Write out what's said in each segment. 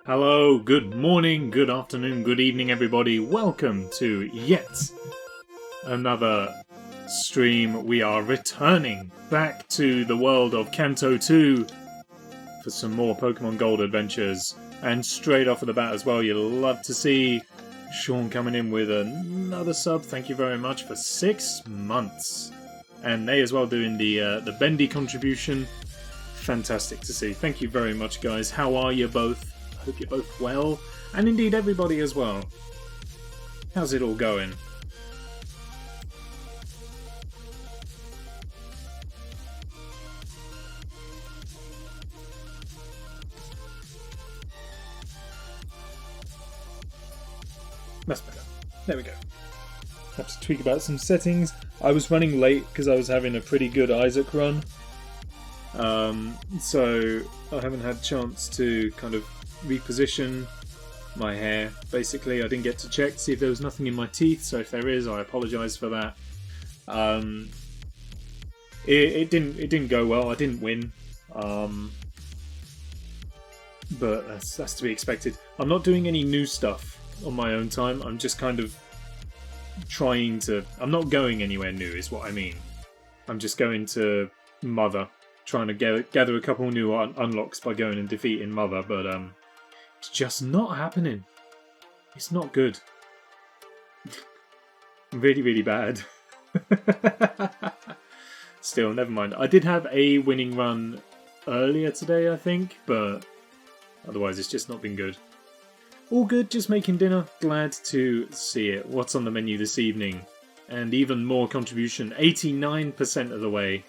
Hello, good morning, good afternoon, good evening everybody. Welcome to yet another stream. We are returning back to the world of Kanto 2 for some more Pokemon Gold adventures. And straight off of the bat as well, you'll love to see Sean coming in with another sub. Thank you very much for 6 months. And they as well doing the Bendy contribution. Fantastic to see. Thank you very much, guys. How are you both? Hope you're both well. And indeed everybody as well. How's it all going? That's better. There we go. Have to tweak about some settings. I was running late because I was having a pretty good Isaac run. So I haven't had a chance to kind of reposition my hair. Basically, I didn't get to check to see if there was nothing in my teeth, so if there is, I apologise for that. It didn't go well. I didn't win. But that's to be expected. I'm not doing any new stuff on my own time. I'm just kind of trying to... I'm not going anywhere new, is what I mean. I'm just going to Mother, trying to gather a couple new unlocks by going and defeating Mother, but it's just not happening. It's not good. Really, really bad. Still, never mind. I did have a winning run earlier today, I think, but otherwise it's just not been good. All good, just making dinner. Glad to see it. What's on the menu this evening? And even more contribution. 89% of the way,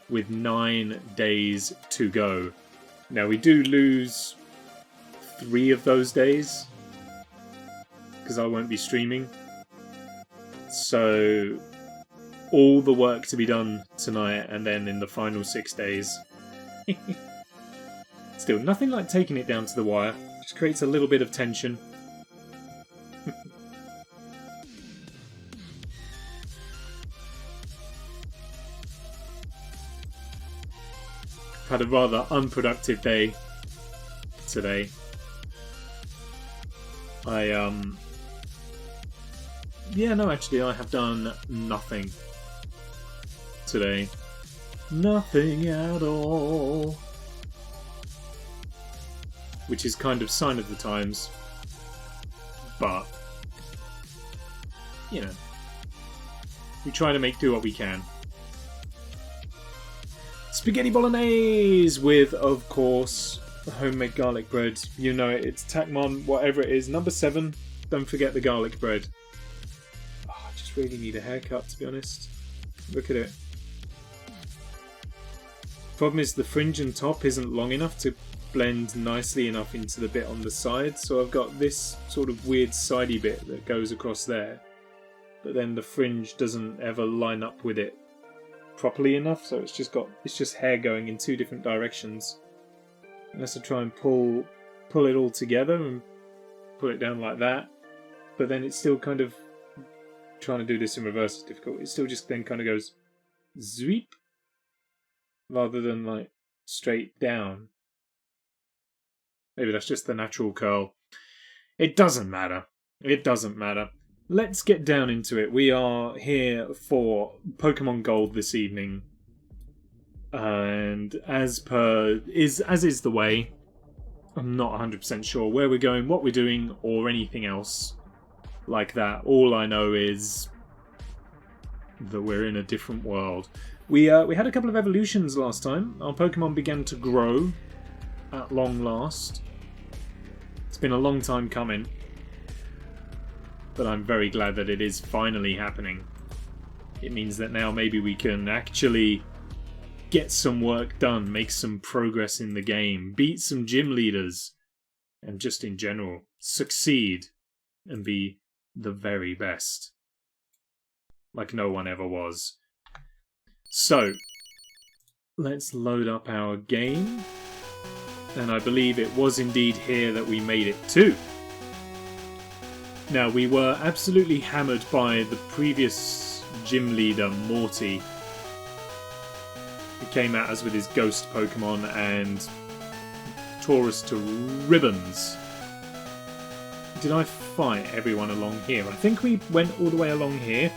with 9 days to go. Now, we do lose 3 of those days, because I won't be streaming. So, all the work to be done tonight, and then in the final 6 days. Still, nothing like taking it down to the wire. Just creates a little bit of tension. Had a rather unproductive day today. Actually I have done nothing today. Nothing at all. Which is kind of sign of the times. But, you know, we try to make do what we can. Spaghetti bolognese with, of course, homemade garlic bread. You know it, it's Takmon, whatever it is. Number 7, don't forget the garlic bread. Oh, I just really need a haircut, to be honest. Look at it. Problem is the fringe and top isn't long enough to blend nicely enough into the bit on the side, so I've got this sort of weird sidey bit that goes across there, but then the fringe doesn't ever line up with it properly enough, so it's just hair going in 2 different directions. Unless I try and pull it all together and pull it down like that, but then it's still kind of trying to do this in reverse is difficult. It still just then kind of goes zweep rather than like straight down. Maybe that's just the natural curl. It doesn't matter. It doesn't matter. Let's get down into it. We are here for Pokemon Gold this evening. And as is the way, I'm not 100% sure where we're going, what we're doing, or anything else like that. All I know is that we're in a different world. We had a couple of evolutions last time. Our Pokemon began to grow at long last. It's been a long time coming, but I'm very glad that it is finally happening. It means that now maybe we can actually get some work done, make some progress in the game, beat some gym leaders, and just in general, succeed and be the very best. Like no one ever was. So, let's load up our game. And I believe it was indeed here that we made it to. Now, we were absolutely hammered by the previous gym leader, Morty. He came at us with his ghost Pokemon and tore us to ribbons. Did I fight everyone along here? I think we went all the way along here.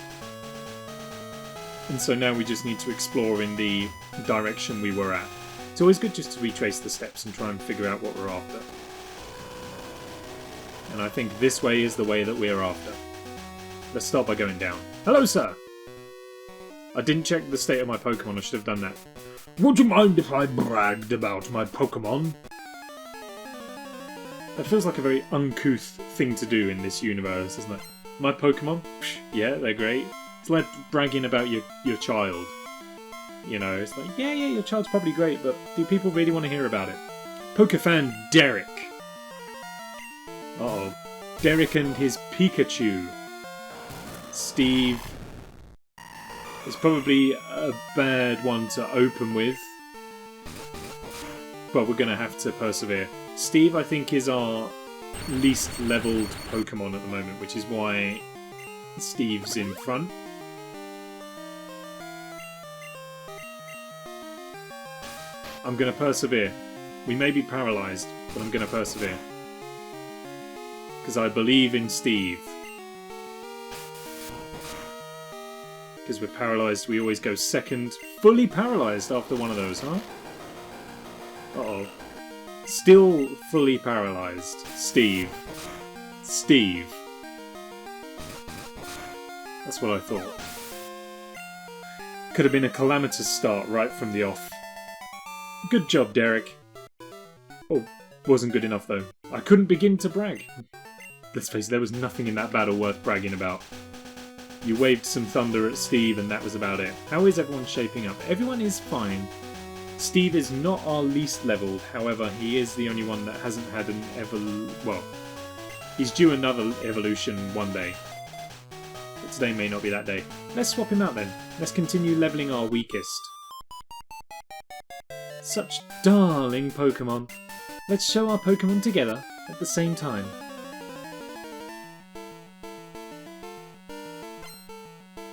And so now we just need to explore in the direction we were at. It's always good just to retrace the steps and try and figure out what we're after. And I think this way is the way that we're after. Let's start by going down. Hello, sir! I didn't check the state of my Pokemon, I should have done that. Would you mind if I bragged about my Pokemon? That feels like a very uncouth thing to do in this universe, doesn't it? My Pokemon? Psh, yeah, they're great. It's like bragging about your child. You know, it's like, yeah, your child's probably great, but do people really want to hear about it? Pokefan Derek. Uh-oh. Derek and his Pikachu. Steve is probably a bad one to open with. But we're going to have to persevere. Steve, I think, is our least leveled Pokemon at the moment, which is why Steve's in front. I'm going to persevere. We may be paralysed, but I'm going to persevere. Because I believe in Steve. Because we're paralysed, we always go second. Fully paralysed after one of those, huh? Uh-oh. Still fully paralysed. Steve. Steve. That's what I thought. Could have been a calamitous start right from the off. Good job, Derek. Oh, wasn't good enough though. I couldn't begin to brag. Let's face it, there was nothing in that battle worth bragging about. You waved some thunder at Steve and that was about it. How is everyone shaping up? Everyone is fine. Steve is not our least leveled, however, he is the only one that hasn't had an well, he's due another evolution one day. But today may not be that day. Let's swap him out then. Let's continue leveling our weakest. Such darling Pokemon. Let's show our Pokemon together at the same time.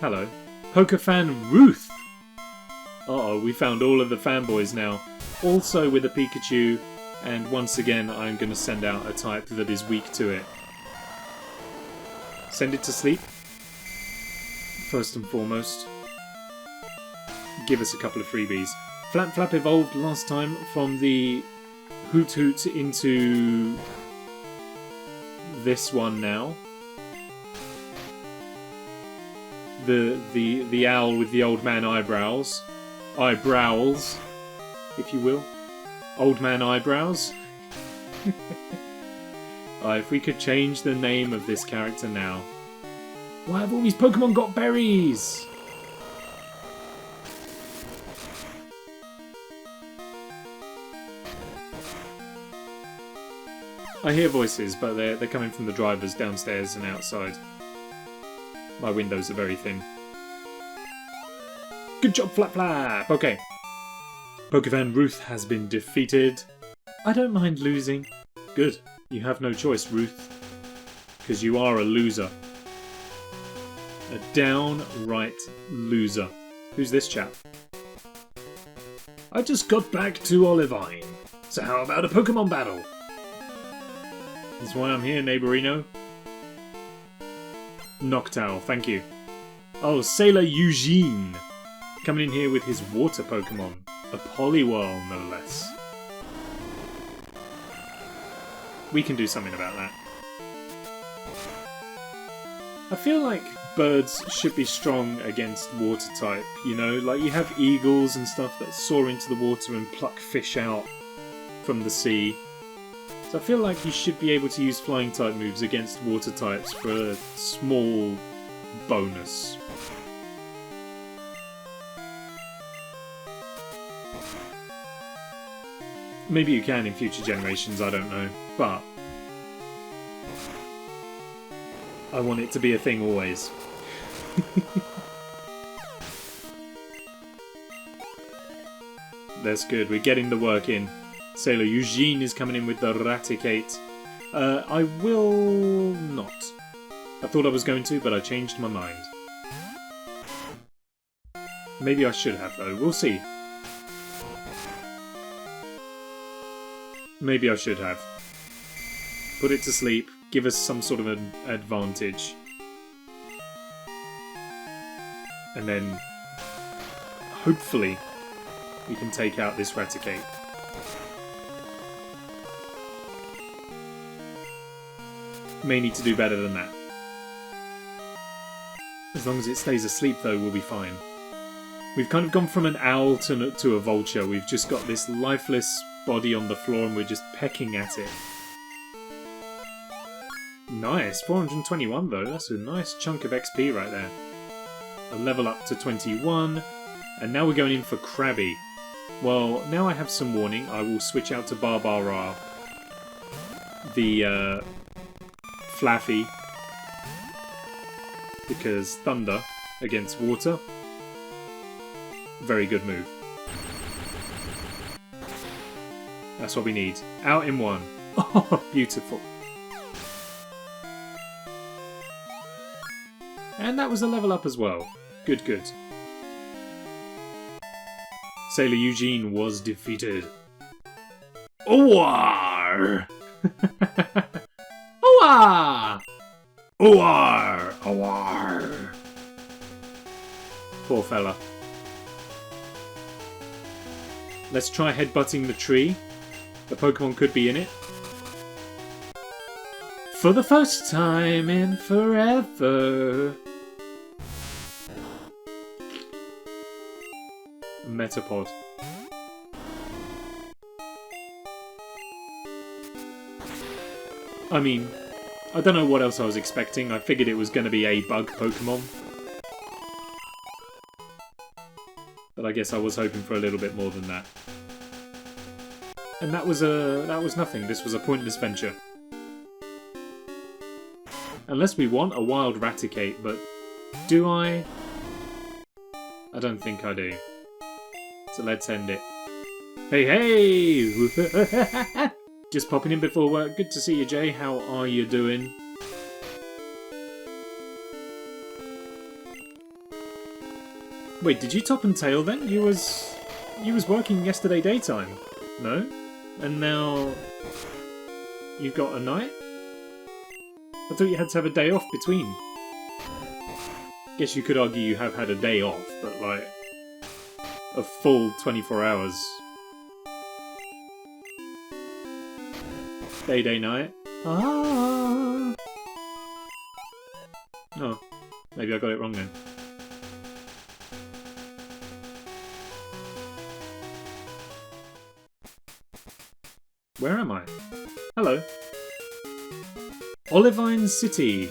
Hello. Pokefan Ruth! Uh-oh, we found all of the fanboys now. Also with a Pikachu, and once again I'm going to send out a type that is weak to it. Send it to sleep. First and foremost. Give us a couple of freebies. Flapflap evolved last time from the Hoothoot into this one now. The owl with the old man eyebrows. Eyebrows, if you will. Old man eyebrows. If we could change the name of this character now. Why have all these Pokemon got berries? I hear voices, but they're coming from the drivers downstairs and outside. My windows are very thin. Good job, Flapflap! Okay. Pokefan Ruth has been defeated. I don't mind losing. Good. You have no choice, Ruth. Because you are a loser. A downright loser. Who's this chap? I just got back to Olivine. So how about a Pokemon battle? That's why I'm here, neighborino. Noctowl, thank you. Oh, Sailor Eugene. Coming in here with his water Pokemon. A Poliwhirl, no less. We can do something about that. I feel like birds should be strong against water type, you know? Like you have eagles and stuff that soar into the water and pluck fish out from the sea. So I feel like you should be able to use flying type moves against water types for a small bonus. Maybe you can in future generations, I don't know. But I want it to be a thing always. That's good, we're getting the work in. Sailor Eugene is coming in with the Raticate. I will not. I thought I was going to, but I changed my mind. Maybe I should have, though. We'll see. Maybe I should have. Put it to sleep. Give us some sort of an advantage. And then, hopefully, we can take out this Raticate. May need to do better than that. As long as it stays asleep, though, we'll be fine. We've kind of gone from an owl to a vulture. We've just got this lifeless body on the floor and we're just pecking at it. Nice. 421, though. That's a nice chunk of XP right there. A level up to 21. And now we're going in for Krabby. Well, now I have some warning. I will switch out to Baabaaraa. The, Flaaffy. Because Thunder against Water. Very good move. That's what we need. Out in one. Oh, beautiful. And that was a level up as well. Good, good. Sailor Eugene was defeated. Owar! Owar! Owar! Owar! Poor fella. Let's try headbutting the tree. The Pokemon could be in it. For the first time in forever. Metapod. I mean, I don't know what else I was expecting. I figured it was going to be a bug Pokemon. But I guess I was hoping for a little bit more than that. And that was nothing. This was a pointless venture. Unless we want a wild Raticate, but do I? I don't think I do. So let's end it. Hey, hey! Just popping in before work. Good to see you, Jay. How are you doing? Wait, did you top and tail then? You was working yesterday daytime, no? And now you've got a night? I thought you had to have a day off between. Guess you could argue you have had a day off, but like a full 24 hours. Day, night. Ah. Oh, maybe I got it wrong then. Where am I? Hello. Olivine City.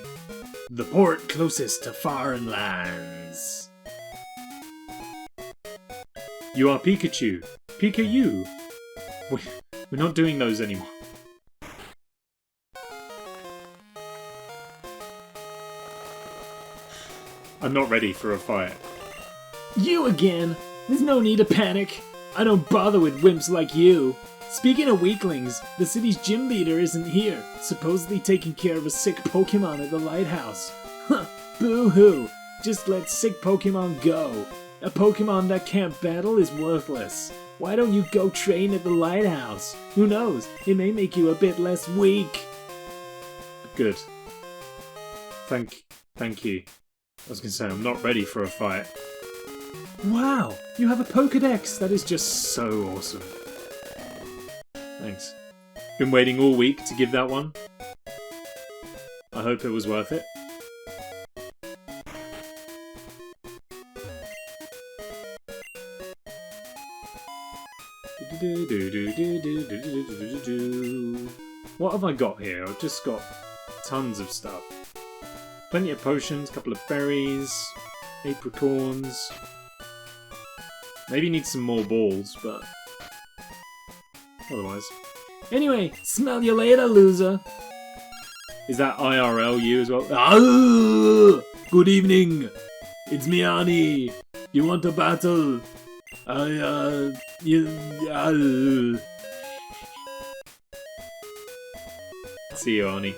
The port closest to foreign lands. You are Pikachu. Pikachu. We're not doing those anymore. I'm not ready for a fight. You again? There's no need to panic. I don't bother with wimps like you. Speaking of weaklings, the city's gym leader isn't here, supposedly taking care of a sick Pokemon at the lighthouse. Huh, boo-hoo. Just let sick Pokemon go. A Pokemon that can't battle is worthless. Why don't you go train at the lighthouse? Who knows, it may make you a bit less weak. Good. Thank you. I was going to say, I'm not ready for a fight. Wow, you have a Pokedex. That is just so awesome. Thanks. Been waiting all week to give that one. I hope it was worth it. What have I got here? I've just got tons of stuff. Plenty of potions, couple of berries, apricorns. Maybe need some more balls, but otherwise. Anyway, smell you later, loser. Is that IRL you as well? Ah, good evening. It's me, Ani. You want to battle? See you, Arnie.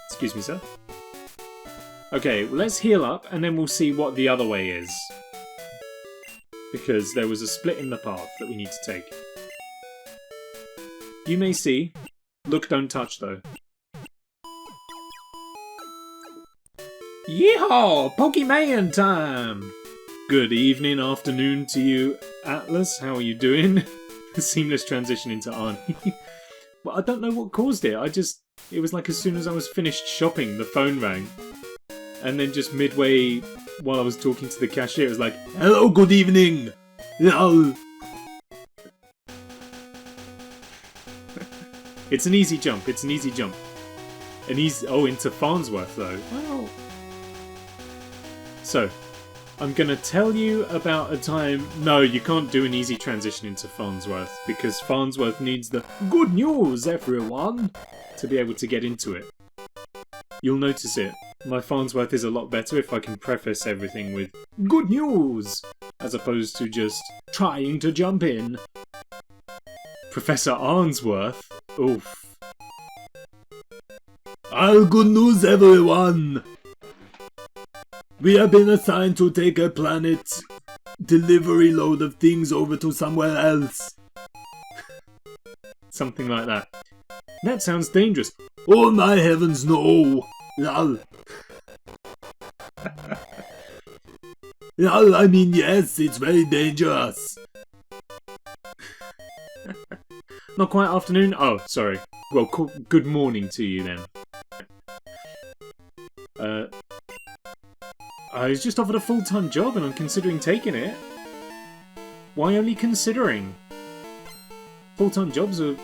Excuse me, sir. Okay, well, let's heal up and then we'll see what the other way is. Because there was a split in the path that we need to take. You may see. Look, don't touch, though. Yeehaw! Pokemon time! Good evening, afternoon to you, Atlas. How are you doing? Seamless transition into Arnie. Well, I don't know what caused it. It was like as soon as I was finished shopping, the phone rang. And then just midway, while I was talking to the cashier, it was like, hello, good evening! Hello! It's an easy jump, it's an easy jump. Oh, into Farnsworth, though. Well... So, I'm gonna tell you about a time... No, you can't do an easy transition into Farnsworth, because Farnsworth needs the good news, everyone, to be able to get into it. You'll notice it. My Farnsworth is a lot better if I can preface everything with good news, as opposed to just trying to jump in. Professor Arnsworth? Oof. All good news, everyone! We have been assigned to take a planet delivery load of things over to somewhere else. Something like that. That sounds dangerous. Oh my heavens, no! Lol. Lol, I mean, yes, it's very dangerous. Not quite afternoon? Oh, sorry. Well, good morning to you then. I was just offered a full-time job and I'm considering taking it. Why only considering? Full-time jobs are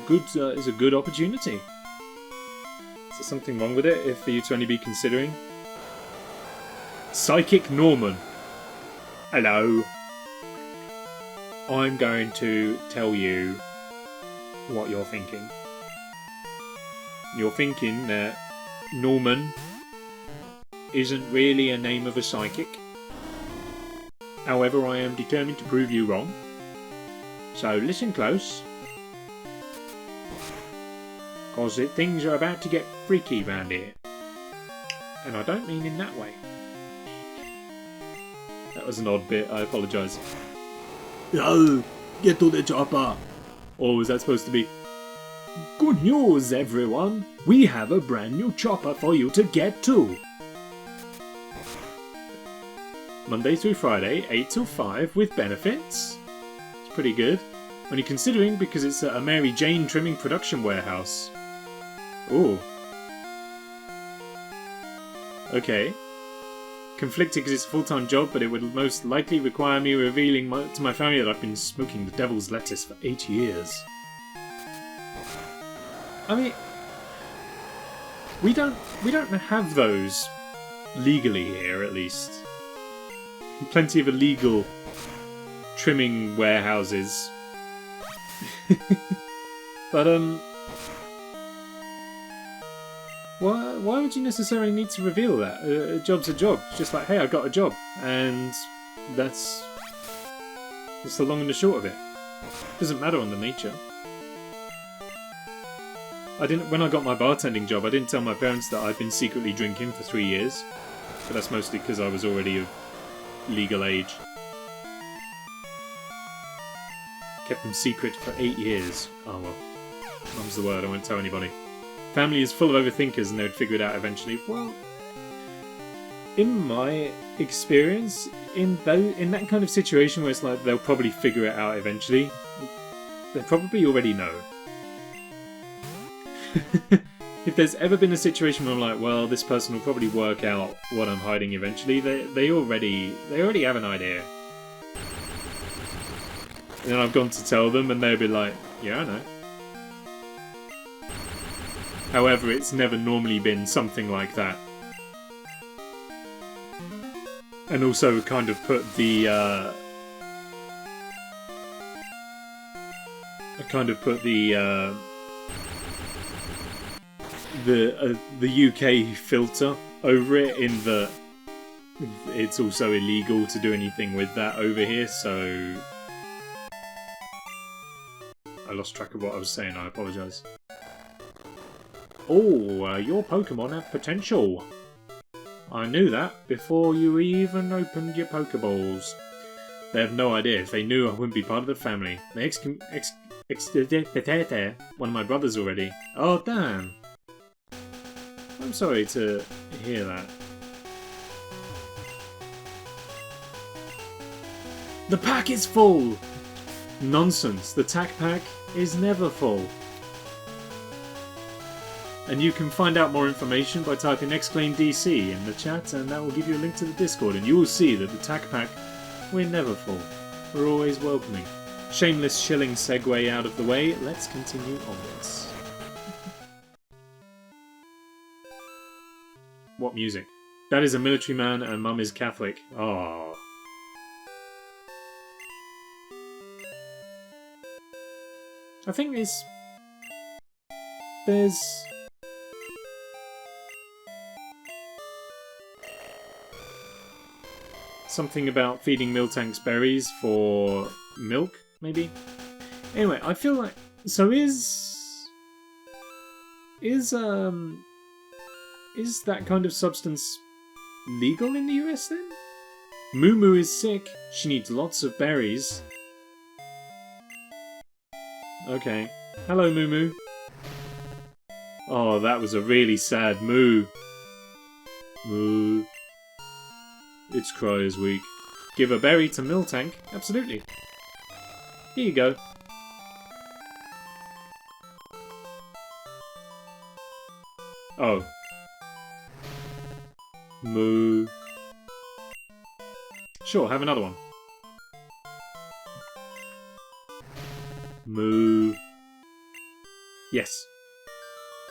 good. Is a good opportunity. Is there something wrong with it for you to only be considering? Psychic Norman. Hello. I'm going to tell you what you're thinking. You're thinking that Norman isn't really a name of a psychic. However, I am determined to prove you wrong. So listen close. Because things are about to get freaky round here. And I don't mean in that way. That was an odd bit, I apologise. Oh, get to the chopper. Or was that supposed to be... Good news, everyone! We have a brand new chopper for you to get to! Monday through Friday, 8 till 5, with benefits. It's pretty good. Only considering because it's a Mary Jane trimming production warehouse. Ooh. Okay. Conflicted because it's a full-time job, but it would most likely require me revealing to my family that I've been smoking the devil's lettuce for 8 years. I mean, we don't have those legally here, at least. Plenty of illegal trimming warehouses. But why would you necessarily need to reveal that? A job's a job. It's just like, hey, I got a job, and that's the long and the short of it. Doesn't matter on the nature. When I got my bartending job, I didn't tell my parents that I'd been secretly drinking for 3 years. But that's mostly because I was already of legal age. Kept them secret for 8 years. Oh well. Mum's the word, I won't tell anybody. Family is full of overthinkers and they would figure it out eventually. Well, in my experience, in that kind of situation where it's like they'll probably figure it out eventually, they probably already know. If there's ever been a situation where I'm like, well, this person will probably work out what I'm hiding eventually, they already have an idea. And then I've gone to tell them and they'll be like, yeah, I know. However, it's never normally been something like that. And also kind of put the the UK filter over it, in that it's also illegal to do anything with that over here, so I lost track of what I was saying, I apologise. Oh, your Pokemon have potential. I knew that before you even opened your Pokeballs. They have no idea. If they knew, I wouldn't be part of the family. They One of my brothers already. Oh, damn. I'm sorry to hear that. The pack is full! Nonsense. The tack pack is never full. And you can find out more information by typing !DC in the chat, and that will give you a link to the Discord, and you will see that the tack pack, we're never full. We're always welcoming. Shameless shilling segue out of the way, let's continue onwards. What music? Dad is a military man and Mum is Catholic. Oh. I think there's something about feeding Miltank's berries for milk, maybe? Anyway, I feel like... So is that kind of substance legal in the US then? Moo Moo is sick. She needs lots of berries. Okay. Hello, Moo Moo. Oh, that was a really sad moo. Moo. Its cry is weak. Give a berry to Miltank? Absolutely. Here you go. Oh. Moo. Sure, have another one. Moo. Yes.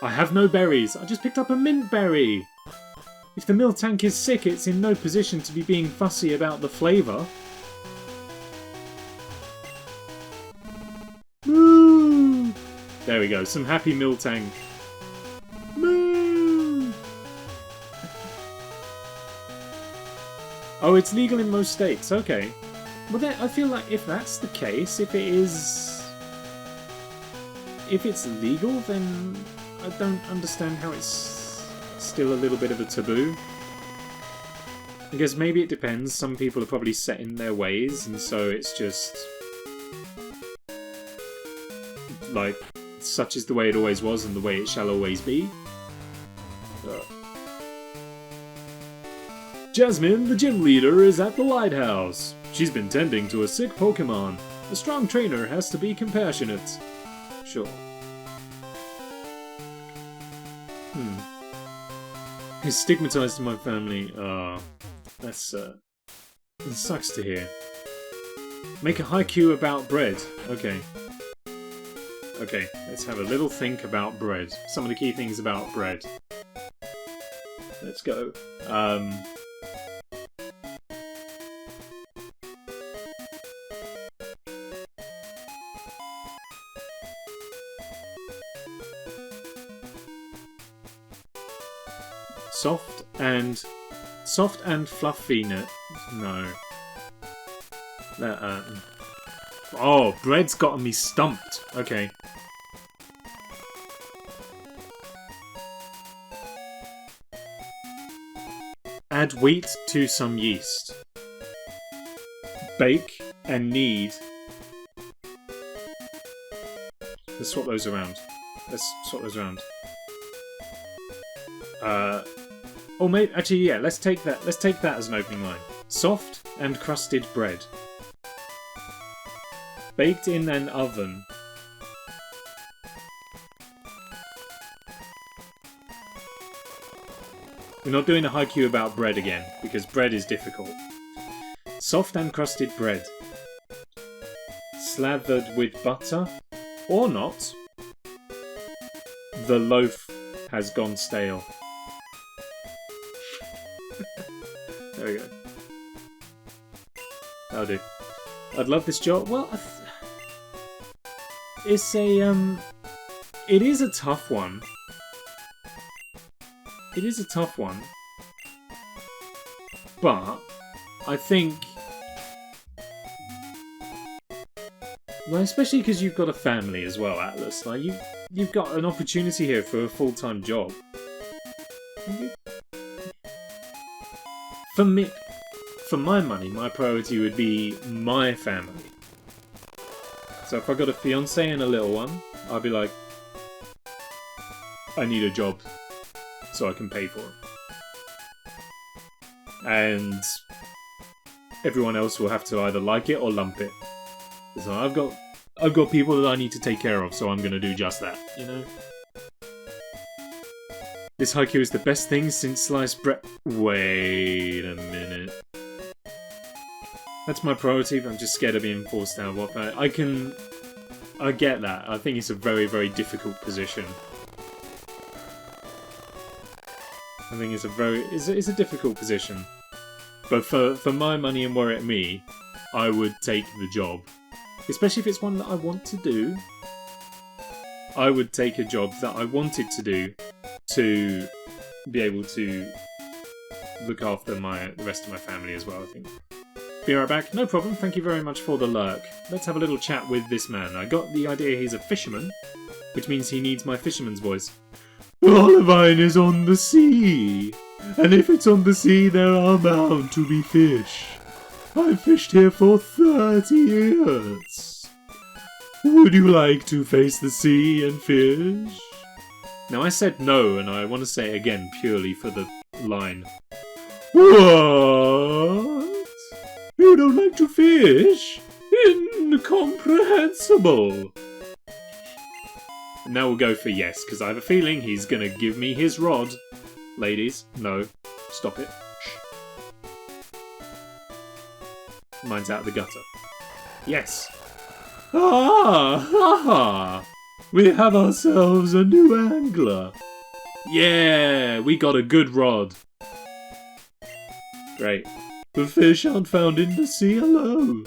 I have no berries. I just picked up a mint berry. If the Miltank is sick, it's in no position to be being fussy about the flavour. Moo! There we go. Some happy Miltank. Moo! Oh, it's legal in most states. Okay. Well, then, I feel like if that's the case, if it's legal, then I don't understand how it's still a little bit of a taboo. I guess maybe it depends. Some people are probably set in their ways, and so it's just like such is the way it always was and the way it shall always be. Jasmine, the gym leader, is at the lighthouse. She's been tending to a sick Pokemon. A strong trainer has to be compassionate. Sure. He's stigmatized in my family. That's that sucks to hear. Make a haiku about bread. Okay. Okay, let's have a little think about bread. Some of the key things about bread. Let's go. Soft and fluffy. No. Oh, bread's gotten me stumped. Okay. Add wheat to some yeast. Bake and knead. Let's swap those around. Or maybe, actually, yeah, let's take that as an opening line. Soft and crusted bread. Baked in an oven. We're not doing a haiku about bread again, because bread is difficult. Soft and crusted bread. Slathered with butter, or not. The loaf has gone stale. There we go. That'll do. I'd love this job. Well, it's a it is a tough one. It is a tough one. But I think, well, especially because you've got a family as well, Atlas. Like you've got an opportunity here for a full-time job. For me, for my money, my priority would be my family. So if I got a fiance and a little one, I'd be like, I need a job so I can pay for it. And everyone else will have to either like it or lump it. So I've got people that I need to take care of, so I'm gonna do just that, you know? This haiku is the best thing since sliced bread. Wait a minute. That's my priority, but I'm just scared of being forced down. I get that. I think it's a very, very difficult position. I think it's a difficult position. But for my money and were it me, I would take the job. Especially if it's one that I want to do. I would take a job that I wanted to do to be able to look after the rest of my family as well, I think. Be right back. No problem. Thank you very much for the lurk. Let's have a little chat with this man. I got the idea he's a fisherman, which means he needs my fisherman's voice. Olivine is on the sea, and if it's on the sea, there are bound to be fish. I've fished here for 30 years. Would you like to face the sea and fish? Now I said no, and I want to say it again purely for the line. What? You don't like to fish? Incomprehensible! Now we'll go for yes, because I have a feeling he's going to give me his rod. Ladies, no. Stop it. Shh. Mine's out of the gutter. Yes. Ah! Ha ha! We have ourselves a new angler. Yeah! We got a good rod. Great. The fish aren't found in the sea alone.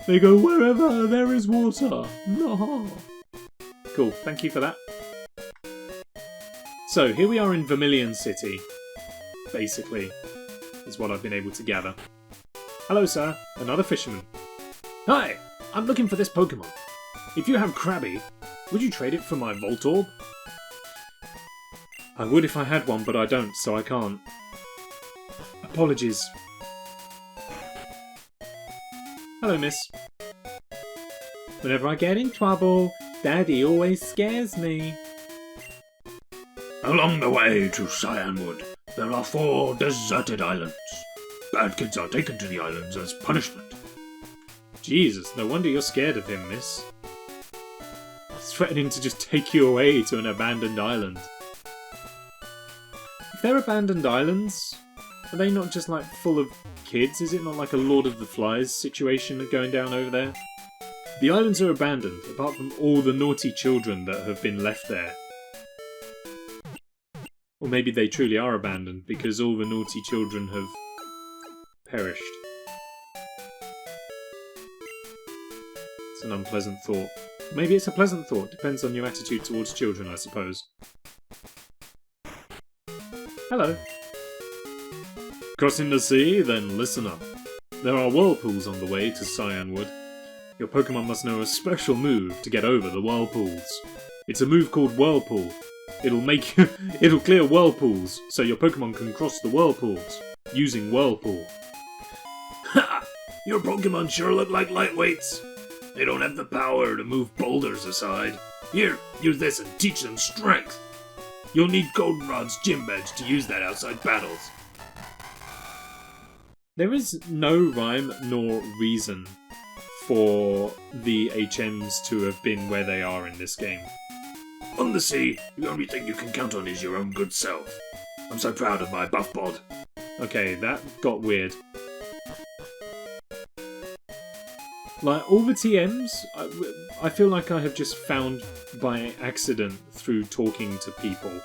They go wherever there is water. No. Cool, thank you for that. So, here we are in Vermilion City. Basically, is what I've been able to gather. Hello, sir. Another fisherman. Hi! I'm looking for this Pokemon. If you have Krabby, would you trade it for my Voltorb? I would if I had one, but I don't, so I can't. Apologies. Hello, miss. Whenever I get in trouble, Daddy always scares me. Along the way to Cyanwood, there are 4 deserted islands. Bad kids are taken to the islands as punishment. Jesus, no wonder you're scared of him, miss. He's threatening to just take you away to an abandoned island. If they're abandoned islands, are they not just like full of kids? Is it not like a Lord of the Flies situation going down over there? The islands are abandoned, apart from all the naughty children that have been left there. Or maybe they truly are abandoned because all the naughty children have perished. It's an unpleasant thought. Maybe it's a pleasant thought, depends on your attitude towards children, I suppose. Hello. Crossing the sea? Then listen up. There are whirlpools on the way to Cyanwood. Your Pokemon must know a special move to get over the whirlpools. It's a move called Whirlpool. It'll clear whirlpools, so your Pokemon can cross the whirlpools, using Whirlpool. Ha! Your Pokemon sure look like lightweights. They don't have the power to move boulders aside. Here, use this and teach them strength. You'll need Goldenrod's gym badge to use that outside battles. There is no rhyme nor reason for the HMs to have been where they are in this game. On the sea, the only thing you can count on is your own good self. I'm so proud of my buff bod. Okay, that got weird. Like, all the TMs, I feel like I have just found by accident through talking to people.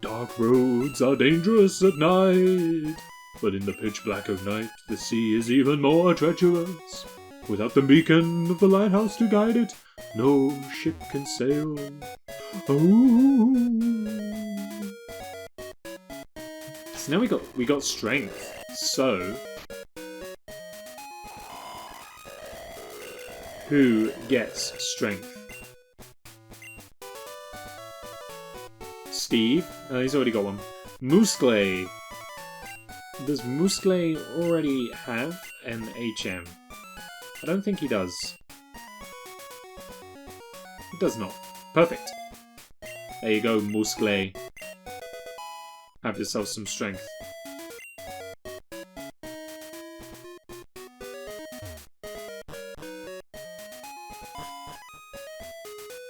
Dark roads are dangerous at night, but in the pitch black of night, the sea is even more treacherous. Without the beacon of the lighthouse to guide it, no ship can sail. Oh. So now we got strength. So who gets strength? Steve? He's already got one. Muscle. Does Muscle already have NHM. I don't think he does. He does not. Perfect. There you go, Muscle. Have yourself some strength.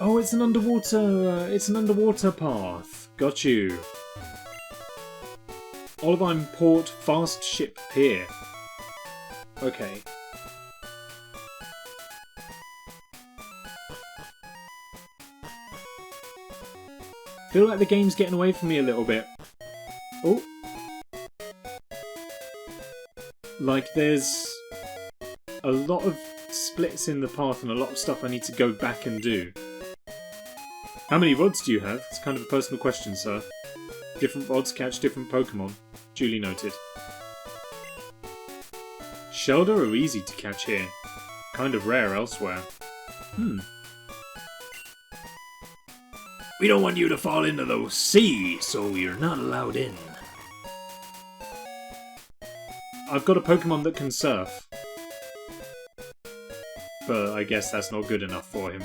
Oh, it's an underwater path. Got you. Olivine Port Fast Ship Pier. Okay. Feel like the game's getting away from me a little bit. Oh. Like there's a lot of splits in the path and a lot of stuff I need to go back and do. How many rods do you have? It's kind of a personal question, sir. Different rods catch different Pokemon. Duly noted. Shelder are easy to catch here. Kind of rare elsewhere. We don't want you to fall into the sea, so you're not allowed in. I've got a Pokemon that can surf. But I guess that's not good enough for him.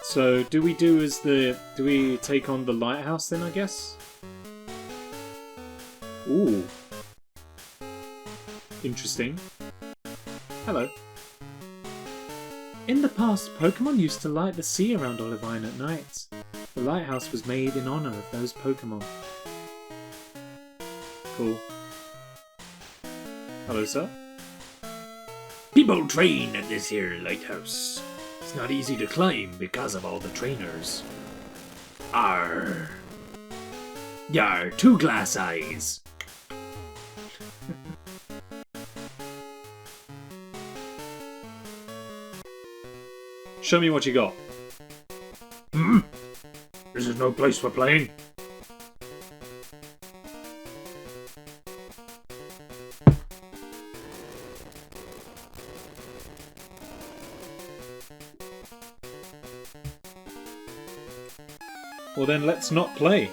So, do we take on the lighthouse then, I guess? Ooh. Interesting. Hello. In the past, Pokemon used to light the sea around Olivine at night. The lighthouse was made in honour of those Pokemon. Cool. Hello, sir. People train at this here lighthouse. It's not easy to climb because of all the trainers. Arr. Yar, 2 glass eyes. Show me what you got. This is no place for playing. Well then, let's not play.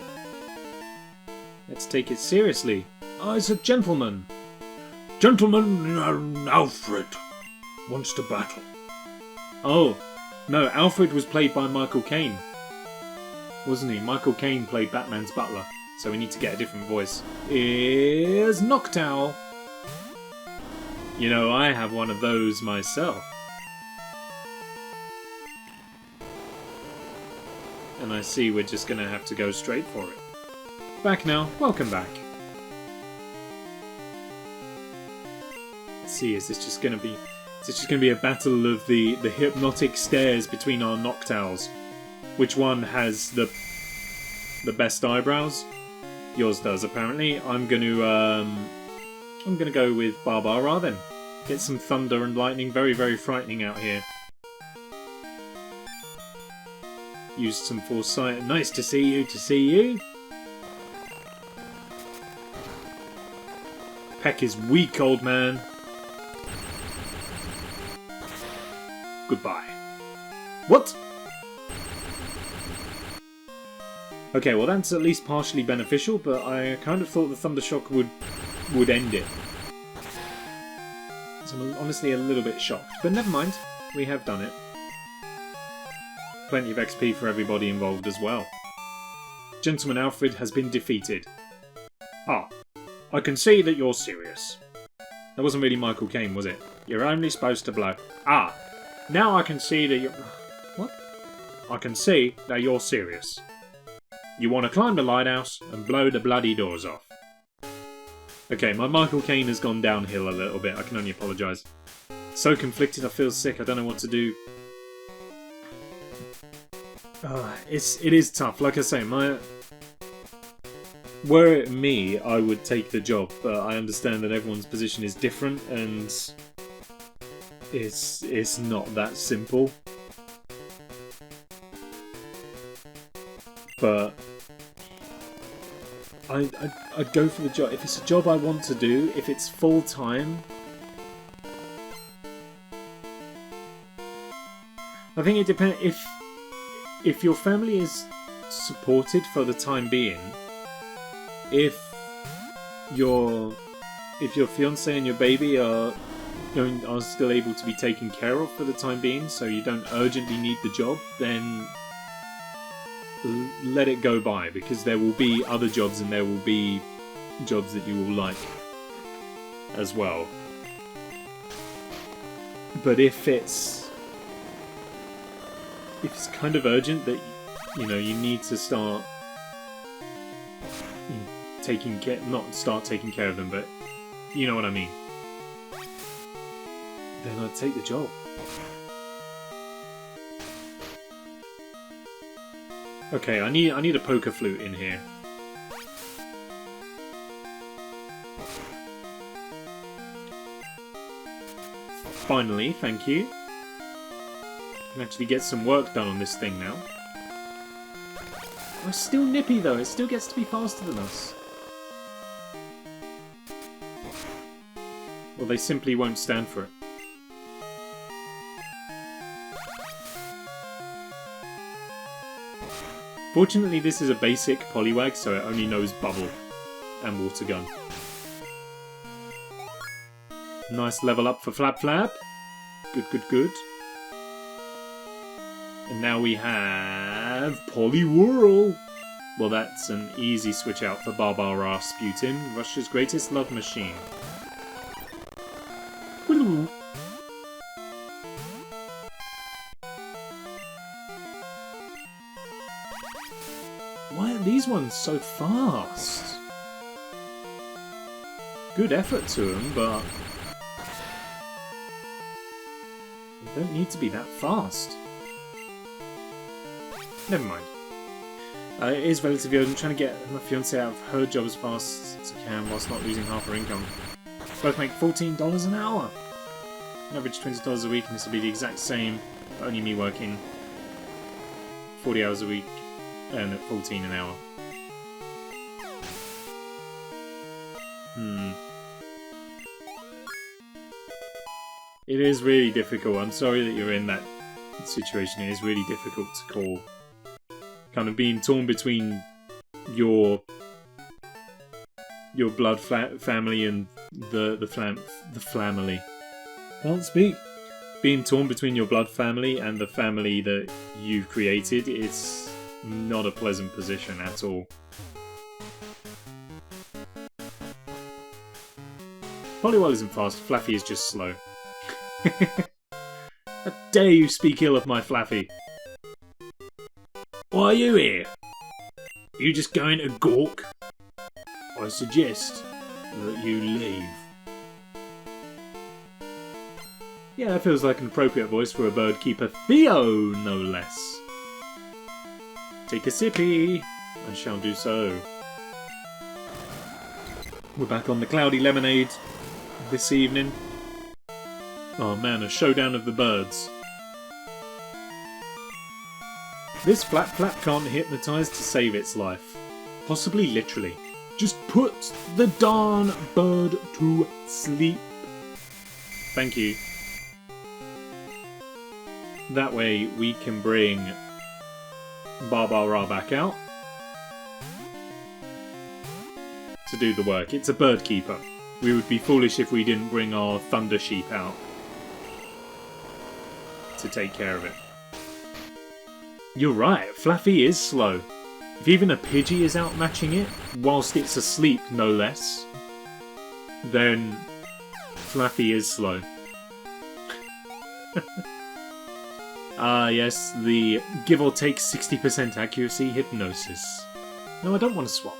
Let's take it seriously. I was a gentleman. Gentleman Alfred wants to battle. Oh, no, Alfred was played by Michael Caine. Wasn't he? Michael Caine played Batman's butler, so we need to get a different voice. Is Noctowl. You know, I have one of those myself. And I see we're just going to have to go straight for it. Back now. Welcome back. Let's see, is this just going to be a battle of the hypnotic stares between our Noctowls? Which one has the best eyebrows? Yours does, apparently. I'm gonna go with Baabaaraa then. Get some thunder and lightning. Very, very frightening out here. Used some foresight. Nice to see you. Peck is weak, old man. Goodbye. What? Okay, well that's at least partially beneficial, but I kind of thought the Thunder Shock would end it. So I'm honestly a little bit shocked. But never mind, we have done it. Plenty of XP for everybody involved as well. Gentleman Alfred has been defeated. Ah, I can see that you're serious. That wasn't really Michael Caine, was it? You're only supposed to blow. Ah, now I can see that you're... What? I can see that you're serious. You want to climb the lighthouse and blow the bloody doors off. Okay, my Michael Caine has gone downhill a little bit. I can only apologise. So conflicted, I feel sick. I don't know what to do. It is tough. Like I say, were it me, I would take the job. But I understand that everyone's position is different, and it's not that simple. But I'd go for the job. If it's a job I want to do, if it's full time. I think it depends if your family is supported for the time being. If your fiance and your baby are still able to be taken care of for the time being, so you don't urgently need the job, then let it go by, because there will be other jobs and there will be jobs that you will like as well. But if it's kind of urgent that you need to start taking care, not start taking care of them, but you know what I mean, then I'd take the job. Okay, I need a poker flute in here. Finally, thank you. I can actually get some work done on this thing now. Oh, it's still nippy though, it still gets to be faster than us. Well, they simply won't stand for it. Fortunately, this is a basic Poliwag, so it only knows Bubble and Water Gun. Nice level up for Flapflap. Good, good, good. And now we have Poliwhirl. Well, that's an easy switch out for Baabaaraa Sputin, Russia's greatest love machine. Why are these ones so fast? Good effort to them, but they don't need to be that fast. Never mind. It is relatively urgent. Trying to get my fiancée out of her job as fast as I can whilst not losing half her income. Both make $14 an hour. An average $20 a week, and this will be the exact same, but only me working 40 hours a week and at 14 an hour. It is really difficult. I'm sorry that you're in that situation. It is really difficult to call. Kind of being torn between your blood family and the family. Can't speak. Being torn between your blood family and the family that you've created is not a pleasant position at all. Poliwhirl isn't fast. Flaaffy is just slow. How dare you speak ill of my Flaaffy? Why are you here? You just going to gawk? I suggest that you leave. Yeah, that feels like an appropriate voice for a bird keeper. Theo, no less. Take a sippy. I shall do so. We're back on the Cloudy Lemonade this evening. Oh man, a showdown of the birds. This Flapflap can't hypnotise to save its life. Possibly literally. Just put the darn bird to sleep. Thank you. That way we can bring Baabaaraa back out to do the work. It's a bird keeper. We would be foolish if we didn't bring our Thunder Sheep out to take care of it. You're right, Flaaffy is slow. If even a Pidgey is outmatching it, whilst it's asleep no less, then Flaaffy is slow. Ah yes, the give or take 60% accuracy hypnosis. No, I don't want to swap.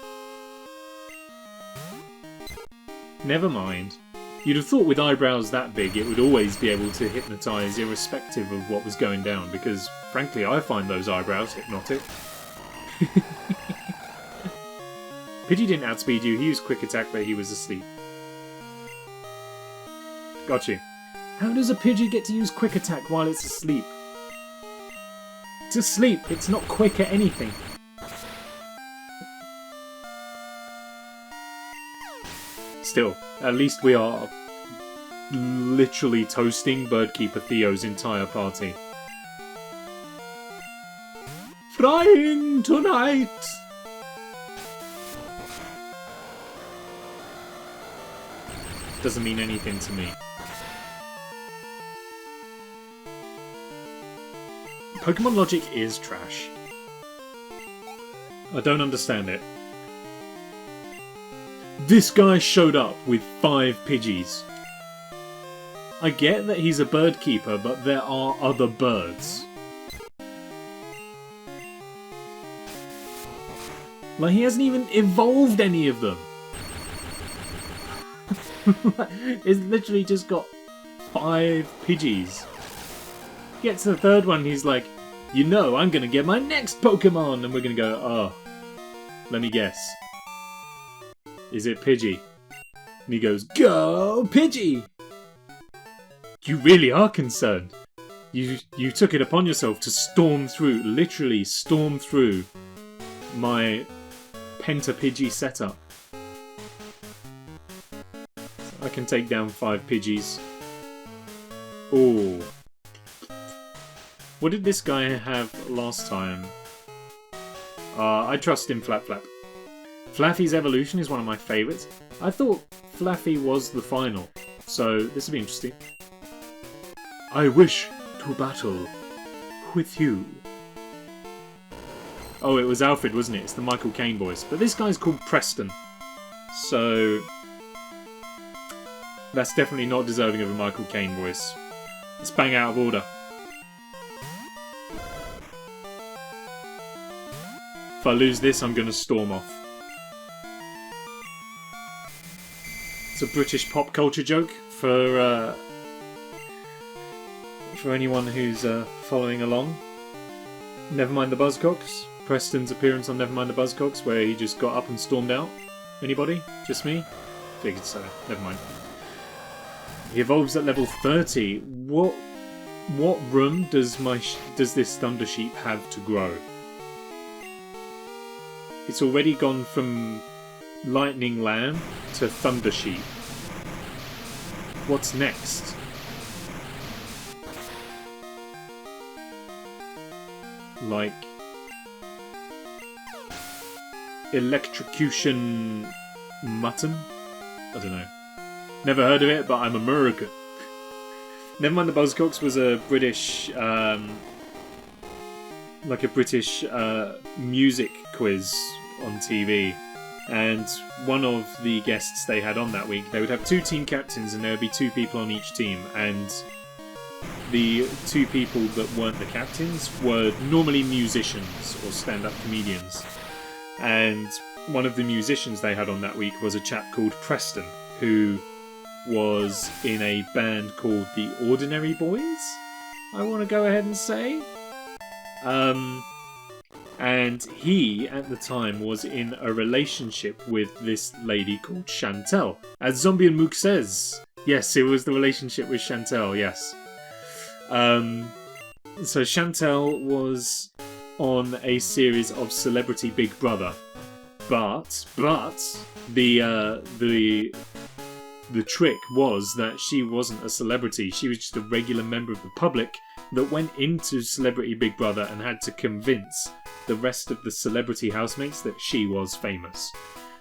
Never mind. You'd have thought with eyebrows that big it would always be able to hypnotise irrespective of what was going down, because frankly I find those eyebrows hypnotic. Pidgey didn't outspeed you, he used quick attack but he was asleep. Got you. How does a Pidgey get to use quick attack while it's asleep? It's asleep, it's not quick at anything. Still, at least we are literally toasting Birdkeeper Theo's entire party. trying tonight. Doesn't mean anything to me. Pokemon logic is trash. I don't understand it. This guy showed up with 5 Pidgeys. I get that he's a bird keeper, but there are other birds. Like, he hasn't even evolved any of them. It's literally just got 5 Pidgeys. Gets to the 3rd one, he's like, you know, I'm gonna get my next Pokemon! And we're gonna go, oh, let me guess. Is it Pidgey? And he goes, go Pidgey! You really are concerned. You took it upon yourself to storm through, literally storm through my Penta-Pidgey setup. I can take down 5 Pidgeys. Ooh. What did this guy have last time? I trust in Flapflap. Flaaffy's evolution is one of my favourites. I thought Flaaffy was the final, so this will be interesting. I wish to battle with you. Oh, it was Alfred, wasn't it? It's the Michael Caine voice. But this guy's called Preston. So that's definitely not deserving of a Michael Caine voice. It's bang out of order. If I lose this, I'm going to storm off. It's a British pop culture joke for anyone who's following along. Nevermind the Buzzcocks. Preston's appearance on Nevermind the Buzzcocks, where he just got up and stormed out. Anybody? Just me? Figured so. Never mind. He evolves at level 30. What room does this Thunder Sheep have to grow? It's already gone from Lightning Lamb to Thunder Sheep. What's next? Like Electrocution Mutton? I don't know. Never heard of it, but I'm American. Nevermind the Buzzcocks was a British, like a British music quiz on TV. And one of the guests they had on that week, they would have 2 team captains and there would be 2 people on each team. And the 2 people that weren't the captains were normally musicians or stand-up comedians. And one of the musicians they had on that week was a chap called Preston, who was in a band called The Ordinary Boys, I want to go ahead and say. And he, at the time, was in a relationship with this lady called Chantel. As Zombie and Mook says. Yes, it was the relationship with Chantel, yes. So Chantel was on a series of Celebrity Big Brother. But the trick was that she wasn't a celebrity. She was just a regular member of the public that went into Celebrity Big Brother and had to convince the rest of the celebrity housemates that she was famous.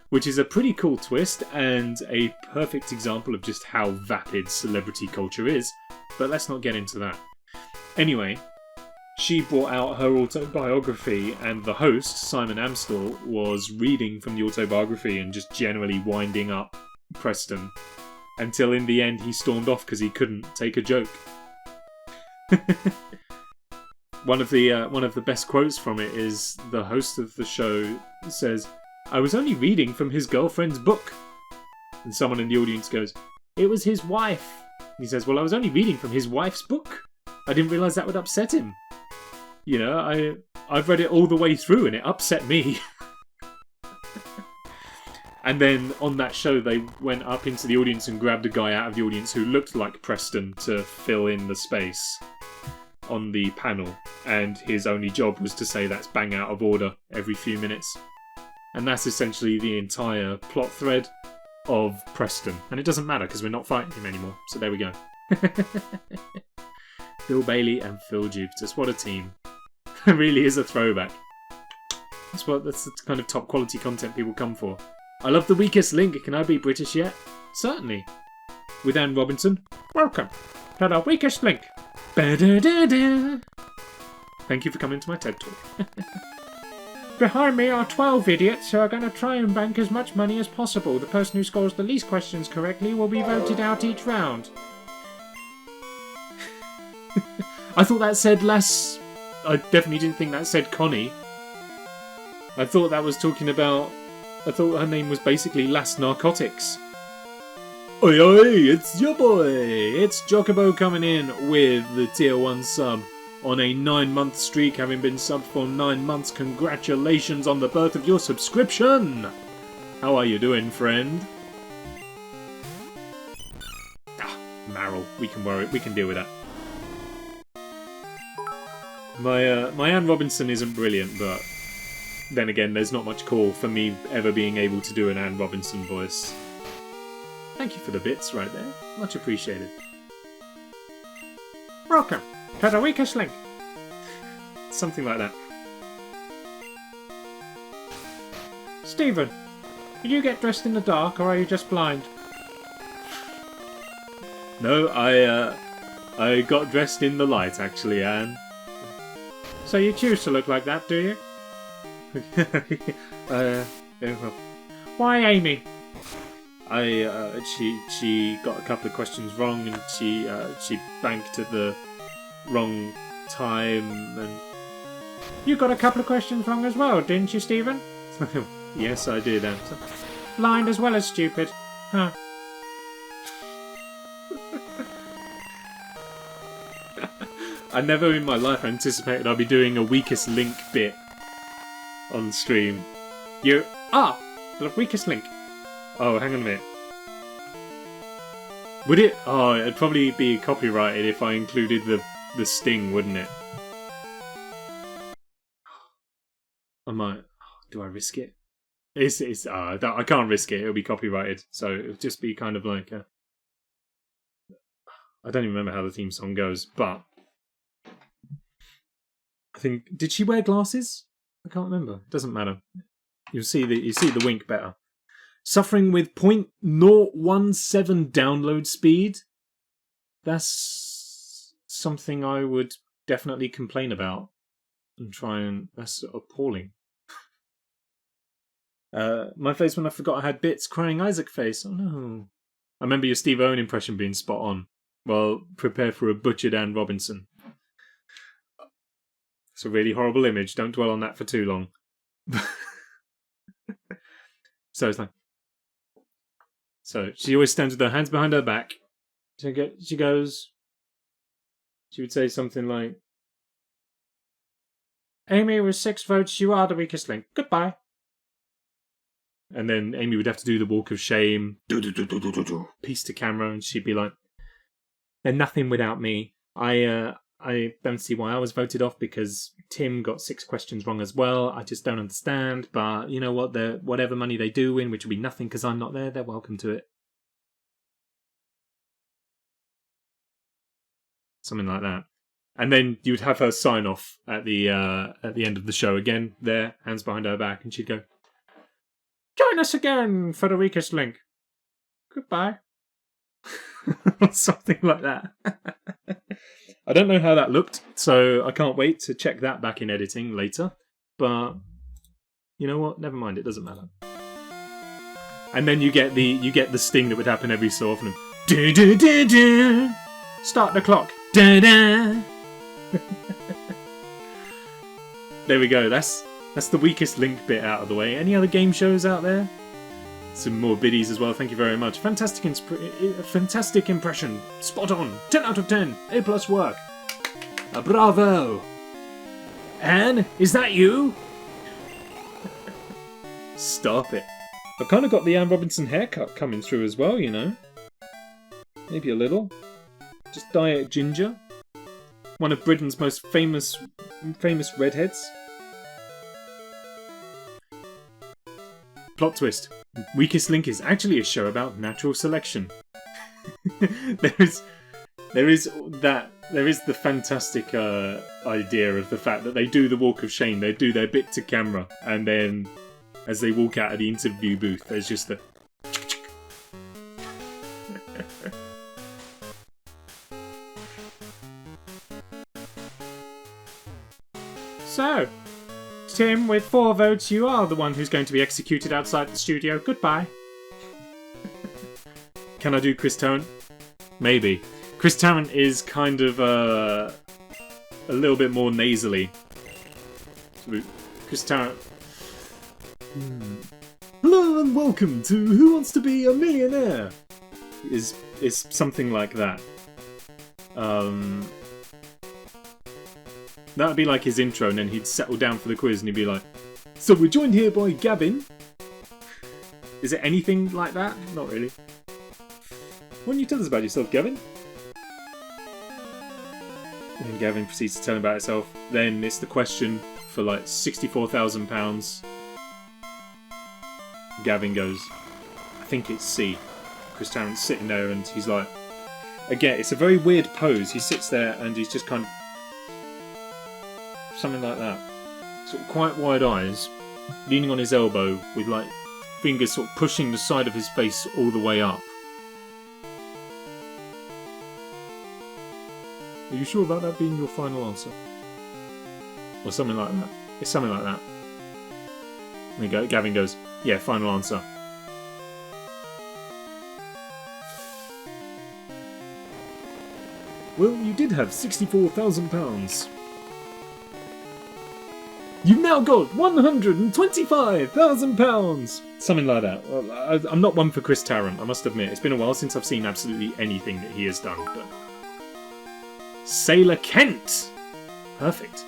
Which is a pretty cool twist and a perfect example of just how vapid celebrity culture is. But let's not get into that. Anyway, she brought out her autobiography and the host, Simon Amstel, was reading from the autobiography and just generally winding up Preston. Until in the end he stormed off because he couldn't take a joke. One of the best quotes from it is the host of the show says, "I was only reading from his girlfriend's book." And someone in the audience goes, "It was his wife." And he says, "Well, I was only reading from his wife's book. I didn't realise that would upset him. You know, I've read it all the way through and it upset me." And then on that show, they went up into the audience and grabbed a guy out of the audience who looked like Preston to fill in the space on the panel. And his only job was to say that's bang out of order every few minutes. And that's essentially the entire plot thread of Preston. And it doesn't matter because we're not fighting him anymore. So there we go. Bill Bailey and Phil Juventus. What a team. It really is a throwback. That's the kind of top quality content people come for. I love the weakest link. Can I be British yet? Certainly. With Anne Robinson. Welcome to the weakest link. Ba-da-da-da. Thank you for coming to my TED Talk. Behind me are 12 idiots who are going to try and bank as much money as possible. The person who scores the least questions correctly will be voted out each round. I thought that said less... I definitely didn't think that said Connie. I thought that was talking about... I thought her name was basically Lass Narcotics. Oi oi, it's your boy! It's Jocobo coming in with the tier 1 sub. On a 9-month streak, having been subbed for 9 months. Congratulations on the birth of your subscription! How are you doing, friend? Maril, we can deal with that. My Anne Robinson isn't brilliant, but then again, there's not much call for me ever being able to do an Anne Robinson voice. Thank you for the bits right there. Much appreciated. Welcome to the weakest link. Something like that. Stephen, did you get dressed in the dark or are you just blind? No, I got dressed in the light actually, Anne. So you choose to look like that, do you? Yeah, well. Why Amy? She got a couple of questions wrong and she banked at the wrong time and... You got a couple of questions wrong as well, didn't you, Stephen? Yes, I did, answer. Blind as well as stupid. Huh. I never in my life anticipated I'd be doing a weakest link bit on stream. You are the weakest link. Oh, hang on a minute. Would it? Oh, it'd probably be copyrighted if I included the sting, wouldn't it? I might. Do I risk it? I can't risk it. It'll be copyrighted, so it'll just be kind of like a... I don't even remember how the theme song goes, but I think, did she wear glasses? I can't remember. It doesn't matter. You see the wink better. Suffering with 0.017 download speed. That's something I would definitely complain about and try and... That's appalling. My face when I forgot I had bits. Crying Isaac face. Oh no. I remember your Steve Owen impression being spot on. Well, prepare for a butchered Anne Robinson. It's a really horrible image. Don't dwell on that for too long. So it's like... So she always stands with her hands behind her back. She goes... She would say something like... Amy, with 6 votes, you are the weakest link. Goodbye. And then Amy would have to do the walk of shame. Piece to camera, and she'd be like... They're nothing without me. I don't see why I was voted off because Tim got 6 questions wrong as well. I just don't understand. But you know what? Whatever money they do win, which will be nothing because I'm not there, they're welcome to it. Something like that. And then you'd have her sign off at the end of the show again. There, hands behind her back, and she'd go, "Join us again for the weakest link. Goodbye." Something like that. I don't know how that looked, so I can't wait to check that back in editing later. But you know what? Never mind. It doesn't matter. And then you get the sting that would happen every so often. Du, du, du, du. Start the clock. Da, da. There we go. That's the weakest link bit out of the way. Any other game shows out there? Some more biddies as well. Thank you very much. Fantastic impression. Spot on. 10 out of 10. A+ work. Bravo. Anne, is that you? Stop it. I've kind of got the Anne Robinson haircut coming through as well, you know. Maybe a little. Just dye it ginger. One of Britain's most famous redheads. Plot twist. Weakest Link is actually a show about natural selection. there is that there is the fantastic idea of the fact that they do the walk of shame. They do their bit to camera, and then as they walk out of the interview booth, there's just the. So, Tim, with 4 votes, you are the one who's going to be executed outside the studio. Goodbye. Can I do Chris Tarrant? Maybe. Chris Tarrant is kind of a little bit more nasally. Chris Tarrant. Hello and welcome to Who Wants to Be a Millionaire? Is something like that. That would be like his intro, and then he'd settle down for the quiz, and he'd be like, "So we're joined here by Gavin." Is it anything like that? Not really. Why don't you tell us about yourself, Gavin? And then Gavin proceeds to tell him about himself. Then it's the question for like £64,000. Gavin goes, "I think it's C." Chris Tarrant's sitting there, and he's like, again, it's a very weird pose. He sits there, and he's just kind of something like that. Sort of quite wide eyes, leaning on his elbow with like fingers sort of pushing the side of his face all the way up. Are you sure about that being your final answer? Or something like that. It's something like that. And Gavin goes, "Yeah, final answer." Well, you did have £64,000. You've now got £125,000! Something like that. Well, I'm not one for Chris Tarrant, I must admit. It's been a while since I've seen absolutely anything that he has done. But Sailor Kent! Perfect.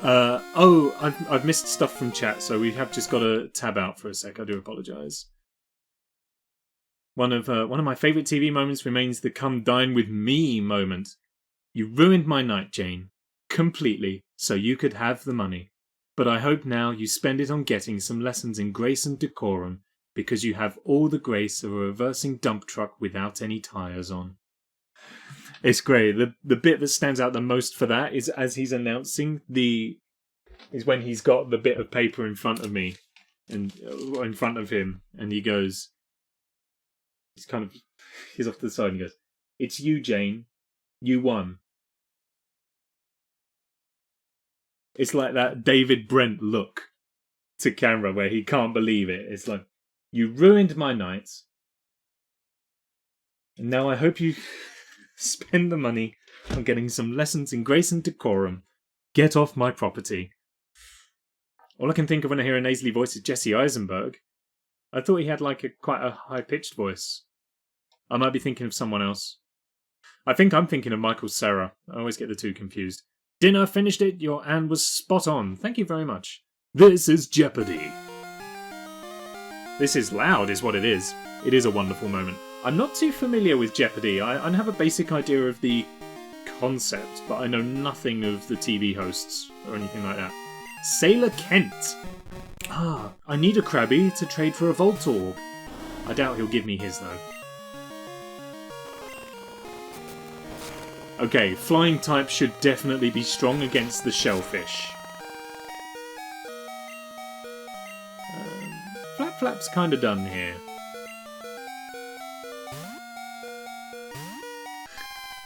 I've missed stuff from chat, so we have just got to tab out for a sec. I do apologise. One of my favourite TV moments remains the "come dine with me" moment. You ruined my night, Jane. Completely, so you could have the money. But I hope now you spend it on getting some lessons in grace and decorum, because you have all the grace of a reversing dump truck without any tyres on. It's great. The bit that stands out the most for that is as he's announcing is when he's got the bit of paper in front of me and in front of him, and he goes, he's off to the side and he goes, "It's you, Jane. You won." It's like that David Brent look to camera where he can't believe it. It's like, you ruined my night. And now I hope you spend the money on getting some lessons in grace and decorum. Get off my property. All I can think of when I hear a nasally voice is Jesse Eisenberg. I thought he had like quite a high-pitched voice. I might be thinking of someone else. I think I'm thinking of Michael Cera. I always get the two confused. Dinner, finished it. Your Anne was spot on. Thank you very much. This is Jeopardy. This is loud, is what it is. It is a wonderful moment. I'm not too familiar with Jeopardy. I have a basic idea of the concept, but I know nothing of the TV hosts or anything like that. Sailor Kent. I need a Krabby to trade for a Voltorb. I doubt he'll give me his, though. Okay, flying type should definitely be strong against the shellfish. Flapflap's kind of done here.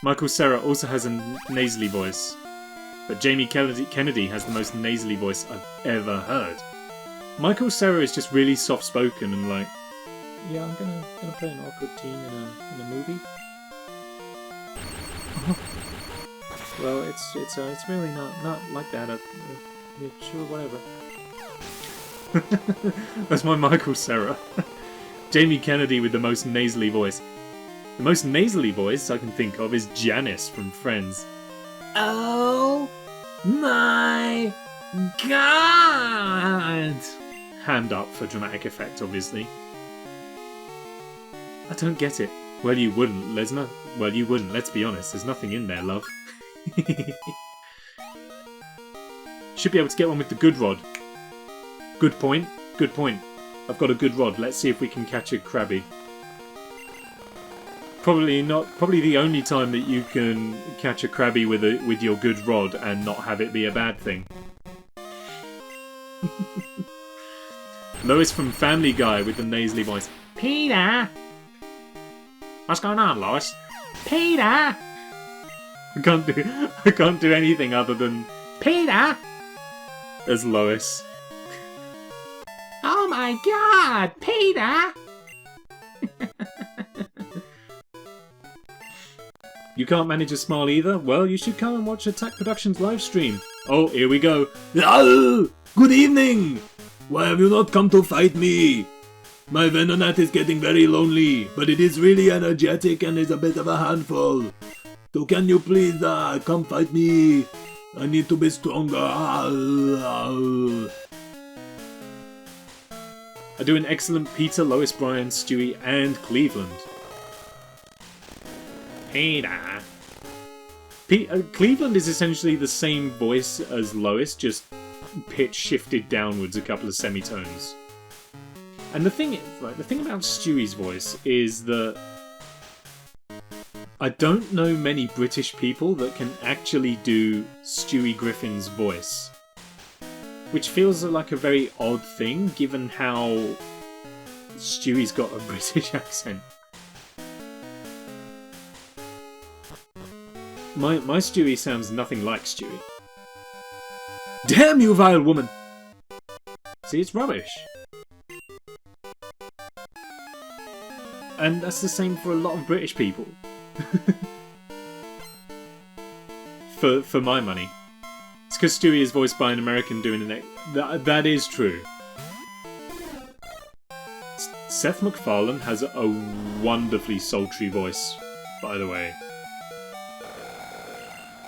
Michael Cera also has a nasally voice, but Jamie Kennedy has the most nasally voice I've ever heard. Michael Cera is just really soft-spoken and like, yeah, I'm gonna play an awkward teen in a movie. Well, it's really not like that. Yeah, sure, whatever. That's my Michael Cera. Jamie Kennedy with the most nasally voice. The most nasally voice I can think of is Janice from Friends. Oh my god! Hand up for dramatic effect, obviously. I don't get it. Well, you wouldn't, Lesnar. Well, you wouldn't, let's be honest. There's nothing in there, love. Should be able to get one with the good rod. Good point. Good point. I've got a good rod. Let's see if we can catch a Krabby. Probably not. Probably the only time that you can catch a Krabby with your good rod and not have it be a bad thing. Lois from Family Guy with the nasally voice. Peter! What's going on, Lois? Peter! I can't do anything other than Peter! as Lois. Oh my god, Peter! You can't manage a smile either? Well, you should come and watch Attack Productions live stream. Oh, here we go. Oh, good evening! Why have you not come to fight me? My Venonat is getting very lonely, but it is really energetic and is a bit of a handful. So can you please come fight me? I need to be stronger. I do an excellent Peter, Lois, Brian, Stewie, and Cleveland. Peter. Cleveland is essentially the same voice as Lois, just pitch shifted downwards a couple of semitones. And the thing about Stewie's voice is that I don't know many British people that can actually do Stewie Griffin's voice. Which feels like a very odd thing, given how Stewie's got a British accent. My Stewie sounds nothing like Stewie. Damn you, vile woman! See, it's rubbish. And that's the same for a lot of British people. for my money. It's because Stewie is voiced by an American doing an... That is true. Seth MacFarlane has a wonderfully sultry voice, by the way.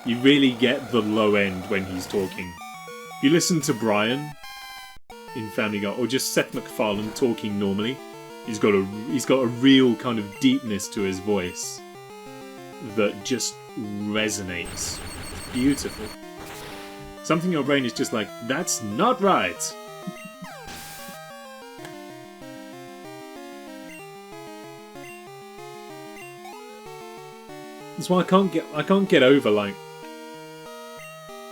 You really get the low end when he's talking. If you listen to Brian in Family Guy, or just Seth MacFarlane talking normally, he's got a real kind of deepness to his voice that just resonates. It's beautiful. Something in your brain is just like, that's not right. That's why I can't get over like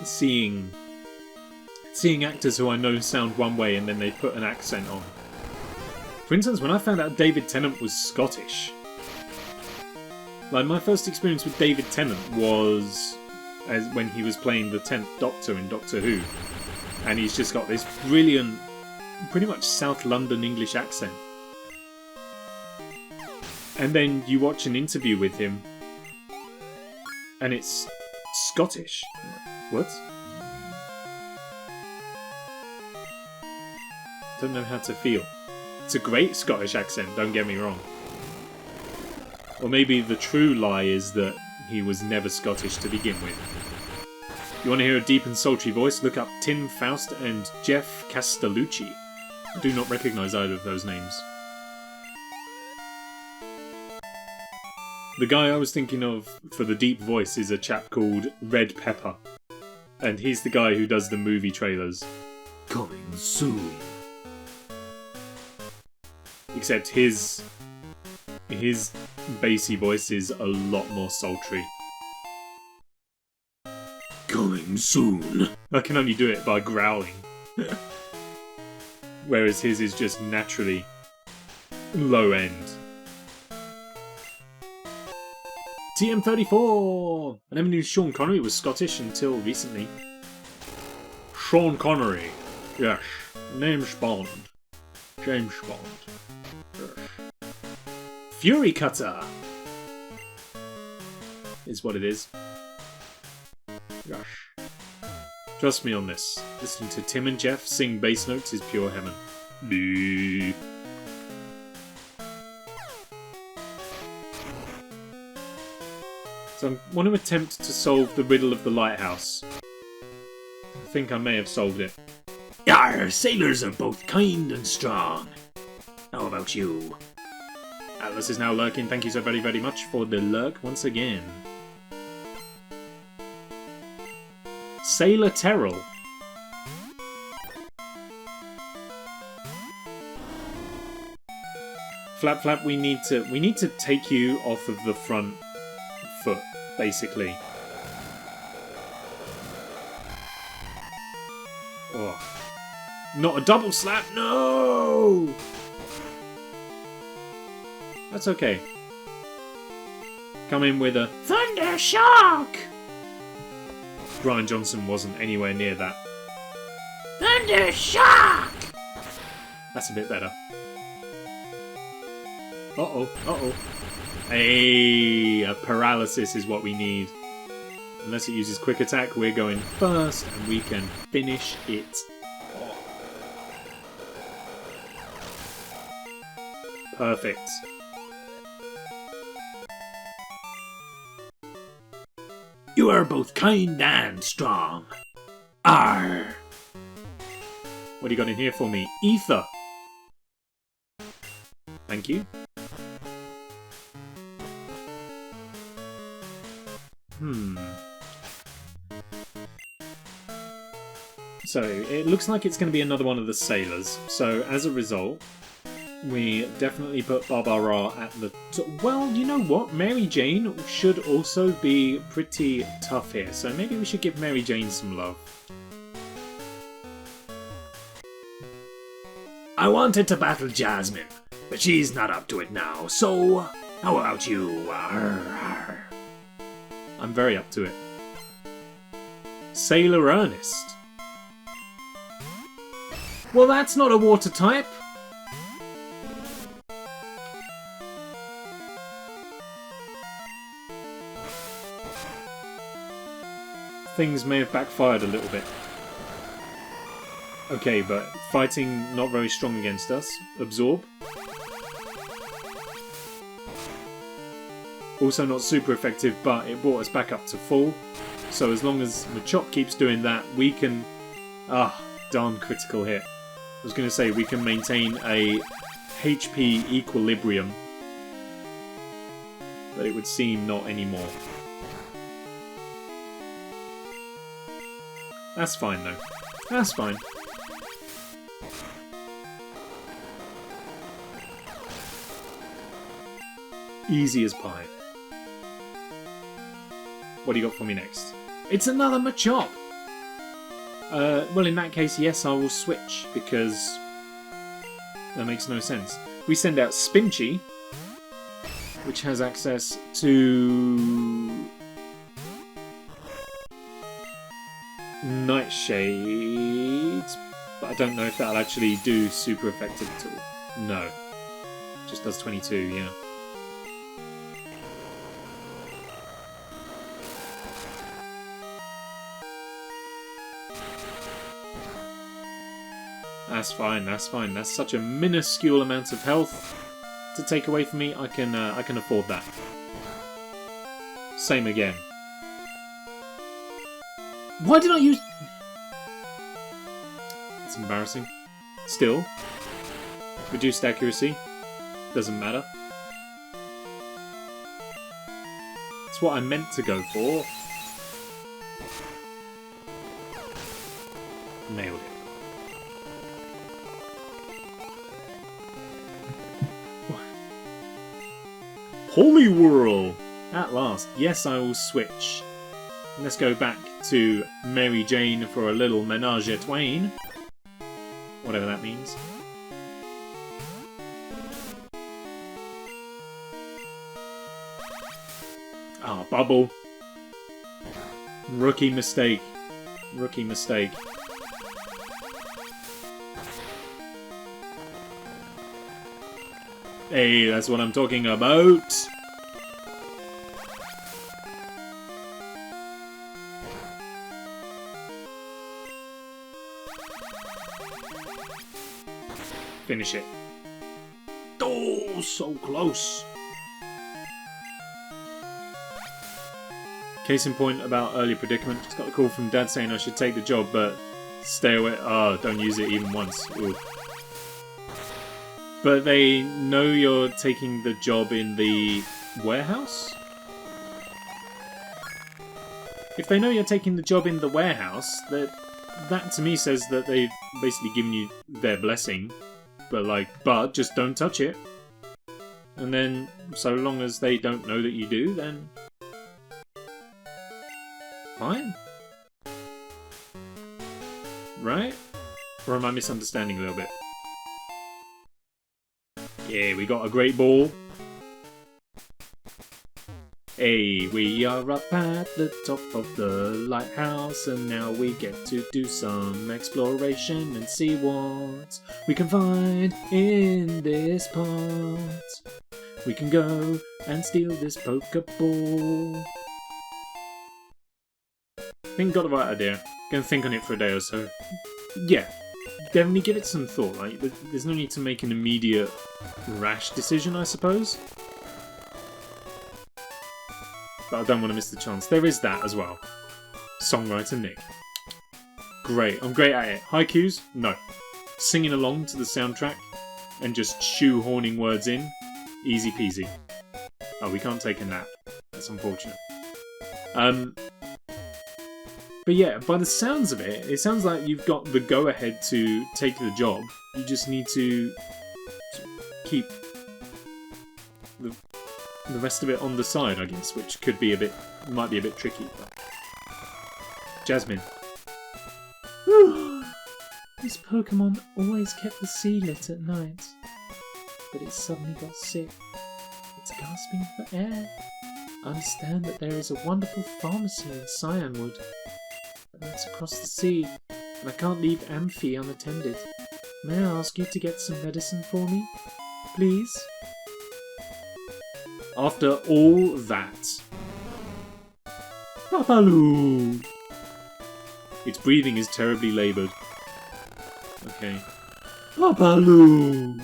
seeing actors who I know sound one way and then they put an accent on. For instance, when I found out David Tennant was Scottish, like my first experience with David Tennant was when he was playing the 10th Doctor in Doctor Who, and he's just got this brilliant, pretty much South London English accent. And then you watch an interview with him, and it's Scottish. What? Don't know how to feel. It's a great Scottish accent, don't get me wrong. Or maybe the true lie is that he was never Scottish to begin with. You want to hear a deep and sultry voice? Look up Tim Faust and Jeff Castellucci. I do not recognise either of those names. The guy I was thinking of for the deep voice is a chap called Red Pepper. And he's the guy who does the movie trailers. Coming soon. Except his bassy voice is a lot more sultry. Coming soon. I can only do it by growling. Whereas his is just naturally low end. TM34! I never knew Sean Connery was Scottish until recently. Sean Connery. Yes. Name's Bond. James Bond. Yes. Fury Cutter! Is what it is. Yes. Trust me on this. Listening to Tim and Jeff sing bass notes is pure heaven. Boo. So I want to attempt to solve the riddle of the lighthouse. I think I may have solved it. Yar, sailors are both kind and strong. How about you? Atlas is now lurking. Thank you so very, very much for the lurk once again. Sailor Terrell. Flapflap, we need to take you off of the front foot, basically. Oh. Not a double slap, no! That's okay. Come in with a Thunder Shock! Brian Johnson wasn't anywhere near that. Thunder Shock! That's a bit better. Uh-oh, uh-oh. Hey, a paralysis is what we need. Unless it uses quick attack, we're going first and we can finish it. Perfect. You are both kind and strong. Arr! What do you got in here for me? Ether! Thank you. So, it looks like it's going to be another one of the sailors. So, as a result, we definitely put Baabaaraa at the top. Well, you know what? Mary Jane should also be pretty tough here. So maybe we should give Mary Jane some love. I wanted to battle Jasmine, but she's not up to it now. So, how about you? Arr. I'm very up to it. Sailor Ernest. Well, that's not a water type. Things may have backfired a little bit. Okay, but fighting not very strong against us. Absorb. Also not super effective, but it brought us back up to full. So as long as Machop keeps doing that, we can... Ah, darn critical hit. I was going to say, we can maintain a HP equilibrium. But it would seem not anymore. That's fine, though. That's fine. Easy as pie. What do you got for me next? It's another Machop! Well, in that case, yes, I will switch, because that makes no sense. We send out Spinchy, which has access to Nightshade, but I don't know if that'll actually do super effective at all. No. Just does 22, yeah. That's fine, that's fine. That's such a minuscule amount of health to take away from me. I can afford that. Same again. Why did I use... It's embarrassing. Still. Reduced accuracy. Doesn't matter. It's what I meant to go for. Nailed it. Holy Whirl! At last. Yes, I will switch. Let's go back to Mary Jane for a little menage a twain. Whatever that means. Ah, bubble. Rookie mistake. Rookie mistake. Hey, that's what I'm talking about. Finish it. Oh, so close. Case in point about early predicament. Just got a call from Dad saying I should take the job, but stay away. Oh, don't use it even once. Ooh. But they know you're taking the job in the warehouse? If they know you're taking the job in the warehouse, that to me says that they've basically given you their blessing. But just don't touch it. And then, so long as they don't know that you do, then... fine. Right? Or am I misunderstanding a little bit? Yeah, we got a great ball. Hey, we are up at the top of the lighthouse, and now we get to do some exploration and see what we can find in this part. We can go and steal this Pokeball. I think I got the right idea. Gonna think on it for a day or so. Yeah, definitely give it some thought. Like, there's no need to make an immediate rash decision, I suppose. But I don't want to miss the chance. There is that as well. Songwriter Nick. Great. I'm great at it. Haikus? No. Singing along to the soundtrack and just shoehorning words in? Easy peasy. Oh, we can't take a nap. That's unfortunate. But yeah, by the sounds of it, it sounds like you've got the go-ahead to take the job. You just need to keep the rest of it on the side, I guess, which could be might be a bit tricky. But... Jasmine. This Pokemon always kept the sea lit at night, but it suddenly got sick. It's gasping for air. I understand that there is a wonderful pharmacy in Cyanwood, but that's across the sea, and I can't leave Amphi unattended. May I ask you to get some medicine for me, please? After all that... Papaloo! Its breathing is terribly laboured. Okay. Papaloo!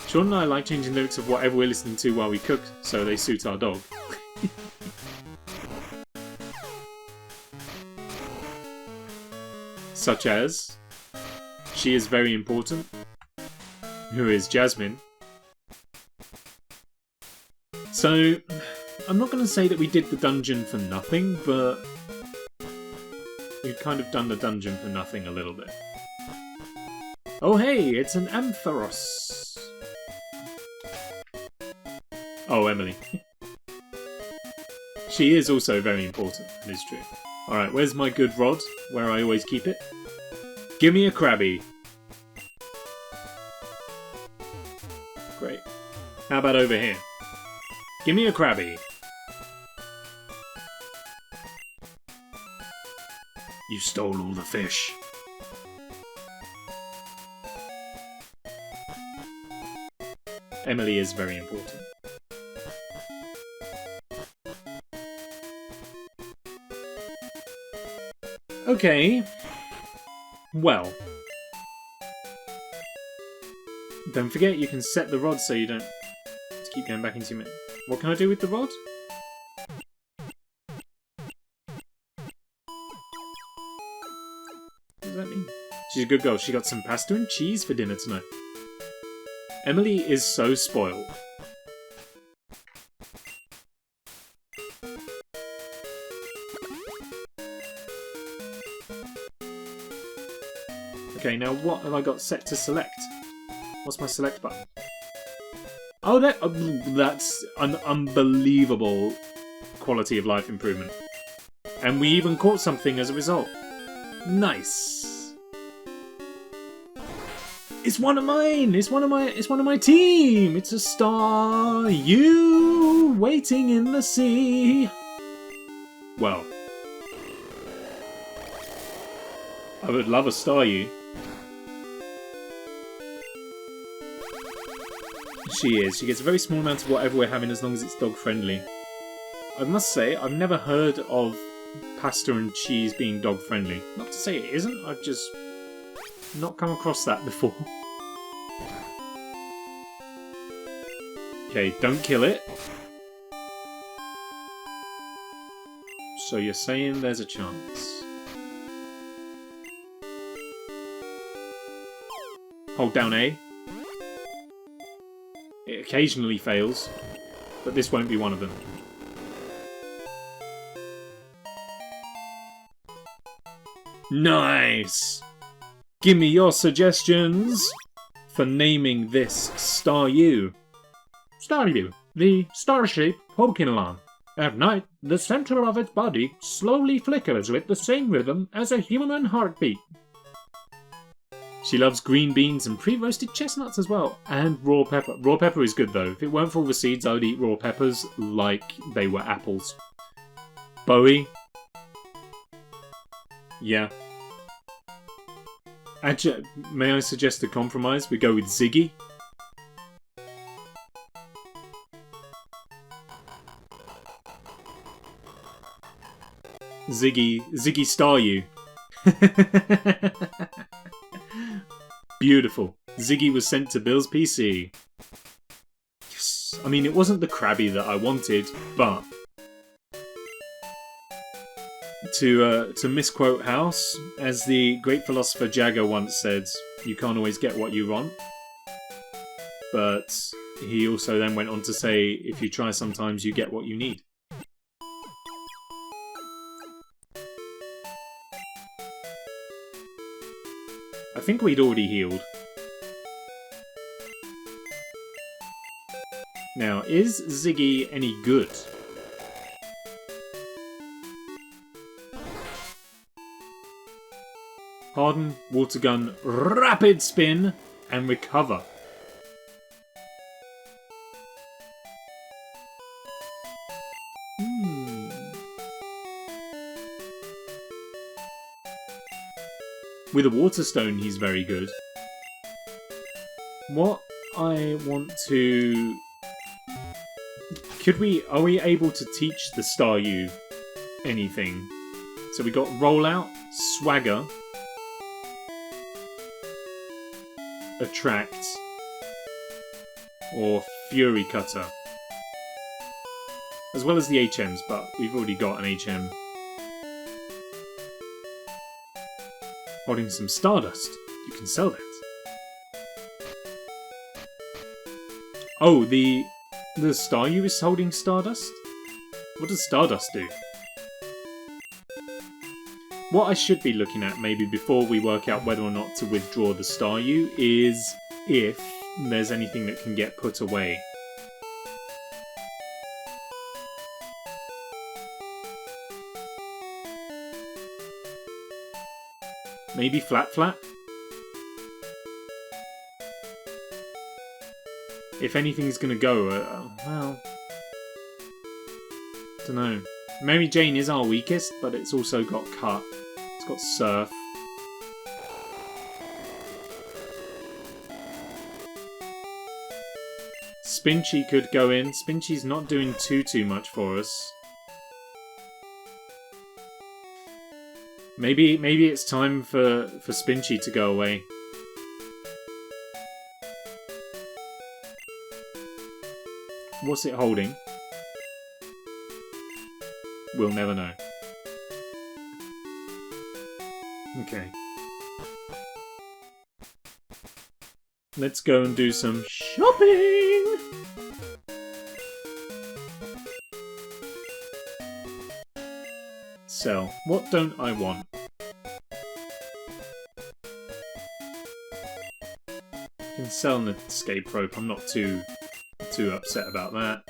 Sean and I like changing lyrics of whatever we're listening to while we cook, so they suit our dog. Such as... She is very important. Who is Jasmine. So, I'm not going to say that we did the dungeon for nothing, but we've kind of done the dungeon for nothing a little bit. Oh hey, it's an Ampharos! Oh, Emily. She is also very important, that is true. Alright, where's my good rod, where I always keep it? Give me a Krabby! Great. How about over here? Give me a Krabby! You stole all the fish. Emily is very important. Okay. Well. Don't forget you can set the rod so you don't keep going back into your... What can I do with the rod? What does that mean? She's a good girl. She got some pasta and cheese for dinner tonight. Emily is so spoiled. Okay, now what have I got set to select? What's my select button? Oh, that's an unbelievable quality of life improvement. And we even caught something as a result. Nice. It's one of mine. It's one of my team. It's a Staryu waiting in the sea. Well, I would love a Staryu. She is. She gets a very small amount of whatever we're having as long as it's dog friendly. I must say, I've never heard of pasta and cheese being dog friendly. Not to say it isn't, I've just not come across that before. Okay, don't kill it. So you're saying there's a chance. Hold down A. It occasionally fails, but this won't be one of them. Nice! Give me your suggestions! for naming this Staryu. Staryu, the star-shaped Pokemon. At night, the center of its body slowly flickers with the same rhythm as a human heartbeat. She loves green beans and pre-roasted chestnuts as well, and raw pepper. Raw pepper is good though. If it weren't for all the seeds, I would eat raw peppers like they were apples. Bowie. Yeah. Actually, may I suggest a compromise? We go with Ziggy. Ziggy Staryu. Beautiful. Ziggy was sent to Bill's PC. Yes. I mean, it wasn't the Krabby that I wanted, but to misquote House, as the great philosopher Jagger once said, you can't always get what you want. But he also then went on to say, if you try sometimes, you get what you need. I think we'd already healed. Now, is Ziggy any good? Harden, Water Gun, Rapid Spin, and Recover. With a Water Stone, he's very good. What I want to... Are we able to teach the Staryu anything? So we got Rollout, Swagger, Attract, or Fury Cutter. As well as the HMs, but we've already got an HM. Holding some Stardust. You can sell that. Oh, the Staryu is holding Stardust? What does Stardust do? What I should be looking at, maybe before we work out whether or not to withdraw the Staryu, is if there's anything that can get put away. Maybe Flapflap? If anything's gonna go, well... Dunno. Mary Jane is our weakest, but it's also got Cut. It's got Surf. Spinchy could go in. Spinchy's not doing too much for us. Maybe it's time for Spinchy to go away. What's it holding? We'll never know. Okay. Let's go and do some shopping! Sell. What don't I want? I can sell an escape rope. I'm not too upset about that.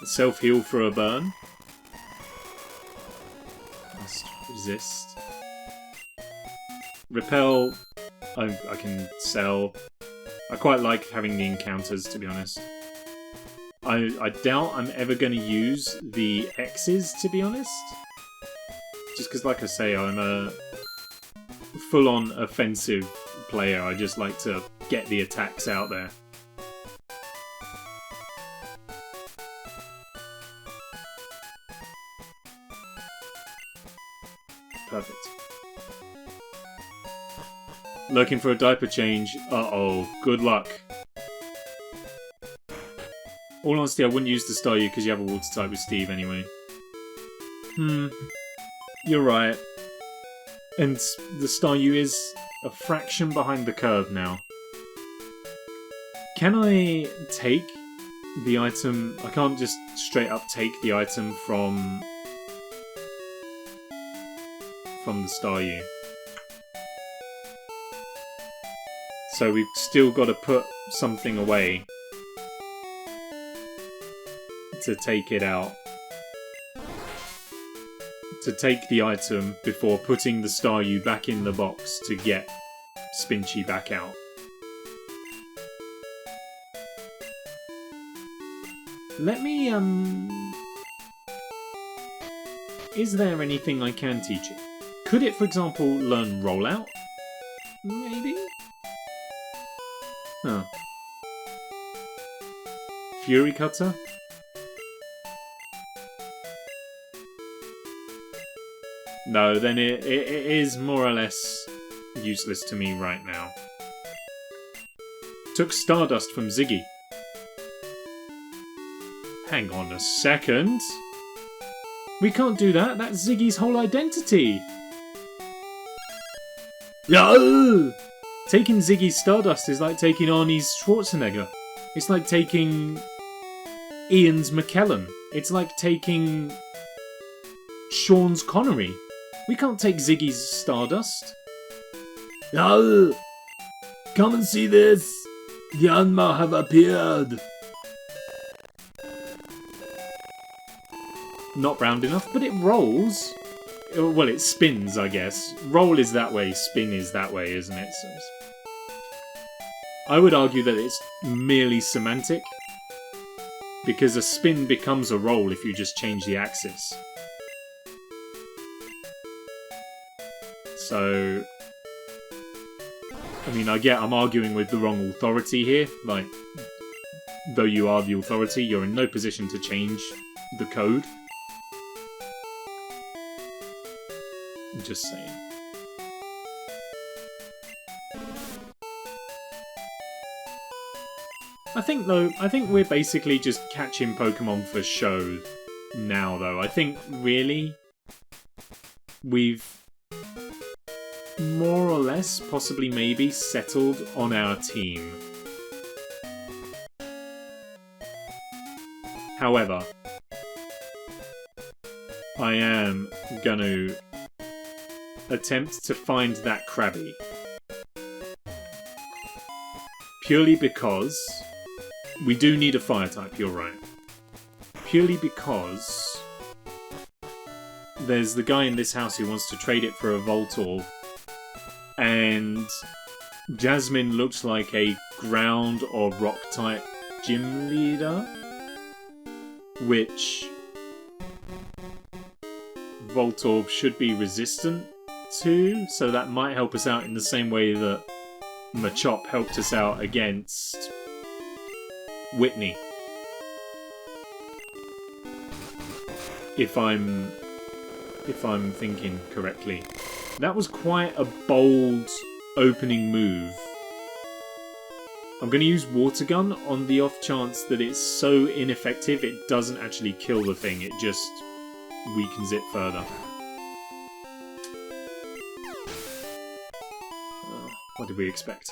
Self-heal for a burn. Must resist. Repel, I can sell. I quite like having the encounters, to be honest. I doubt I'm ever going to use the X's, to be honest. Just because, like I say, I'm a full-on offensive player. I just like to get the attacks out there. Perfect. Looking for a diaper change. Uh-oh. Good luck. All honesty, I wouldn't use the Staryu because you have a water type with Steve anyway. You're right. And the Staryu is a fraction behind the curve now. Can I take the item? I can't just straight up take the item from the Staryu. So we've still got to put something away to take it out. To take the item before putting the Staryu back in the box to get Spinchy back out. Let me, is there anything I can teach it? Could it, for example, learn Rollout? Maybe? Huh. Fury Cutter? No, then it is more or less useless to me right now. Took Stardust from Ziggy. Hang on a second. We can't do that. That's Ziggy's whole identity. Yeah. Taking Ziggy's Stardust is like taking Arnie's Schwarzenegger. It's like taking Ian's McKellen. It's like taking Sean's Connery. We can't take Ziggy's Stardust. Yeah. Come and see this. The Anma have appeared. Not round enough, but it rolls. Well, it spins, I guess. Roll is that way, spin is that way, isn't it? So I would argue that it's merely semantic, because a spin becomes a roll if you just change the axis. So, I mean, I get I'm arguing with the wrong authority here. Like, though you are the authority, you're in no position to change the code. I'm just saying. I think we're basically just catching Pokemon for show now, though. I think, really, we've more or less, possibly maybe, settled on our team. However, I am gonna attempt to find that Krabby. Purely because we do need a fire type, you're right. Purely because there's the guy in this house who wants to trade it for a Voltorb. And Jasmine looks like a ground or rock type gym leader, which Voltorb should be resistant to, so that might help us out in the same way that Machop helped us out against Whitney. If I'm thinking correctly. That was quite a bold opening move. I'm going to use Water Gun on the off chance that it's so ineffective it doesn't actually kill the thing, it just weakens it further. What did we expect?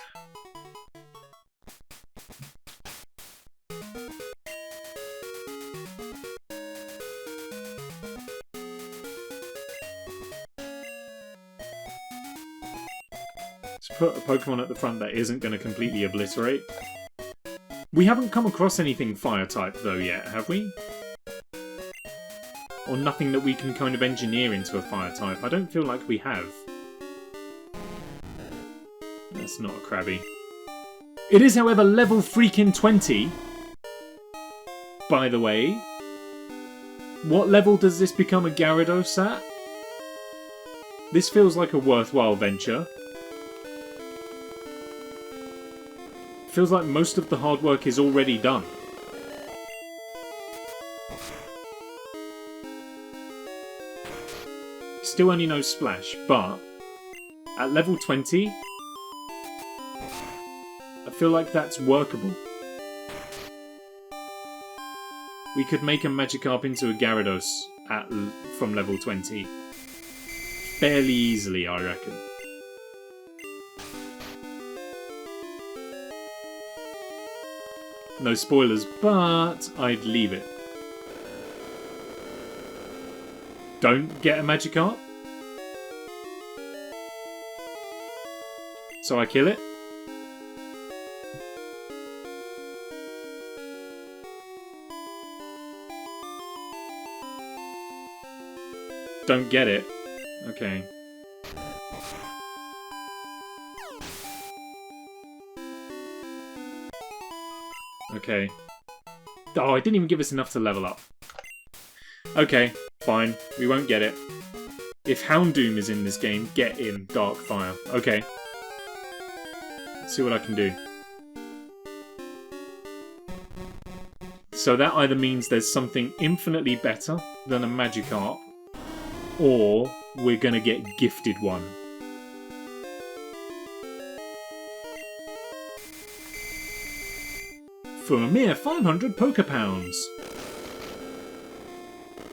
Let's put a Pokemon at the front that isn't going to completely obliterate. We haven't come across anything Fire-type though yet, have we? Or nothing that we can kind of engineer into a Fire-type. I don't feel like we have. That's not a Krabby. It is, however, level freaking 20. By the way. What level does this become a Gyarados at? This feels like a worthwhile venture. Feels like most of the hard work is already done. Still only no Splash, but at level 20, I feel like that's workable. We could make a Magikarp into a Gyarados from level 20 fairly easily, I reckon. No spoilers, but I'd leave it. Don't get a Magikarp. So I kill it. Don't get it. Okay. Okay. Oh, it didn't even give us enough to level up. Okay, fine. We won't get it. If Houndoom is in this game, get in Darkfire. Okay. Let's see what I can do. So that either means there's something infinitely better than a Magikarp, or we're gonna get gifted one. For a mere 500 Pokepounds.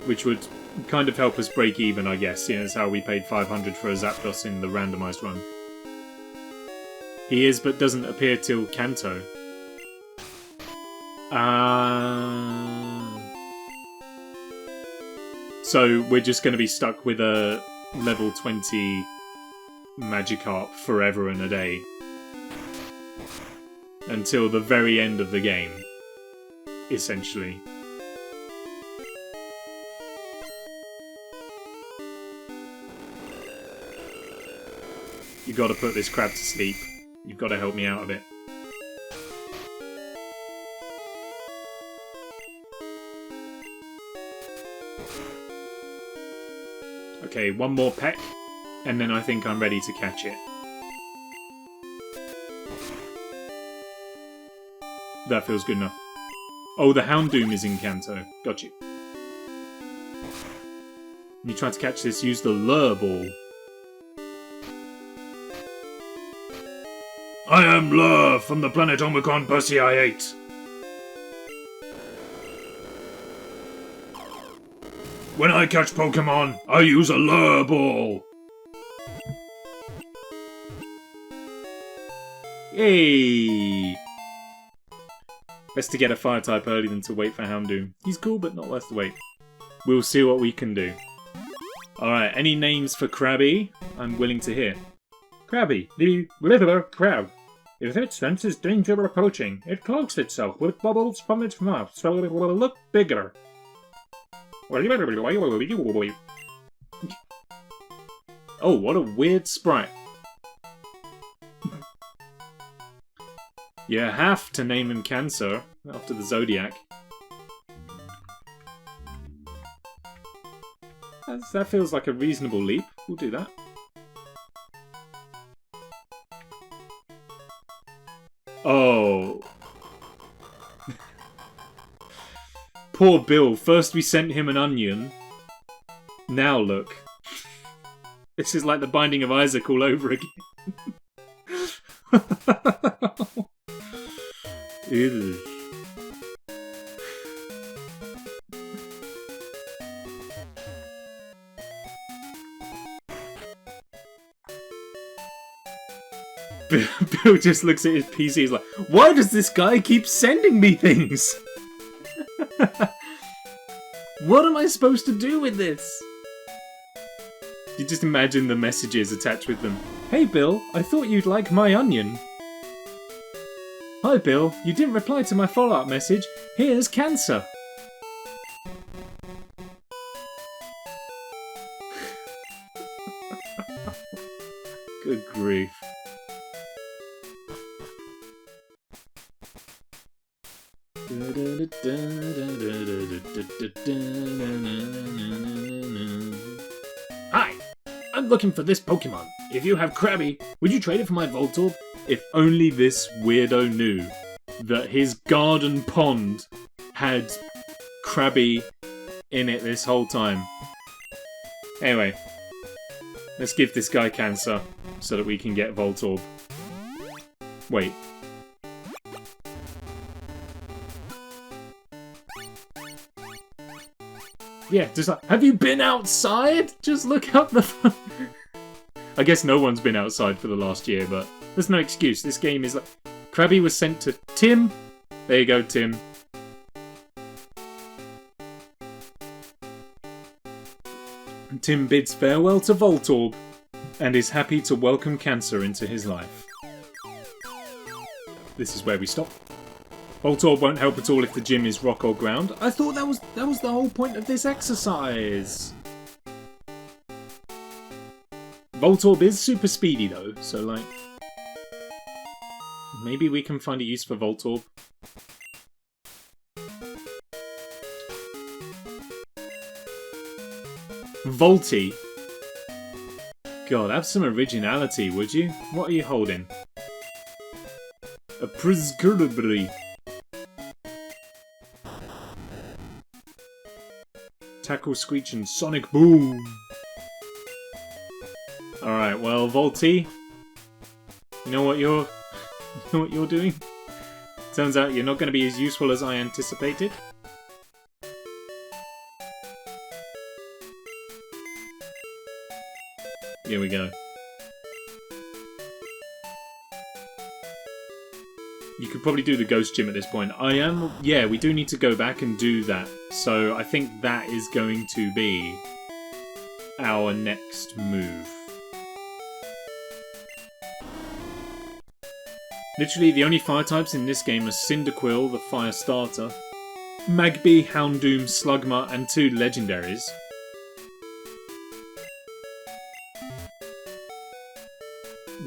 Which would kind of help us break even, I guess, seeing as how we paid 500 for a Zapdos in the randomised run. He is, but doesn't appear till Kanto. So we're just going to be stuck with a level 20 Magikarp forever and a day. Until the very end of the game. Essentially. You've got to put this crab to sleep. You've got to help me out a bit. Okay, one more peck, and then I think I'm ready to catch it. That feels good enough. Oh, the Houndoom is in Kanto. Got you. When you try to catch this, use the Lure Ball. I am Lure from the planet Omicron Pussy I ate. When I catch Pokemon, I use a Lure Ball. Yay! Best to get a fire type early than to wait for Houndoom. He's cool, but not worth the wait. We'll see what we can do. Alright, any names for Krabby? I'm willing to hear. Krabby, the littler crab. If it senses danger approaching, it cloaks itself with bubbles from its mouth so it will look bigger. Oh, what a weird sprite. You have to name him Cancer, after the Zodiac. That feels like a reasonable leap. We'll do that. Oh. Poor Bill. First we sent him an onion. Now look. This is like the Binding of Isaac all over again. Ew. Bill just looks at his PC, he's like, why does this guy keep sending me things? What am I supposed to do with this? You just imagine the messages attached with them. Hey Bill, I thought you'd like my onion. Hi Bill, you didn't reply to my follow-up message. Here's Cancer. Good grief. Hi, I'm looking for this Pokemon. If you have Krabby, would you trade it for my Voltorb? If only this weirdo knew that his garden pond had Krabby in it this whole time. Anyway, let's give this guy Cancer so that we can get Voltorb. Wait. Yeah, just like, have you been outside? Just look up the phone. I guess no one's been outside for the last year, but there's no excuse. This game is like... Krabby was sent to Tim, There you go, Tim. Tim bids farewell to Voltorb and is happy to welcome Cancer into his life. This is where we stop. Voltorb won't help at all if the gym is rock or ground. I thought that was the whole point of this exercise. Voltorb is super speedy though, so like maybe we can find a use for Voltorb. Volty. God, have some originality, would you? What are you holding? A Priscurabri. Tackle, Screech, and Sonic Boom. Alright, well, Volty. You know what you're doing? Turns out you're not going to be as useful as I anticipated. Here we go. You could probably do the Ghost Gym at this point. Yeah, we do need to go back and do that. So I think that is going to be our next move. Literally, the only fire types in this game are Cyndaquil, the fire starter, Magby, Houndoom, Slugma, and 2 legendaries.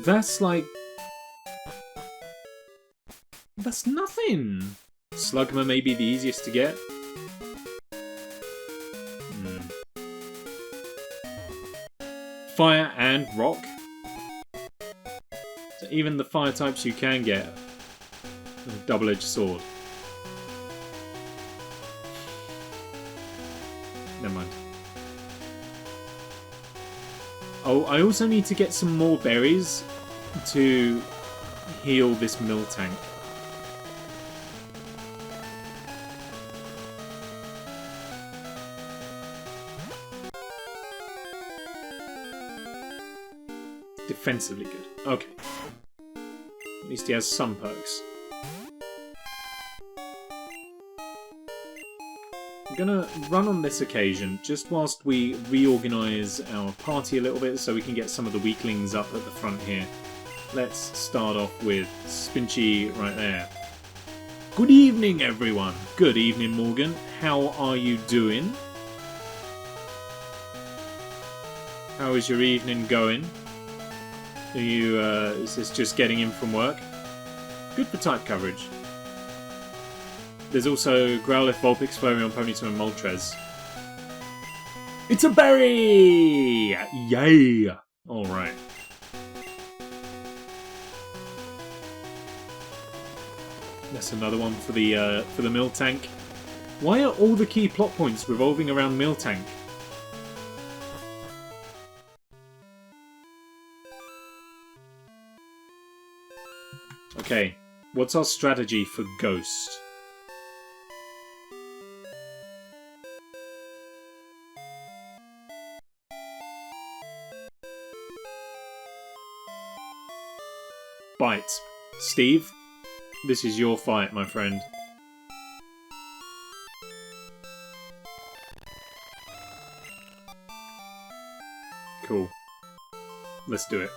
That's like... that's nothing! Slugma may be the easiest to get. Fire and rock. So even the fire types you can get. Double-edged sword. Never mind. Oh, I also need to get some more berries to heal this Miltank. Defensively good. Okay. At least he has some perks. I'm gonna run on this occasion, just whilst we reorganise our party a little bit so we can get some of the weaklings up at the front here. Let's start off with Spinchy right there. Good evening, everyone. Good evening, Morgan. How are you doing? How is your evening going? Are you, is this just getting in from work? Good for type coverage. There's also Growlithe, Vulpix, Flareon, Ponyta, and Moltres. It's a berry! Yay! Alright. That's another one for the Miltank. Why are all the key plot points revolving around Miltank? Okay, what's our strategy for Ghost? Bite. Steve, this is your fight, my friend. Cool. Let's do it.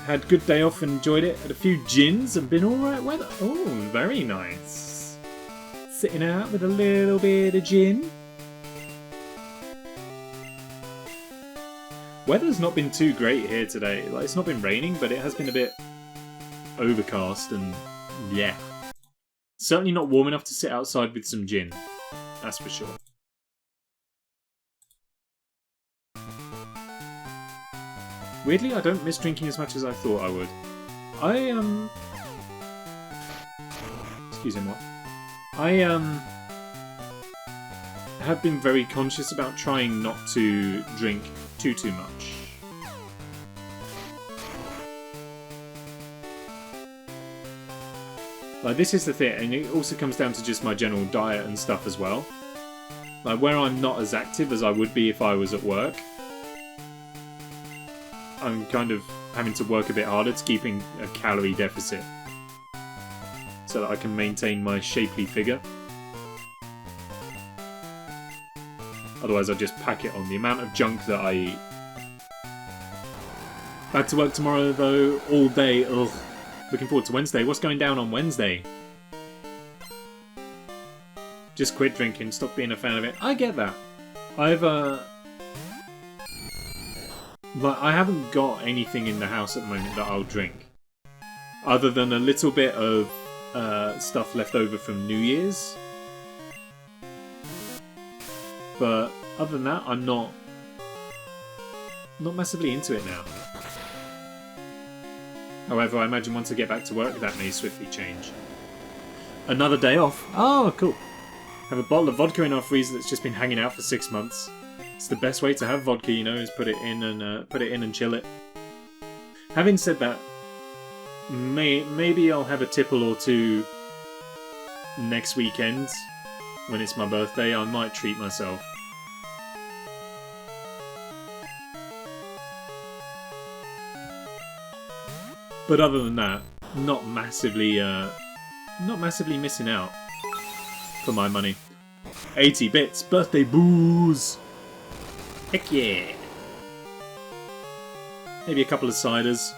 Had good day off and enjoyed it. Had a few gins and been alright weather. Oh, very nice. Sitting out with a little bit of gin. Weather's not been too great here today. Like, it's not been raining, but it has been a bit overcast and yeah. Certainly not warm enough to sit outside with some gin. That's for sure. Weirdly, I don't miss drinking as much as I thought I would. Excuse me, what? I have been very conscious about trying not to drink too much. Like, this is the thing, and it also comes down to just my general diet and stuff as well. Like, where I'm not as active as I would be if I was at work, I'm kind of having to work a bit harder to keeping a calorie deficit. so that I can maintain my shapely figure. Otherwise I'll just pack it on. The amount of junk that I eat. Back to work tomorrow though, all day. Ugh. Looking forward to Wednesday. What's going down on Wednesday? Just quit drinking, stop being a fan of it. I get that. But I haven't got anything in the house at the moment that I'll drink. Other than a little bit of stuff left over from New Year's. But other than that, I'm not massively into it now. However, I imagine once I get back to work, that may swiftly change. Another day off. Oh, cool. Have a bottle of vodka in our freezer that's just been hanging out for 6 months. It's the best way to have vodka, you know, is put it in and chill it. Having said that, maybe I'll have a tipple or two next weekend when it's my birthday. I might treat myself. But other than that, not massively missing out for my money. 80 bits, birthday booze! Heck yeah! Maybe a couple of ciders.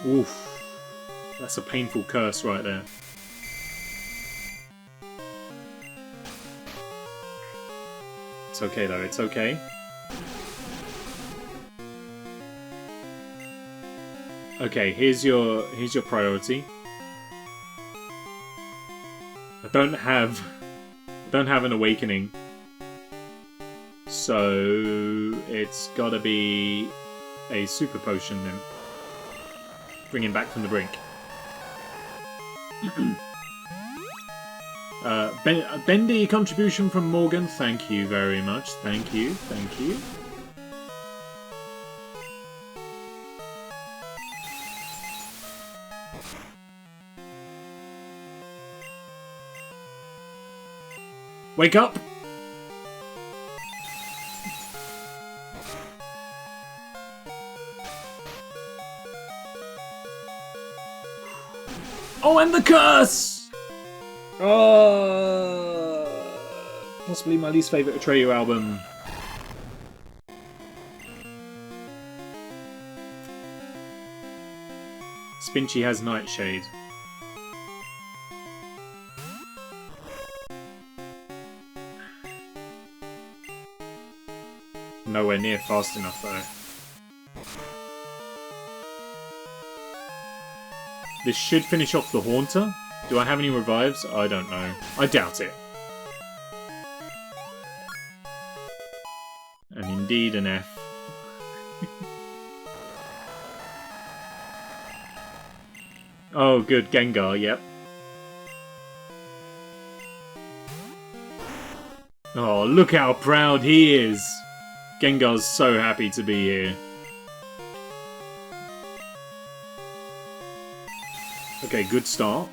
Oof. That's a painful curse right there. It's okay though, it's okay. Okay, here's your priority. I don't have an awakening, so it's gotta be a super potion then. Bring him back from the brink. Bendy contribution from Morgan. Thank you very much. Thank you. Thank you. Wake up! Oh, and the curse! Possibly my least favourite Atreyu album. Spinchy has Nightshade. Nowhere near fast enough though. This should finish off the Haunter. Do I have any revives? I don't know. I doubt it. And indeed an F. Oh good, Gengar, yep. Oh, look how proud he is! Gengar's so happy to be here. Okay, good start.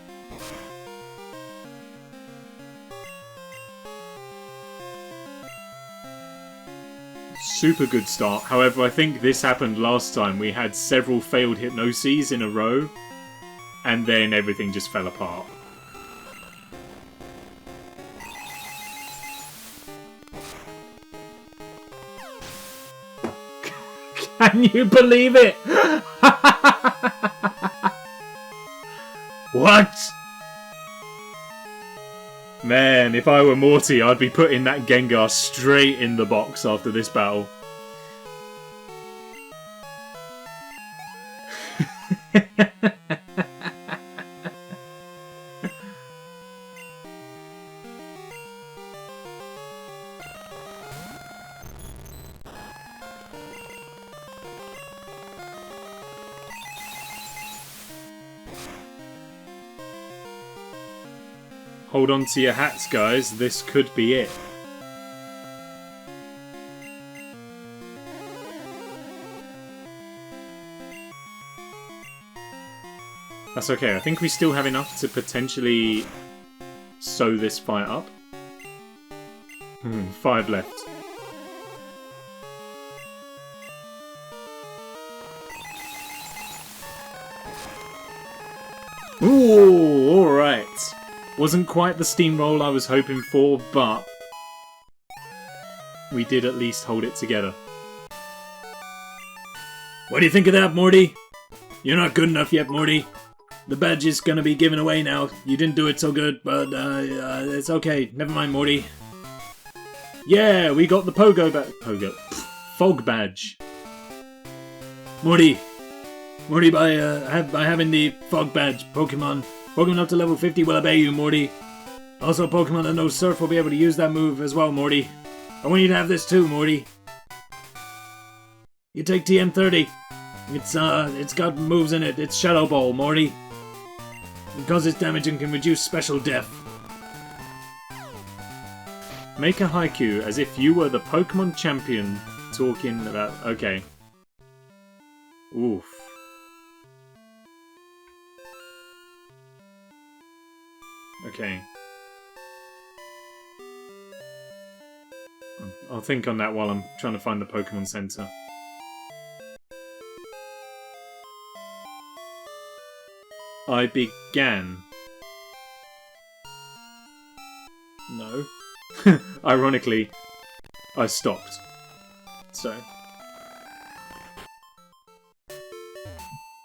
Super good start. However, I think this happened last time. We had several failed hypnoses in a row, and then everything just fell apart. Can you believe it? What? Man, if I were Morty, I'd be putting that Gengar straight in the box after this battle. Hold on to your hats, guys. This could be it. That's okay. I think we still have enough to potentially sew this fight up. 5 left. Ooh, alright. Wasn't quite the steamroll I was hoping for, but we did at least hold it together. What do you think of that, Morty? You're not good enough yet, Morty. The badge is gonna be given away now. You didn't do it so good, but it's okay. Never mind, Morty. Yeah, we got the Fog badge. Morty, by having the Fog badge, Pokemon up to level 50 will obey you, Morty. Also, Pokemon that know Surf will be able to use that move as well, Morty. I want you to have this too, Morty. You take TM30. It's got moves in it. It's Shadow Ball, Morty. It causes damage and can reduce special def. Make a haiku as if you were the Pokemon champion talking about... Okay. Oof. Okay. I'll think on that while I'm trying to find the Pokemon Center. I began. No. Ironically, I stopped. So.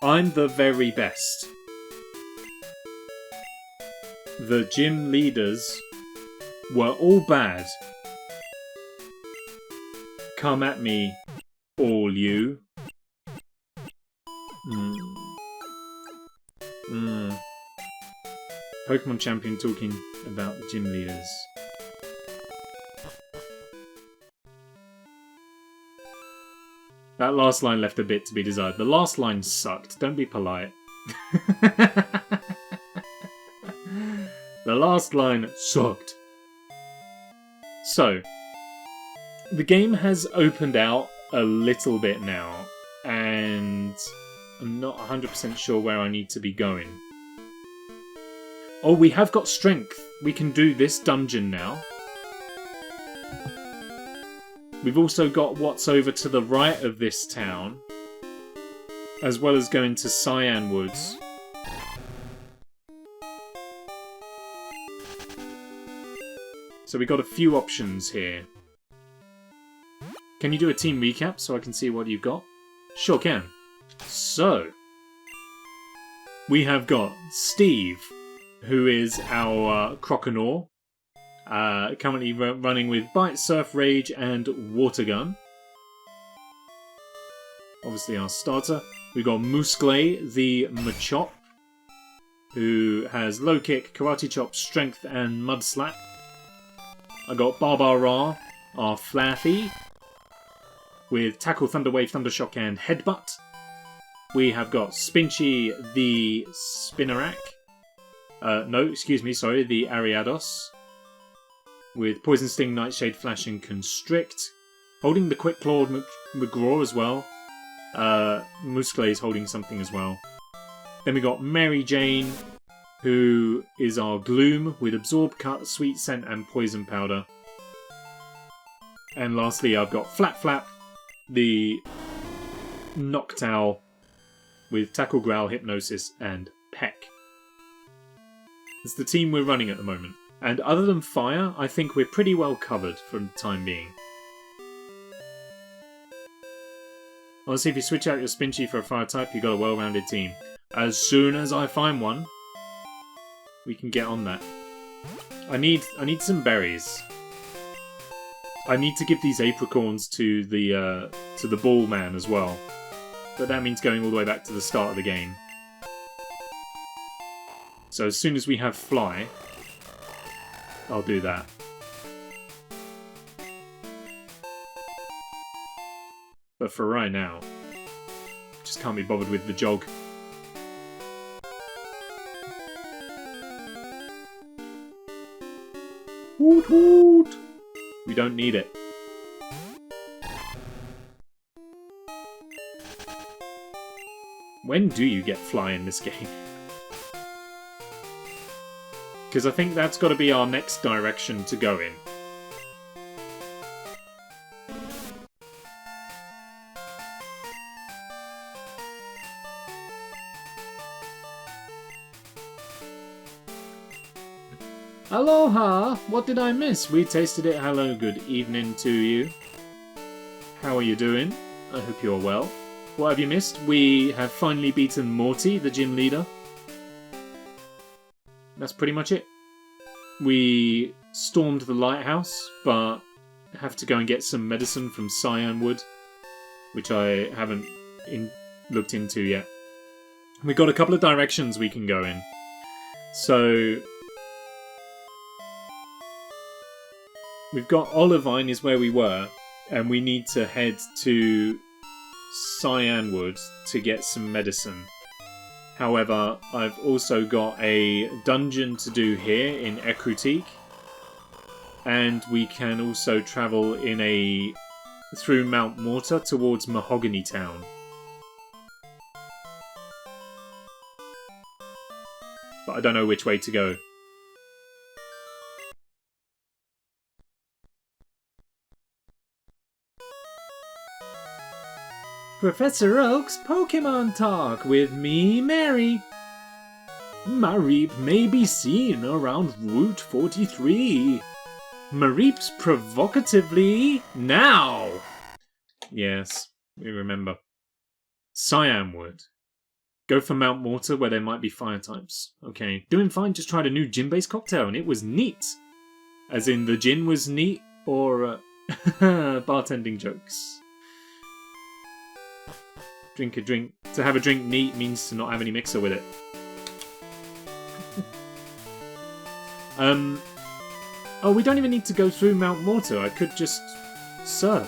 I'm the very best. The gym leaders were all bad. Come at me, all you. Pokemon champion talking about the gym leaders. That last line left a bit to be desired. The last line sucked. Don't be polite. The last line sucked. So, the game has opened out a little bit now, and I'm not 100% sure where I need to be going. Oh, we have got strength. We can do this dungeon now. We've also got what's over to the right of this town, as well as going to Cyan Woods. So we got a few options here. Can you do a team recap so I can see what you've got? Sure can. So, we have got Steve, who is our Croconaw, currently running with Bite, Surf, Rage, and Water Gun. Obviously our starter. We've got Muscle, the Machop, who has Low Kick, Karate Chop, Strength, and Mud Slap. I got Baabaaraa, our Flaaffy, with Tackle, Thunder Wave, Thunder Shock, and Headbutt. We have got Spinchy, the Spinarak. The Ariados. With Poison Sting, Nightshade, Flash, and Constrict. Holding the Quick Claw McGraw as well. Muscle is holding something as well. Then we got Mary Jane, who is our Gloom, with Absorb, Cut, Sweet Scent, and Poison Powder. And lastly, I've got Flapflap, the Noctowl, with Tackle, Growl, Hypnosis, and Peck. It's the team we're running at the moment. And other than fire, I think we're pretty well covered for the time being. Honestly, if you switch out your Spinchy for a fire type, you've got a well-rounded team. As soon as I find one, we can get on that. I need some berries. I need to give these apricorns to the ball man as well. But that means going all the way back to the start of the game. So as soon as we have fly, I'll do that. But for right now, just can't be bothered with the jog. Hoot hoot! We don't need it. When do you get fly in this game? Because I think that's got to be our next direction to go in. Aloha! What did I miss? We tasted it. Hello, good evening to you. How are you doing? I hope you're well. What have you missed? We have finally beaten Morty, the gym leader. That's pretty much it. We stormed the lighthouse, but have to go and get some medicine from Cyanwood, which I haven't looked into yet. We've got a couple of directions we can go in. So we've got Olivine is where we were, and we need to head to Cyanwood to get some medicine. However, I've also got a dungeon to do here in Ecruteak, and we can also travel through Mount Mortar towards Mahogany Town. But I don't know which way to go. Professor Oak's Pokemon Talk with me, Mary. Mareep may be seen around Route 43. Mareep's provocatively now. Yes, we remember. Cyanwood. Go for Mount Mortar where there might be fire types. Okay, doing fine, just tried a new gin-based cocktail and it was neat. As in the gin was neat, or bartending jokes. Drink a drink. To have a drink neat means to not have any mixer with it. Oh, we don't even need to go through Mount Mortar. I could just surf.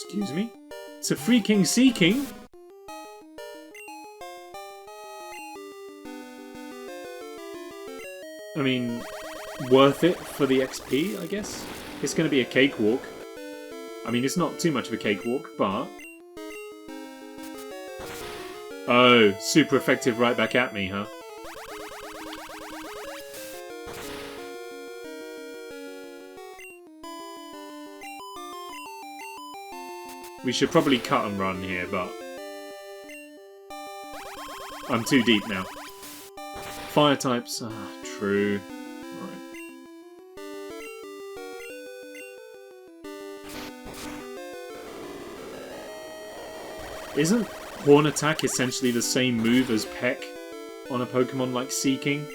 Excuse me? It's a freaking Sea King. I mean, worth it for the XP, I guess. It's going to be a cakewalk. I mean, it's not too much of a cakewalk, but... Oh, super effective right back at me, huh? We should probably cut and run here, but... I'm too deep now. Fire types, true. Right. Isn't Horn Attack essentially the same move as Peck on a Pokemon like Sea King?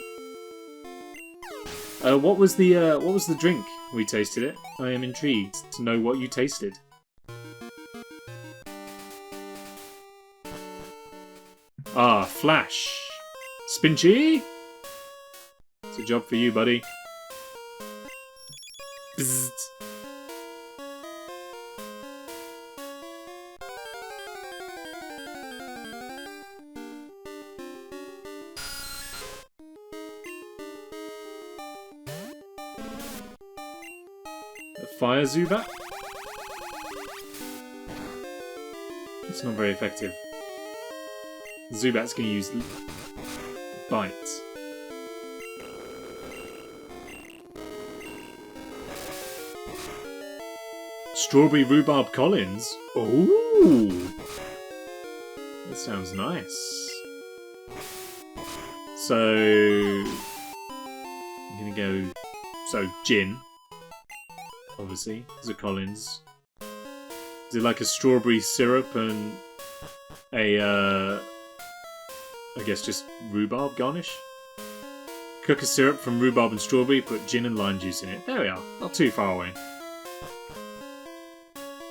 What was the drink? We tasted it. I am intrigued to know what you tasted. Ah, Flash. Spinchy? It's a job for you, buddy. Bzzzt. A fire Zubat? It's not very effective. Zubat's gonna use Bite. Strawberry Rhubarb Collins? Ooh! That sounds nice. So... I'm gonna go... So, gin. Obviously, there's a Collins. Is it like a strawberry syrup and a, I guess just rhubarb garnish? Cook a syrup from rhubarb and strawberry, put gin and lime juice in it. There we are. Not too far away.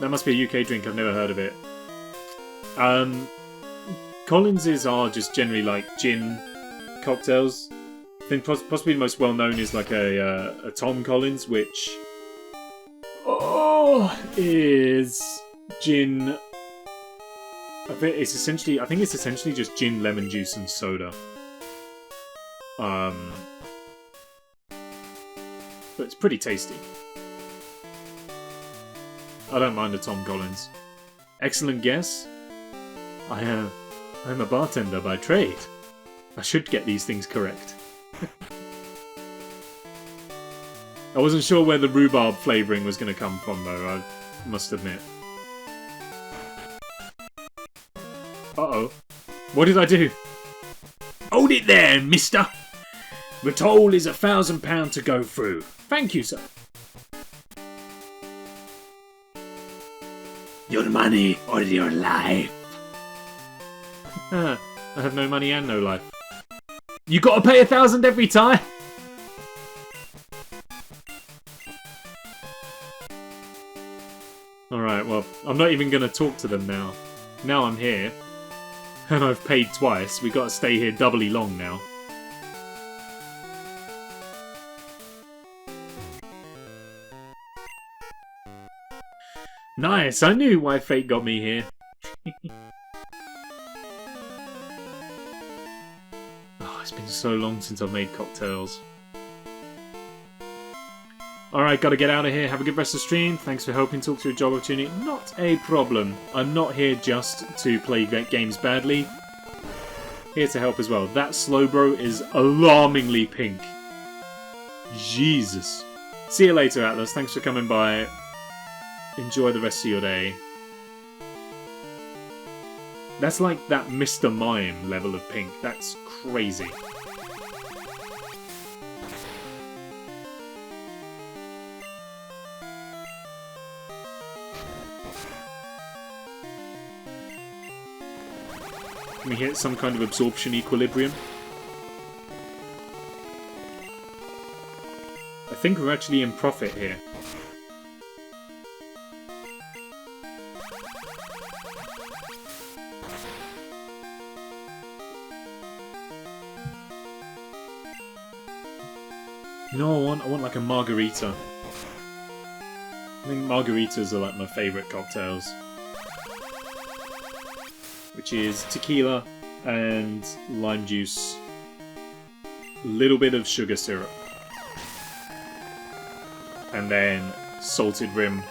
That must be a UK drink, I've never heard of it. Collinses are just generally like gin cocktails. I think possibly the most well known is like a Tom Collins, which is gin. I think it's essentially just gin, lemon juice, and soda. But it's pretty tasty. I don't mind a Tom Collins. Excellent guess. I'm a bartender by trade. I should get these things correct. I wasn't sure where the rhubarb flavouring was going to come from, though. must admit. Uh-oh. What did I do? Hold it there, mister! The toll is £1,000 to go through. Thank you, sir. Your money or your life. I have no money and no life. You gotta pay 1,000 every time? Alright, well, I'm not even gonna talk to them now. Now I'm here. And I've paid twice. We gotta stay here doubly long now. Nice, I knew why fate got me here. Oh, it's been so long since I've made cocktails. Alright, gotta get out of here. Have a good rest of the stream. Thanks for helping talk through a job opportunity. Not a problem. I'm not here just to play games badly. Here to help as well. That Slowbro is alarmingly pink. Jesus. See you later, Atlas. Thanks for coming by. Enjoy the rest of your day. That's like that Mr. Mime level of pink. That's crazy. Can we hit some kind of absorption equilibrium? I think we're actually in profit here. You know what I want like a margarita. I think margaritas are like my favourite cocktails. Which is tequila and lime juice. A little bit of sugar syrup. And then salted rim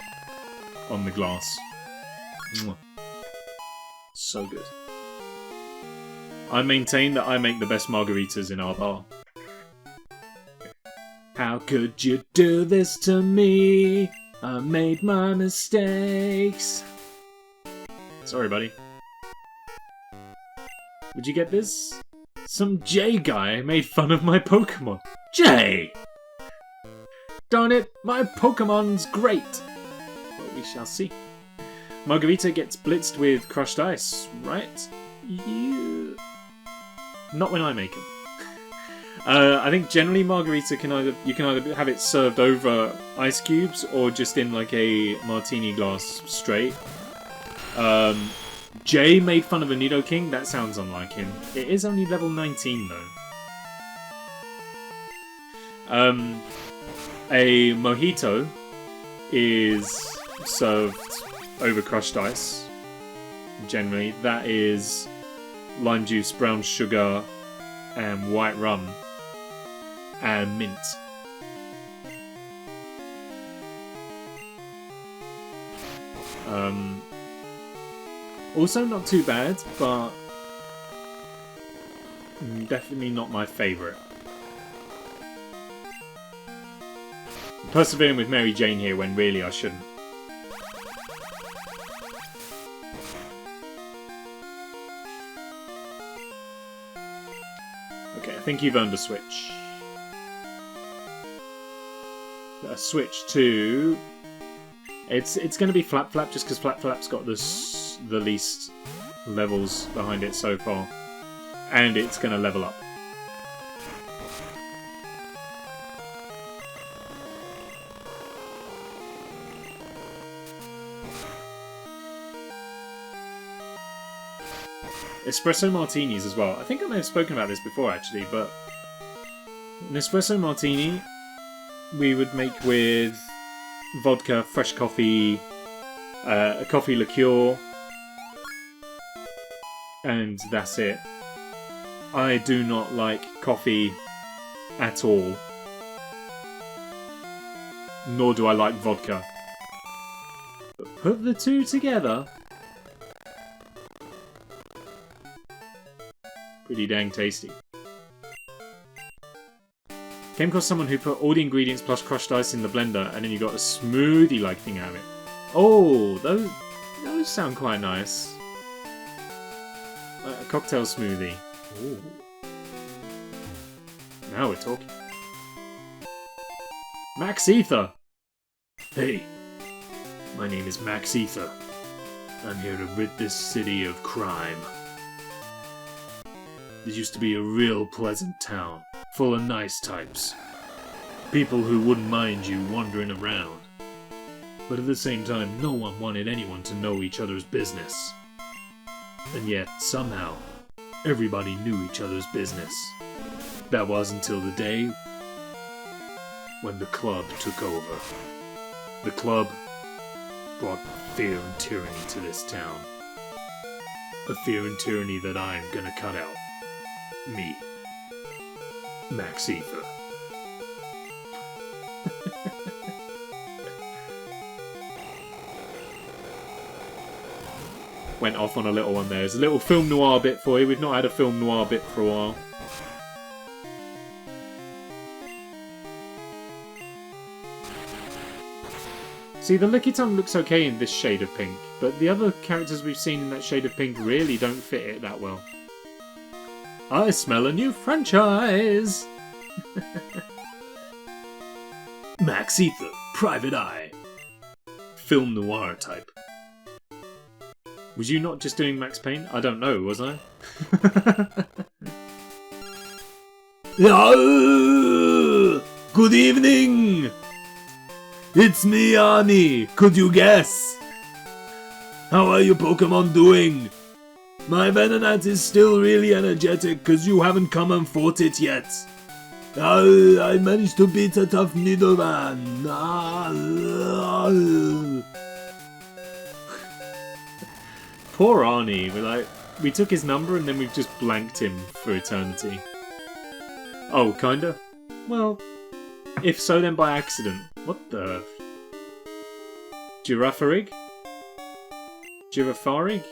on the glass. Mwah. So good. I maintain that I make the best margaritas in our bar. How could you do this to me? I made my mistakes. Sorry, buddy. Would you get this? Some J guy made fun of my Pokemon. J! Darn it, my Pokemon's great! Well, we shall see. Margarita gets blitzed with crushed ice, right? You... Not when I make them. I think generally margarita you can either have it served over ice cubes or just in like a martini glass straight. Jay made fun of a Nidoking. That sounds unlike him. It is only level 19 though. A mojito is served over crushed ice. Generally, that is lime juice, brown sugar, and white rum. And mint. Also not too bad, but definitely not my favourite. Persevering with Mary Jane here when really I shouldn't. Okay, I think you've earned a switch. A switch to... It's going to be Flapflap just because Flapflap's got the least levels behind it so far. And it's going to level up. Espresso martinis as well. I think I may have spoken about this before actually, but an espresso martini we would make with vodka, fresh coffee, a coffee liqueur, and that's it. I do not like coffee at all, nor do I like vodka. But put the two together, pretty dang tasty. Came across someone who put all the ingredients plus crushed ice in the blender and then you got a smoothie-like thing out of it. Oh, those sound quite nice. A cocktail smoothie. Ooh. Now we're talking. Max Ether! Hey, my name is Max Ether. I'm here to rid this city of crime. This used to be a real pleasant town, full of nice types. People who wouldn't mind you wandering around. But at the same time, no one wanted anyone to know each other's business. And yet, somehow, everybody knew each other's business. That was until the day when the club took over. The club brought fear and tyranny to this town. A fear and tyranny that I'm gonna cut out. Me. Max Ether. Went off on a little one there. There's a little film noir bit for you. We've not had a film noir bit for a while. See, the Lickitung looks okay in this shade of pink, but the other characters we've seen in that shade of pink really don't fit it that well. I smell a new franchise! Max Ether, Private Eye. Film noir type. Was you not just doing Max Payne? I don't know, was I? Good evening! It's me, Ani. Could you guess? How are you Pokemon doing? My Venonat is still really energetic because you haven't come and fought it yet. I managed to beat a tough Nidoran. Poor Arnie. We took his number and then we've just blanked him for eternity. Oh, kinda? Well, if so, then by accident. What the? Girafarig? Girafarig?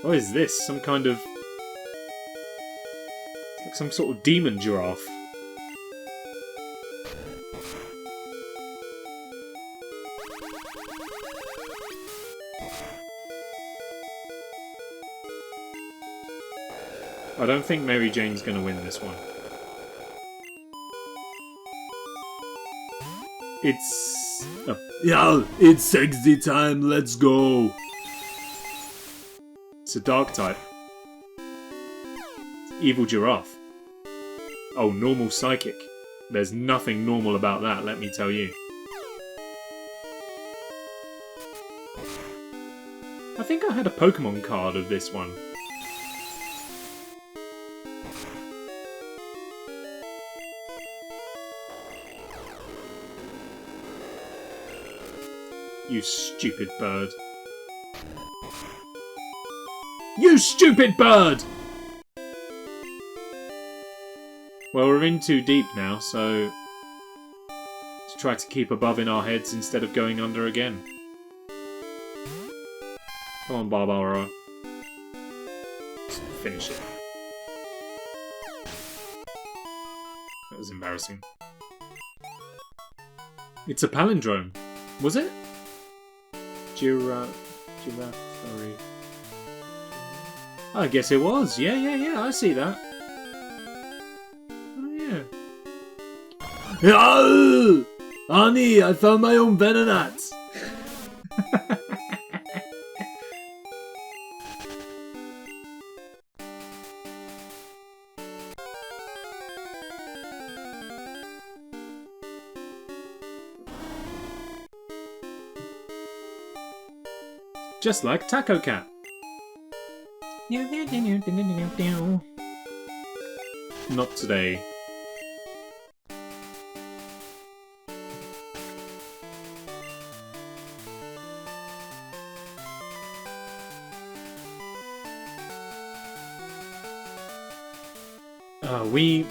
What is this? Some kind of... It's like some sort of demon giraffe. I don't think Mary Jane's gonna win this one. It's... Yeah, it's sexy time, let's go! It's a dark type. Evil giraffe. Oh, normal psychic. There's nothing normal about that, let me tell you. I think I had a Pokemon card of this one. You stupid bird. You stupid bird! Well, we're in too deep now, so... let's try to keep above in our heads instead of going under again. Come on, Baabaaraa. Let's finish it. That was embarrassing. It's a palindrome. Was it? Giraffe. Sorry. I guess it was. Yeah. I see that. Oh yeah. Ani, I found my own Venonat. Just like Taco Cat. Not today. We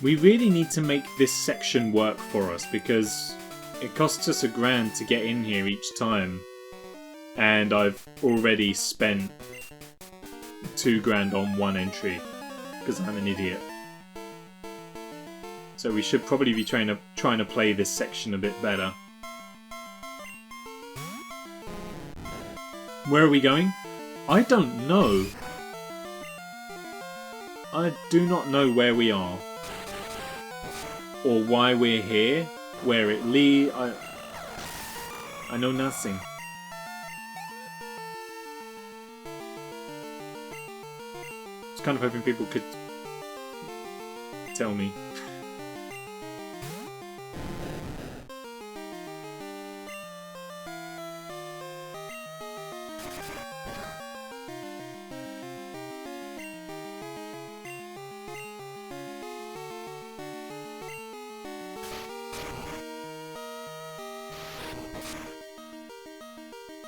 really need to make this section work for us because it costs us $1,000 to get in here each time. And I've already spent $2,000 on one entry because I'm an idiot. So we should probably be trying to play this section a bit better. Where are we going? I don't know. I do not know where we are. Or why we're here. Where it leads. I know nothing. I was kind of hoping people could tell me.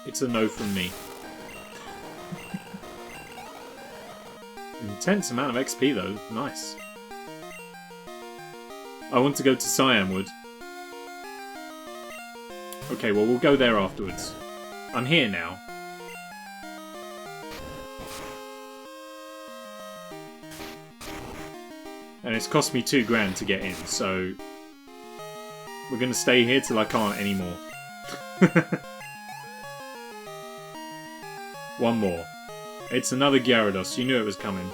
It's a no from me. Intense amount of XP though, nice. I want to go to Cyanwood. Okay, well we'll go there afterwards. I'm here now. And it's cost me $2 grand to get in, so we're gonna stay here till I can't anymore. One more. It's another Gyarados. You knew it was coming.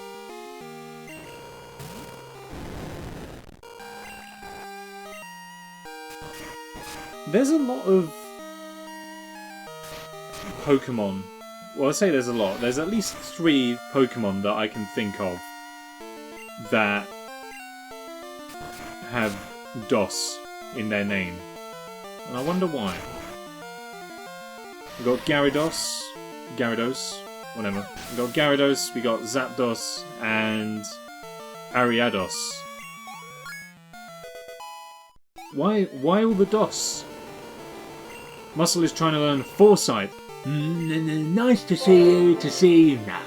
There's a lot of Pokemon. Well, I say there's a lot. There's at least 3 Pokemon that I can think of that have DOS in their name. And I wonder why. We've got Gyarados, whatever. We got Gyarados, we got Zapdos, and Ariados. Why all the DOS? Muscle is trying to learn Foresight. Nice to see you now.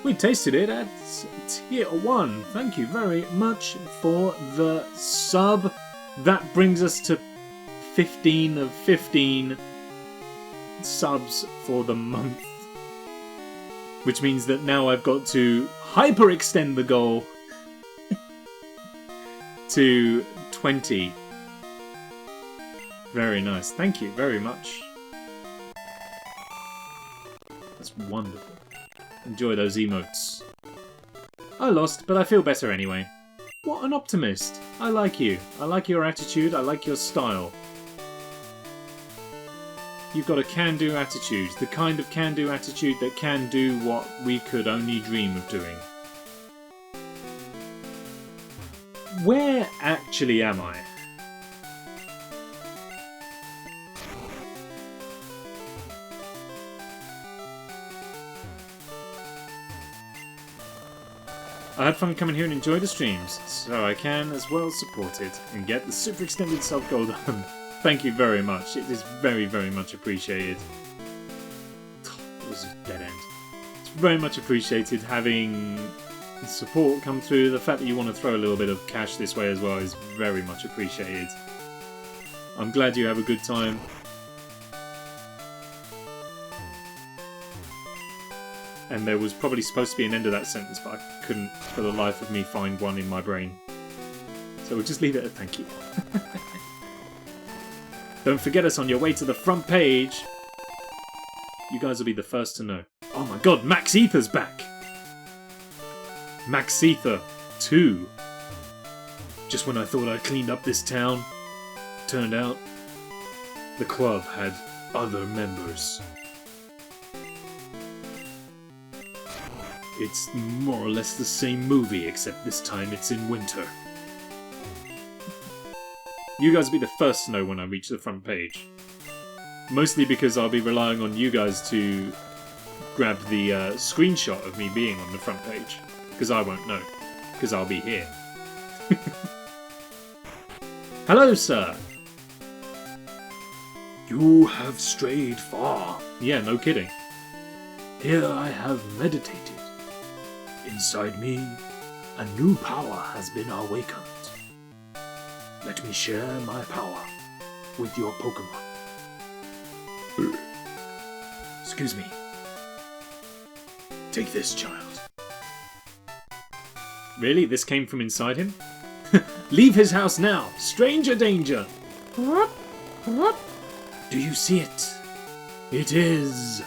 We tasted it at tier 1. Thank you very much for the sub. That brings us to 15 of 15 subs for the month. Which means that now I've got to hyperextend the goal to 20. Very nice. Thank you very much. That's wonderful. Enjoy those emotes. I lost, but I feel better anyway. What an optimist. I like you. I like your attitude. I like your style. You've got a can-do attitude. The kind of can-do attitude that can do what we could only dream of doing. Where actually am I? I had fun coming here and enjoy the streams, so I can as well support it and get the super extended sub-goal done. Thank you very much, it is very, very much appreciated. It was a dead end. It's very much appreciated having support come through. The fact that you want to throw a little bit of cash this way as well is very much appreciated. I'm glad you have a good time. And there was probably supposed to be an end to that sentence, but I couldn't for the life of me find one in my brain. So we'll just leave it at thank you. Don't forget us on your way to the front page. You guys will be the first to know. Oh my god, Max Ether's back! Max Ether 2. Just when I thought I'd cleaned up this town, turned out the club had other members. It's more or less the same movie, except this time it's in winter. You guys will be the first to know when I reach the front page. Mostly because I'll be relying on you guys to grab the screenshot of me being on the front page. Because I won't know. Because I'll be here. Hello, sir! You have strayed far. Yeah, no kidding. Here I have meditated. Inside me, a new power has been awakened. Let me share my power with your Pokemon. Excuse me. Take this, child. Really? This came from inside him? Leave his house now! Stranger danger! Do you see it? It is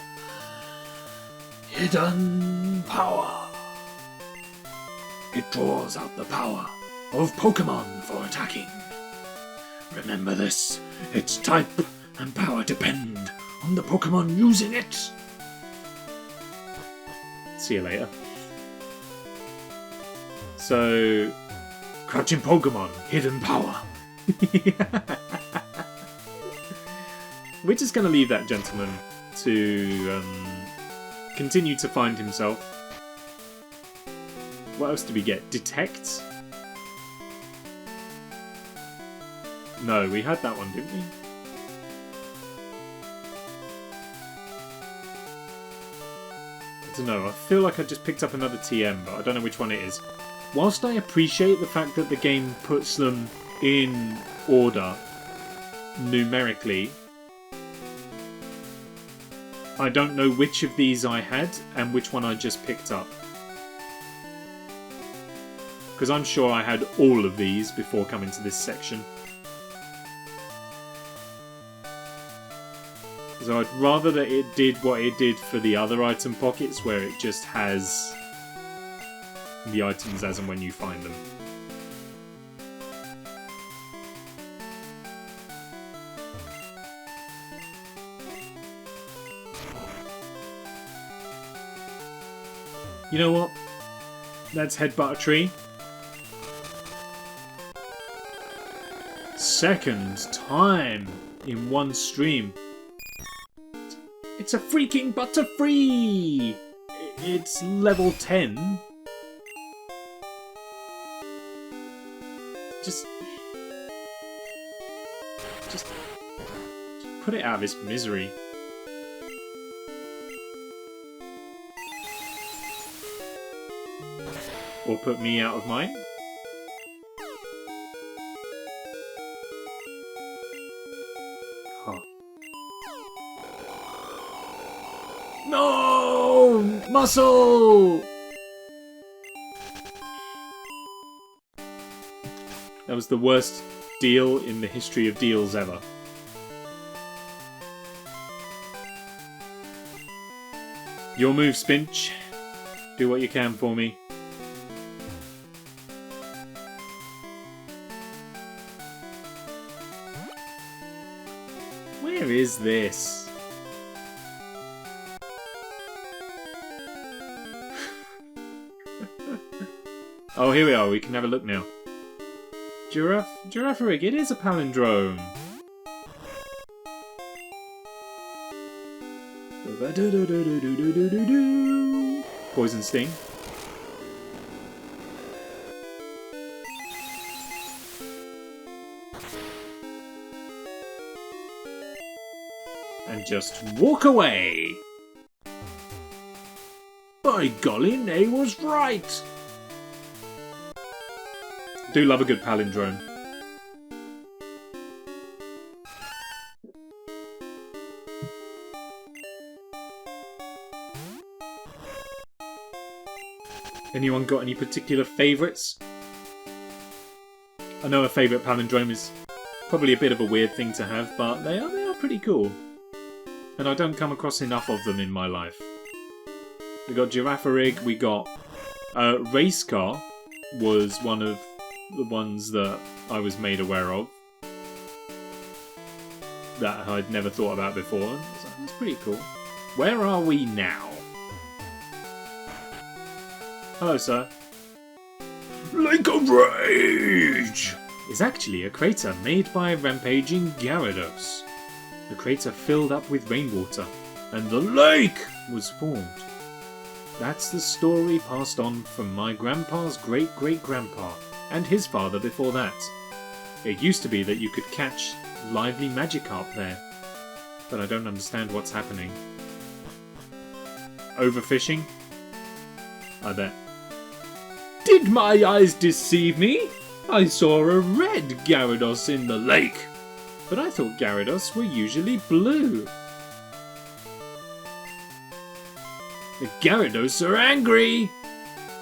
hidden power. It draws out the power of Pokemon for attacking. Remember this, its type and power depend on the Pokemon using it. See you later. So, Crouching Pokemon, hidden power. we're just going to leave that gentleman to continue to find himself. What else did we get? Detect? No, we had that one, didn't we? I don't know, I feel like I just picked up another TM, but I don't know which one it is. Whilst I appreciate the fact that the game puts them in order, numerically, I don't know which of these I had and which one I just picked up. Because I'm sure I had all of these before coming to this section. So I'd rather that it did what it did for the other item pockets, where it just has the items as and when you find them. You know what? Let's headbutt a tree. Second time in one stream. It's a freaking Butterfree! It's level 10. Just put it out of its misery. Or put me out of mine. Huh. No! Muscle! That was the worst deal in the history of deals ever. Your move, Spinch. Do what you can for me. Where is this? Oh, here we are. We can have a look now. Girafarig, it is a palindrome. Poison Sting. And just walk away. By golly, Nay was right. Do love a good palindrome. Anyone got any particular favourites? I know a favourite palindrome is probably a bit of a weird thing to have, but they are pretty cool. And I don't come across enough of them in my life. We got Girafarig, we got Racecar was one of the ones that I was made aware of that I'd never thought about before. So that's pretty cool. Where are we now? Hello, sir. Lake of Rage! Is actually a crater made by a rampaging Gyarados. The crater filled up with rainwater, and the lake was formed. That's the story passed on from my grandpa's great-great-grandpa, and his father before that. It used to be that you could catch lively Magikarp there, but I don't understand what's happening. Overfishing? I bet. Did my eyes deceive me? I saw a red Gyarados in the lake, but I thought Gyarados were usually blue. The Gyarados are angry!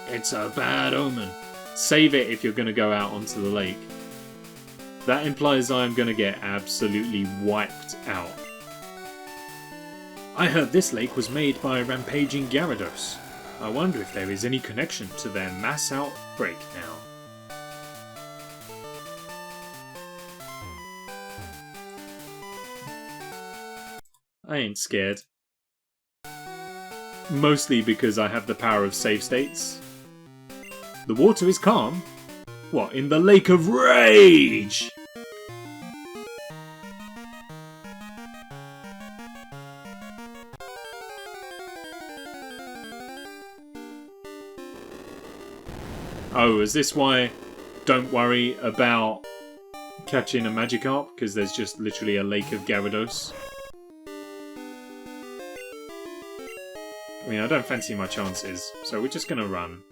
It's a bad omen. Save it if you're going to go out onto the lake. That implies I'm going to get absolutely wiped out. I heard this lake was made by a rampaging Gyarados. I wonder if there is any connection to their mass outbreak now. I ain't scared. Mostly because I have the power of save states. The water is calm? What, in the Lake of Rage? Oh, is this why don't worry about catching a Magikarp? Because there's just literally a lake of Gyarados? I mean, I don't fancy my chances, so we're just gonna run.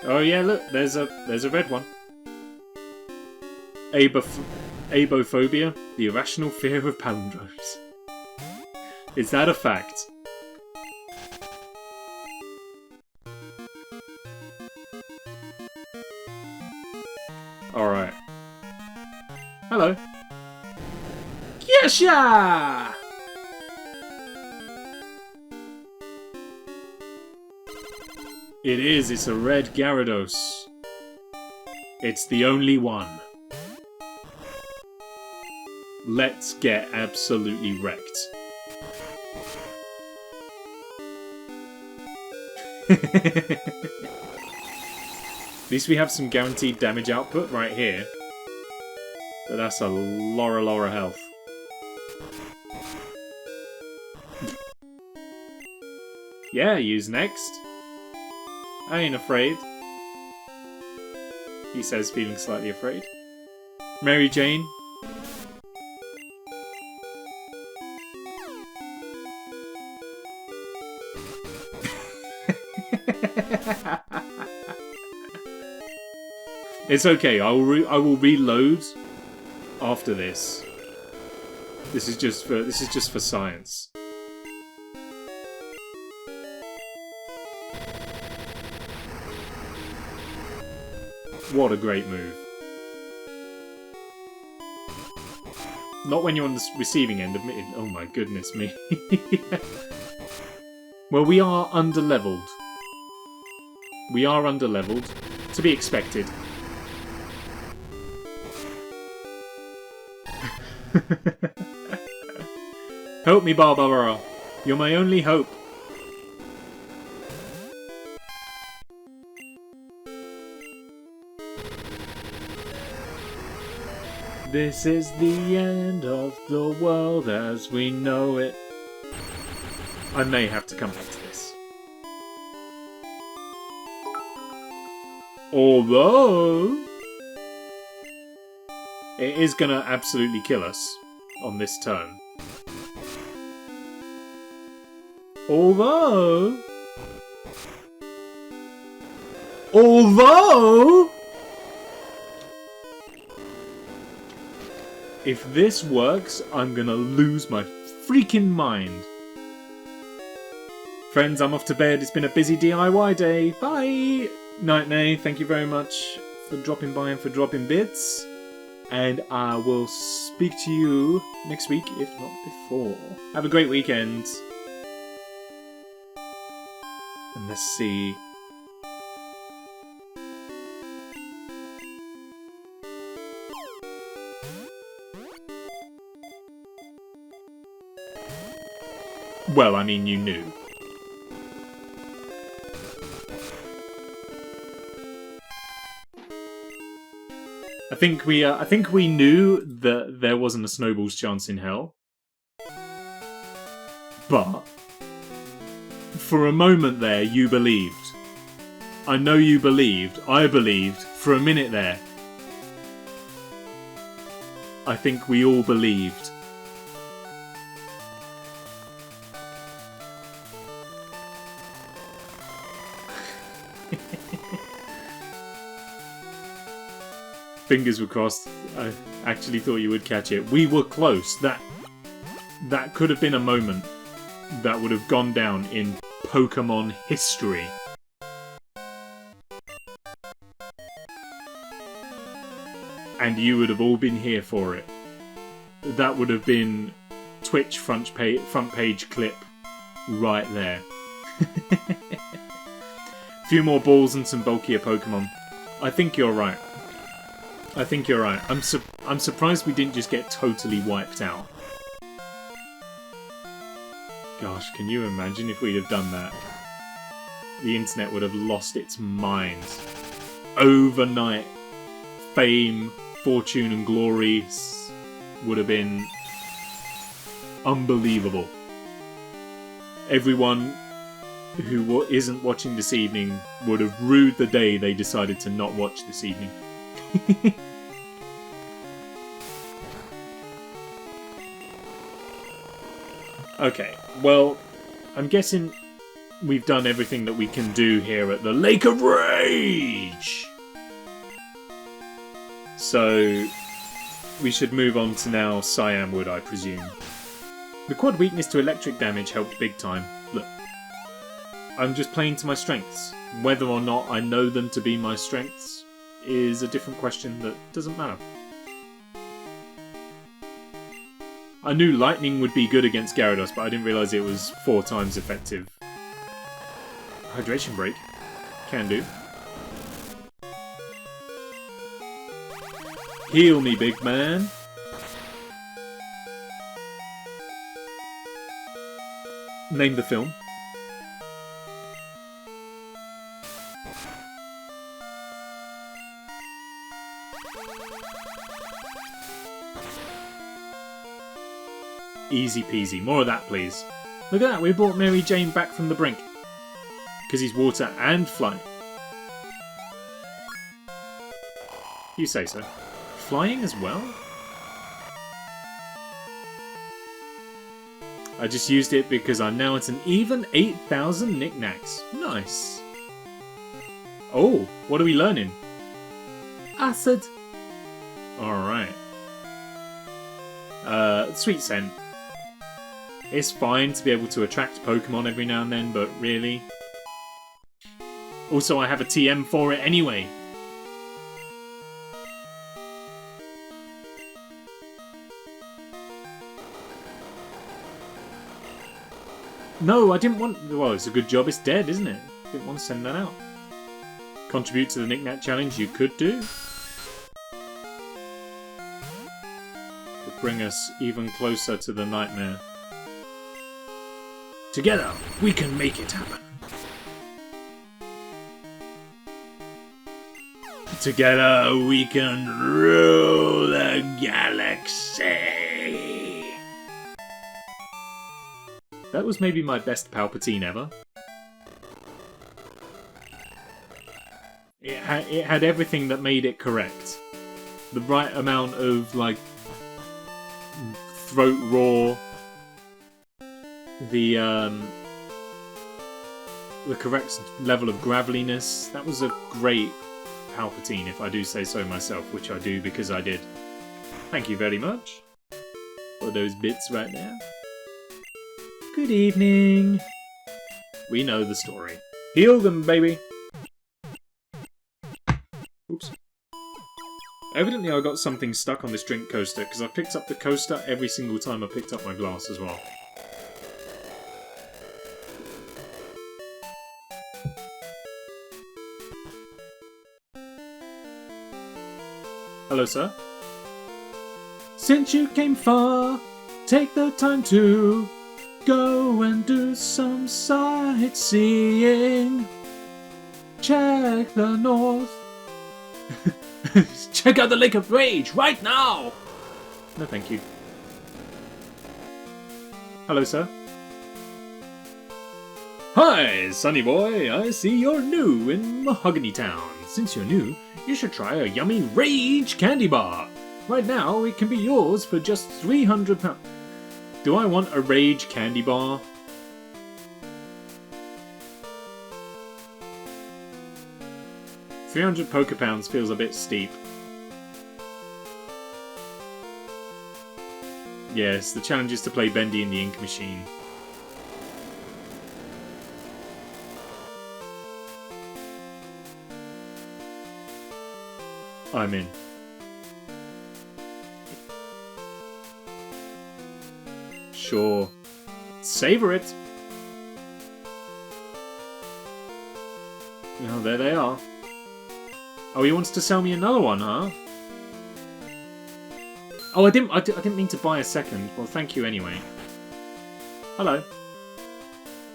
Oh yeah, look, there's a red one. Abophobia, the irrational fear of palindromes. Is that a fact? Alright. Hello. Yesha! It is, it's a red Gyarados. It's the only one. Let's get absolutely wrecked. At least we have some guaranteed damage output right here. But that's a lot of health. Yeah, use next. I ain't afraid. He says, feeling slightly afraid. Mary Jane. It's okay. I will reload after this. This is just for science. What a great move. Not when you're on the receiving end, admitted. Oh my goodness me. Well, we are underleveled. We are underleveled. To be expected. Help me, Baabaaraa. You're my only hope. This is the end of the world as we know it. I may have to come back to this. Although it is gonna absolutely kill us on this turn. Although if this works, I'm gonna lose my freaking mind. Friends, I'm off to bed. It's been a busy DIY day. Bye! Night Nay, thank you very much for dropping by and for dropping bits. And I will speak to you next week, if not before. Have a great weekend. And let's see. Well, I mean, you knew. I think we knew that there wasn't a snowball's chance in hell. But for a moment there, you believed. I know you believed. I believed for a minute there. I think we all believed. Fingers were crossed. I actually thought you would catch it. We were close. That could have been a moment that would have gone down in Pokemon history. And you would have all been here for it. That would have been Twitch front page clip right there. Few more balls and some bulkier Pokemon. I think you're right. I think you're right. I'm surprised we didn't just get totally wiped out. Gosh, can you imagine if we'd have done that? The internet would have lost its mind. Overnight fame, fortune and glory would have been unbelievable. Everyone who isn't watching this evening would have rued the day they decided to not watch this evening. Okay, well, I'm guessing we've done everything that we can do here at the Lake of Rage! So, we should move on to now Cyanwood, I presume. The quad weakness to electric damage helped big time. Look, I'm just playing to my strengths. Whether or not I know them to be my strengths is a different question that doesn't matter. I knew Lightning would be good against Gyarados, but I didn't realise it was 4 times effective. Hydration Break. Can do. Heal me, big man. Name the film. Easy peasy. More of that, please. Look at that, we brought Mary Jane back from the brink. Because he's water and flying. You say so. Flying as well? I just used it because I'm now at an even 8,000 knickknacks. Nice. Oh, what are we learning? Acid. Alright. Sweet Scent. It's fine to be able to attract Pokemon every now and then, but really? Also, I have a TM for it anyway. No, I didn't want... Well, it's a good job it's dead, isn't it? Didn't want to send that out. Contribute to the Knick-Knack challenge you could do. Could bring us even closer to the nightmare. Together, we can make it happen. Together, we can rule the galaxy. That was maybe my best Palpatine ever. It had everything that made it correct. The right amount of, like, throat roar. The correct level of graveliness. That was a great Palpatine, if I do say so myself, which I do because I did. Thank you very much for those bits right there. Good evening. We know the story. Heal them, baby. Oops. Evidently I got something stuck on this drink coaster because I picked up the coaster every single time I picked up my glass as well. Hello, sir. Since you came far, take the time to go and do some sightseeing. Check the north. Check out the Lake of Rage right now! No, thank you. Hello, sir. Hi, sonny boy. I see you're new in Mahogany Town. Since you're new, you should try a yummy Rage candy bar. Right now, it can be yours for just £300. Do I want a Rage candy bar? £300 Pokepounds feels a bit steep. Yes, the challenge is to play Bendy in the ink machine. I'm in. Sure. Savor it. Oh, there they are. Oh, he wants to sell me another one, huh? Oh, I didn't mean to buy a second. Well, thank you anyway. Hello.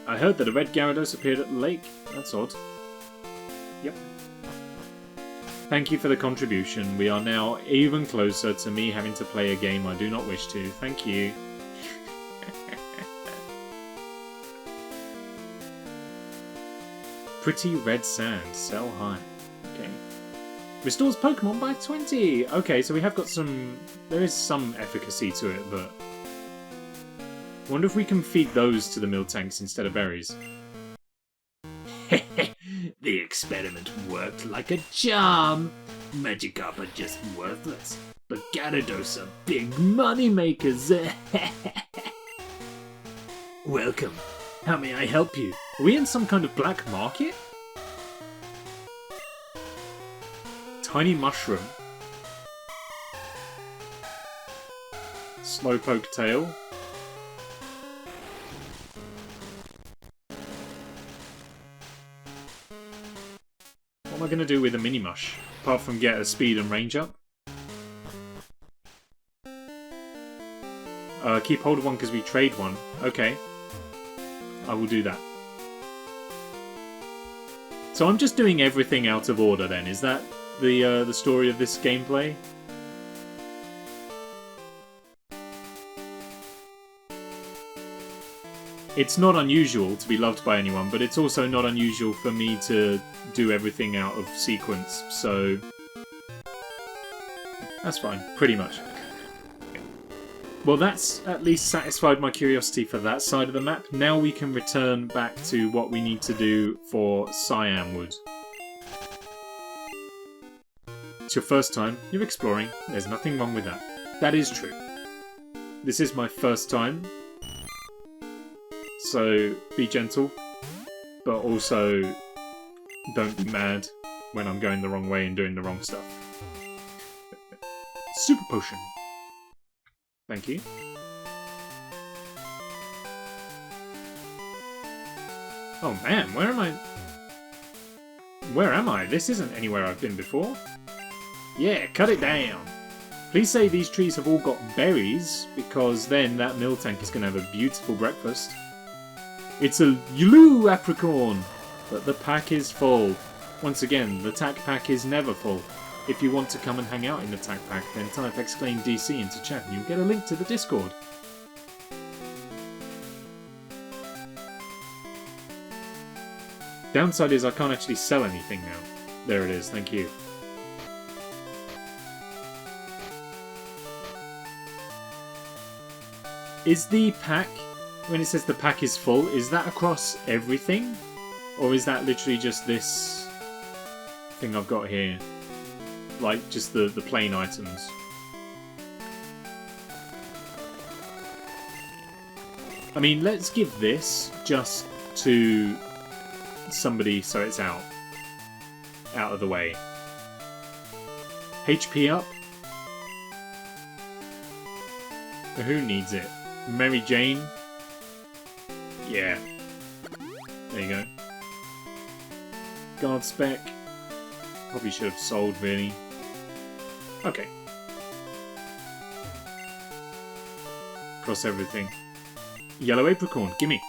I heard that a red Gyarados appeared at the lake. That's odd. Yep. Thank you for the contribution. We are now even closer to me having to play a game I do not wish to. Thank you. Pretty red sand. Sell high. Okay. Restores Pokemon by 20! Okay, so we have got some... There is some efficacy to it, but... I wonder if we can feed those to the Miltanks instead of berries. The experiment worked like a charm. Magikarp are just worthless, but Gyarados are big money makers. Welcome. How may I help you? Are we in some kind of black market? Tiny mushroom. Slowpoke tail. What am I going to do with a mini mush? Apart from get a speed and range up? Keep hold of one because we trade one. Okay. I will do that. So I'm just doing everything out of order then. Is that the story of this gameplay? It's not unusual to be loved by anyone, but it's also not unusual for me to do everything out of sequence, so... That's fine, pretty much. Well, that's at least satisfied my curiosity for that side of the map. Now we can return back to what we need to do for Cyanwood. It's your first time, you're exploring, there's nothing wrong with that. That is true. This is my first time. So, be gentle, but also don't be mad when I'm going the wrong way and doing the wrong stuff. Super Potion. Thank you. Oh man, where am I? Where am I? This isn't anywhere I've been before. Yeah, cut it down. Please say these trees have all got berries, because then that Miltank is going to have a beautiful breakfast. It's a Yulu Apricorn, but the pack is full. Once again, the TAC pack is never full. If you want to come and hang out in the TAC pack, then type !DC into chat and you'll get a link to the Discord. Downside is I can't actually sell anything now. There it is, thank you. Is the pack... When it says the pack is full, is that across everything? Or is that literally just this thing I've got here? Like, just the plain items? I mean, let's give this just to somebody so it's out of the way. HP up? Who needs it? Mary Jane? Yeah. There you go. Guard spec. Probably should have sold, really. Okay. Cross everything. Yellow Apricorn, gimme.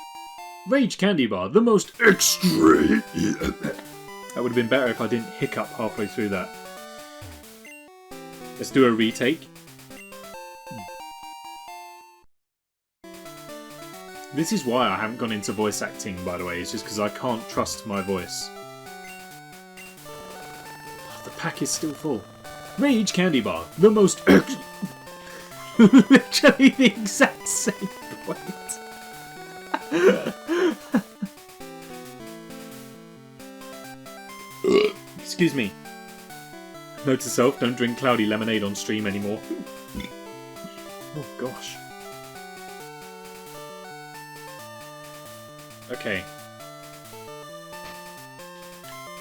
Rage Candy Bar, the most extreme. That would have been better if I didn't hiccup halfway through that. Let's do a retake. This is why I haven't gone into voice acting, by the way. It's just because I can't trust my voice. The pack is still full. Rage Candy Bar, the most... Literally the exact same point. Excuse me. Note to self, don't drink cloudy lemonade on stream anymore. Oh gosh. Okay.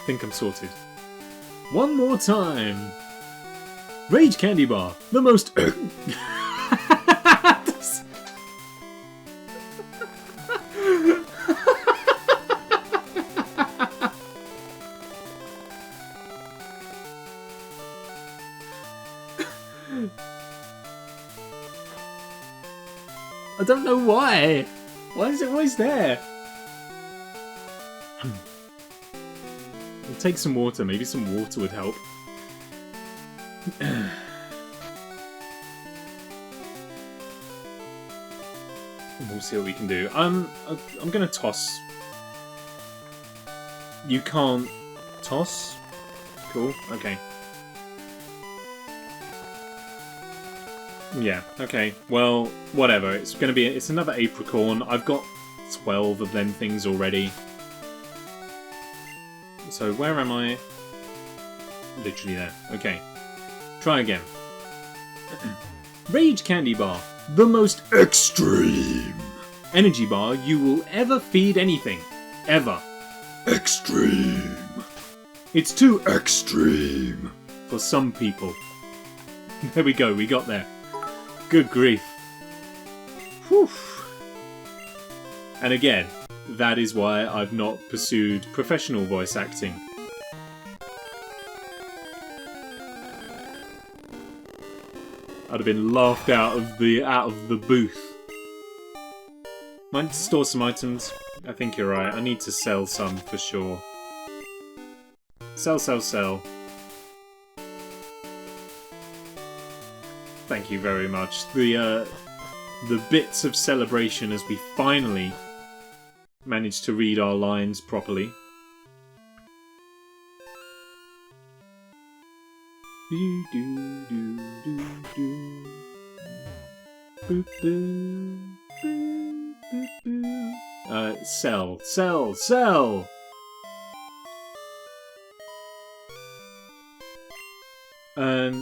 Think I'm sorted. One more time. Rage Candy Bar, the most... I don't know why. Why is it always there? We'll take some water. Maybe some water would help. We'll see what we can do. I'm gonna toss. You can't toss? Cool, okay. Yeah, okay. Well, whatever. It's gonna be it's another apricorn. I've got 12 of them things already. So where am I? Literally there. Okay. Try again. Rage Candy Bar. The most extreme energy bar you will ever feed anything. Ever. Extreme. It's too extreme for some people. There we go, we got there. Good grief. Whew. And again, that is why I've not pursued professional voice acting. I'd have been laughed out of the booth. Might store some items. I think you're right. I need to sell some for sure. Sell, sell, sell. Thank you very much. The bits of celebration as we finally managed to read our lines properly. Do do do do do. Boop boo. Boo boop boo. Sell, sell, sell.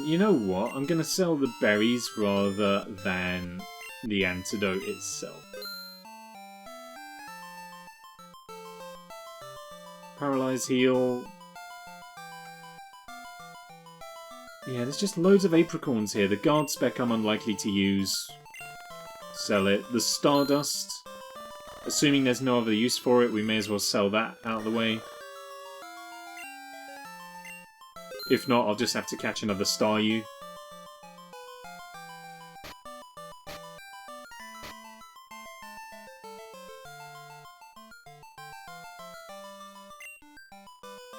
You know what? I'm gonna sell the berries rather than the antidote itself. Paralyze heal. Yeah, there's just loads of apricorns here. The guard spec I'm unlikely to use. Sell it. The Stardust. Assuming there's no other use for it, we may as well sell that out of the way. If not, I'll just have to catch another Staryu.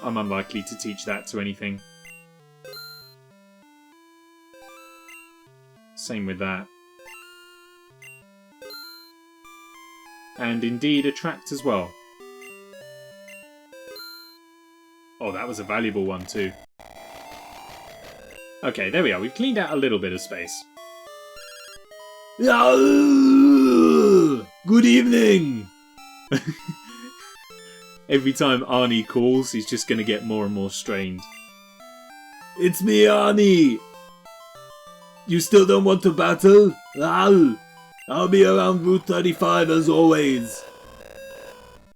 I'm unlikely to teach that to anything. Same with that. And indeed, attract as well. Oh, that was a valuable one too. Okay, there we are. We've cleaned out a little bit of space. Good evening! Every time Arnie calls, he's just going to get more and more strained. It's me, Arnie! You still don't want to battle? I'll be around Route 35 as always.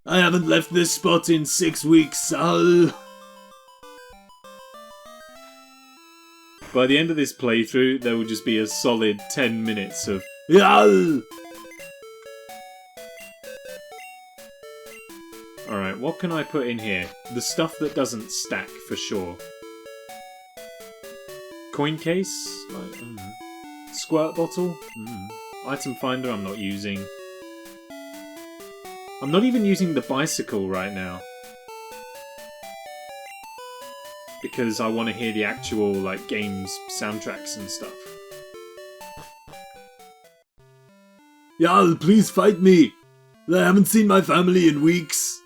I haven't left this spot in 6 weeks. By the end of this playthrough, there will just be a solid 10 minutes of Alright, what can I put in here? The stuff that doesn't stack, for sure. Coin case? Squirt bottle? Item finder I'm not using. I'm not even using the bicycle right now. Because I want to hear the actual, like, games, soundtracks and stuff. Please fight me! I haven't seen my family in weeks.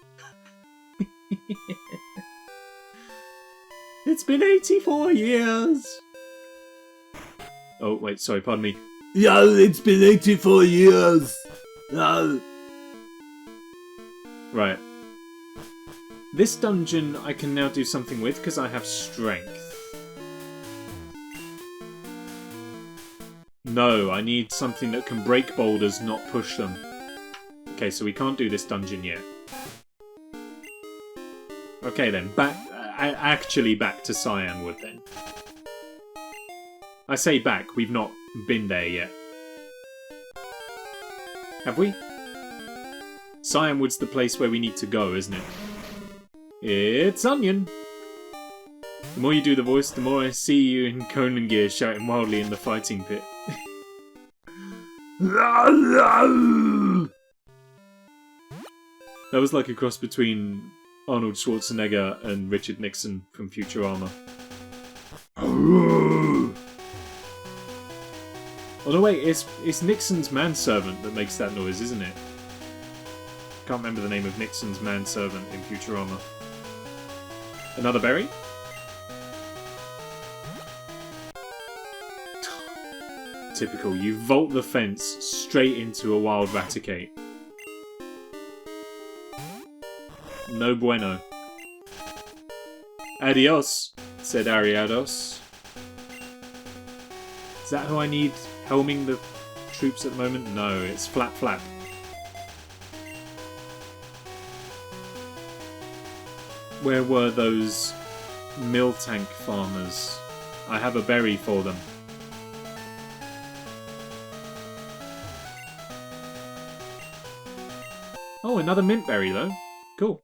It's been 84 years! Oh, wait, sorry, pardon me. It's been 84 years! Right. This dungeon I can now do something with because I have strength. No, I need something that can break boulders, not push them. Okay, so we can't do this dungeon yet. Okay then, actually back to Cyanwood then. I say back, we've not been there yet. Have we? Cyanwood's the place where we need to go, isn't it? It's Onion! The more you do the voice, the more I see you in Conan gear shouting wildly in the fighting pit. That was like a cross between Arnold Schwarzenegger and Richard Nixon from Futurama. Oh no, wait, it's Nixon's manservant that makes that noise, isn't it? Can't remember the name of Nixon's manservant in Futurama. Another berry? Typical, you vault the fence straight into a wild Raticate. No bueno. Adios, said Ariados. Is that who I need helming the troops at the moment? No, it's Flapflap. Where were those Miltank farmers? I have a berry for them. Oh, another mint berry though. Cool.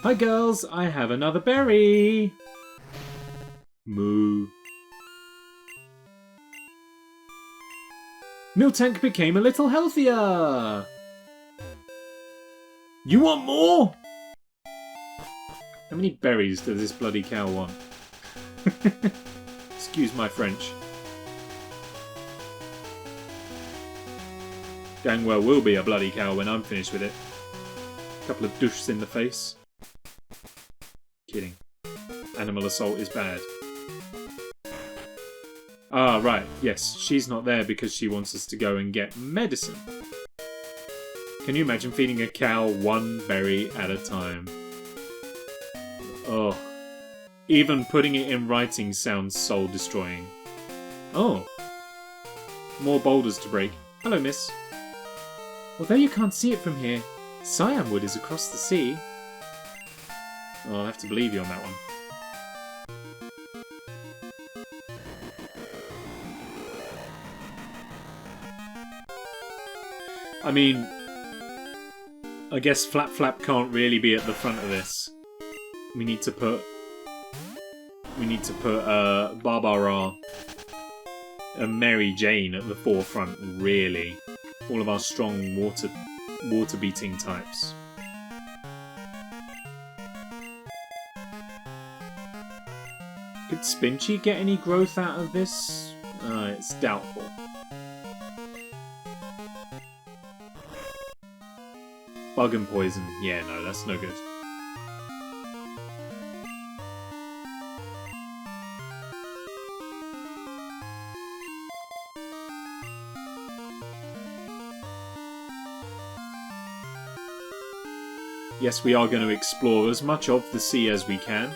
Hi girls, I have another berry. Moo. Miltank became a little healthier. You want more? How many berries does this bloody cow want? Excuse my French. Dang well will be a bloody cow when I'm finished with it. Couple of douches in the face. Kidding. Animal assault is bad. Ah, right. Yes, she's not there because she wants us to go and get medicine. Can you imagine feeding a cow one berry at a time? Oh. Even putting it in writing sounds soul-destroying. Oh. More boulders to break. Hello, miss. Although you can't see it from here, Cyanwood is across the sea. Oh, I'll have to believe you on that one. I mean, I guess Flapflap can't really be at the front of this. We need to put Baabaaraa and Mary Jane at the forefront, really. All of our strong water beating types. Could Spinchy get any growth out of this? It's doubtful. Bug and poison. Yeah, no, that's no good. Yes, we are going to explore as much of the sea as we can.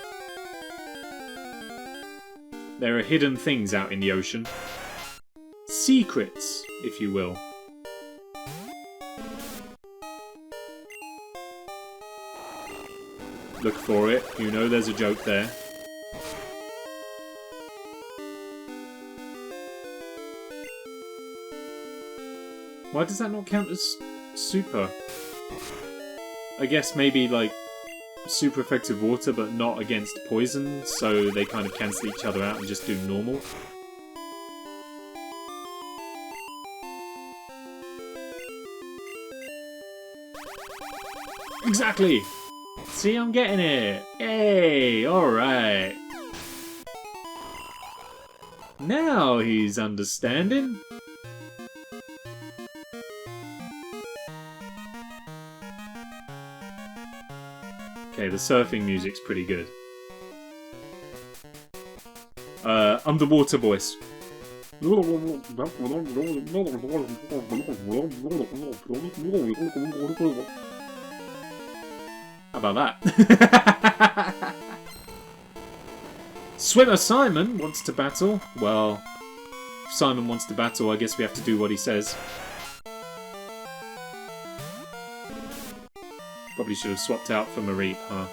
There are hidden things out in the ocean. Secrets, if you will. Look for it. You know there's a joke there. Why does that not count as super? I guess maybe like super effective water but not against poison, so they kind of cancel each other out and just do normal. Exactly! See, I'm getting it! Yay! Alright! Now he's understanding! Okay, the surfing music's pretty good. Underwater voice. How about that? Swimmer Simon wants to battle. Well, if Simon wants to battle, I guess we have to do what he says. Probably should have swapped out for Mareep, huh?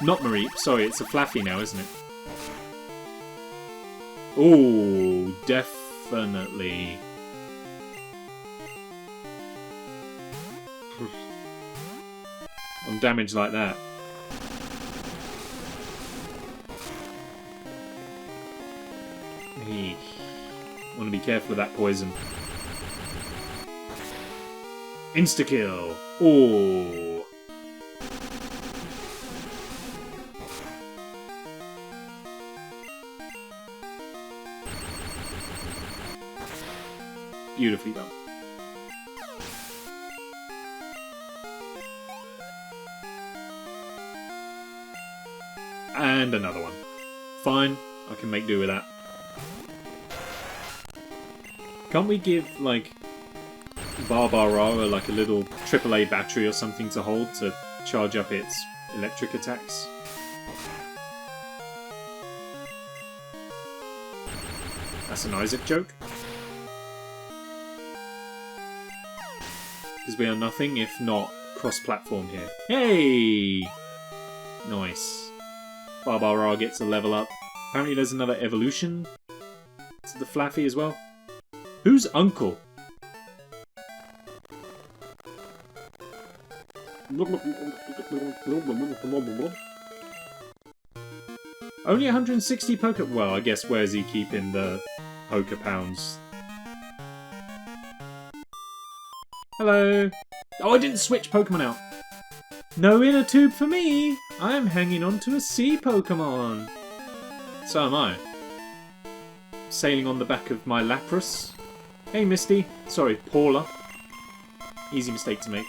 Not Mareep, sorry, it's a Flaaffy now, isn't it? Oh, definitely. on damage like that. Want to be careful of that poison. Insta-kill! Oh! Beautifully done. And another one. Fine, I can make do with that. Can't we give, like, Baabaaraa like a little AAA battery or something to hold to charge up its electric attacks? That's an Isaac joke. Because we are nothing if not cross-platform here. Hey! Nice. Baabaaraa gets a level up. Apparently there's another evolution to the Flaaffy as well. Who's Uncle? Only 160 poker... Well, I guess where's he keeping the poker pounds? Hello. Oh, I didn't switch Pokemon out. No inner tube for me. I'm hanging on to a sea Pokemon. So am I. Sailing on the back of my Lapras. Hey, Misty. Sorry, Paula. Easy mistake to make.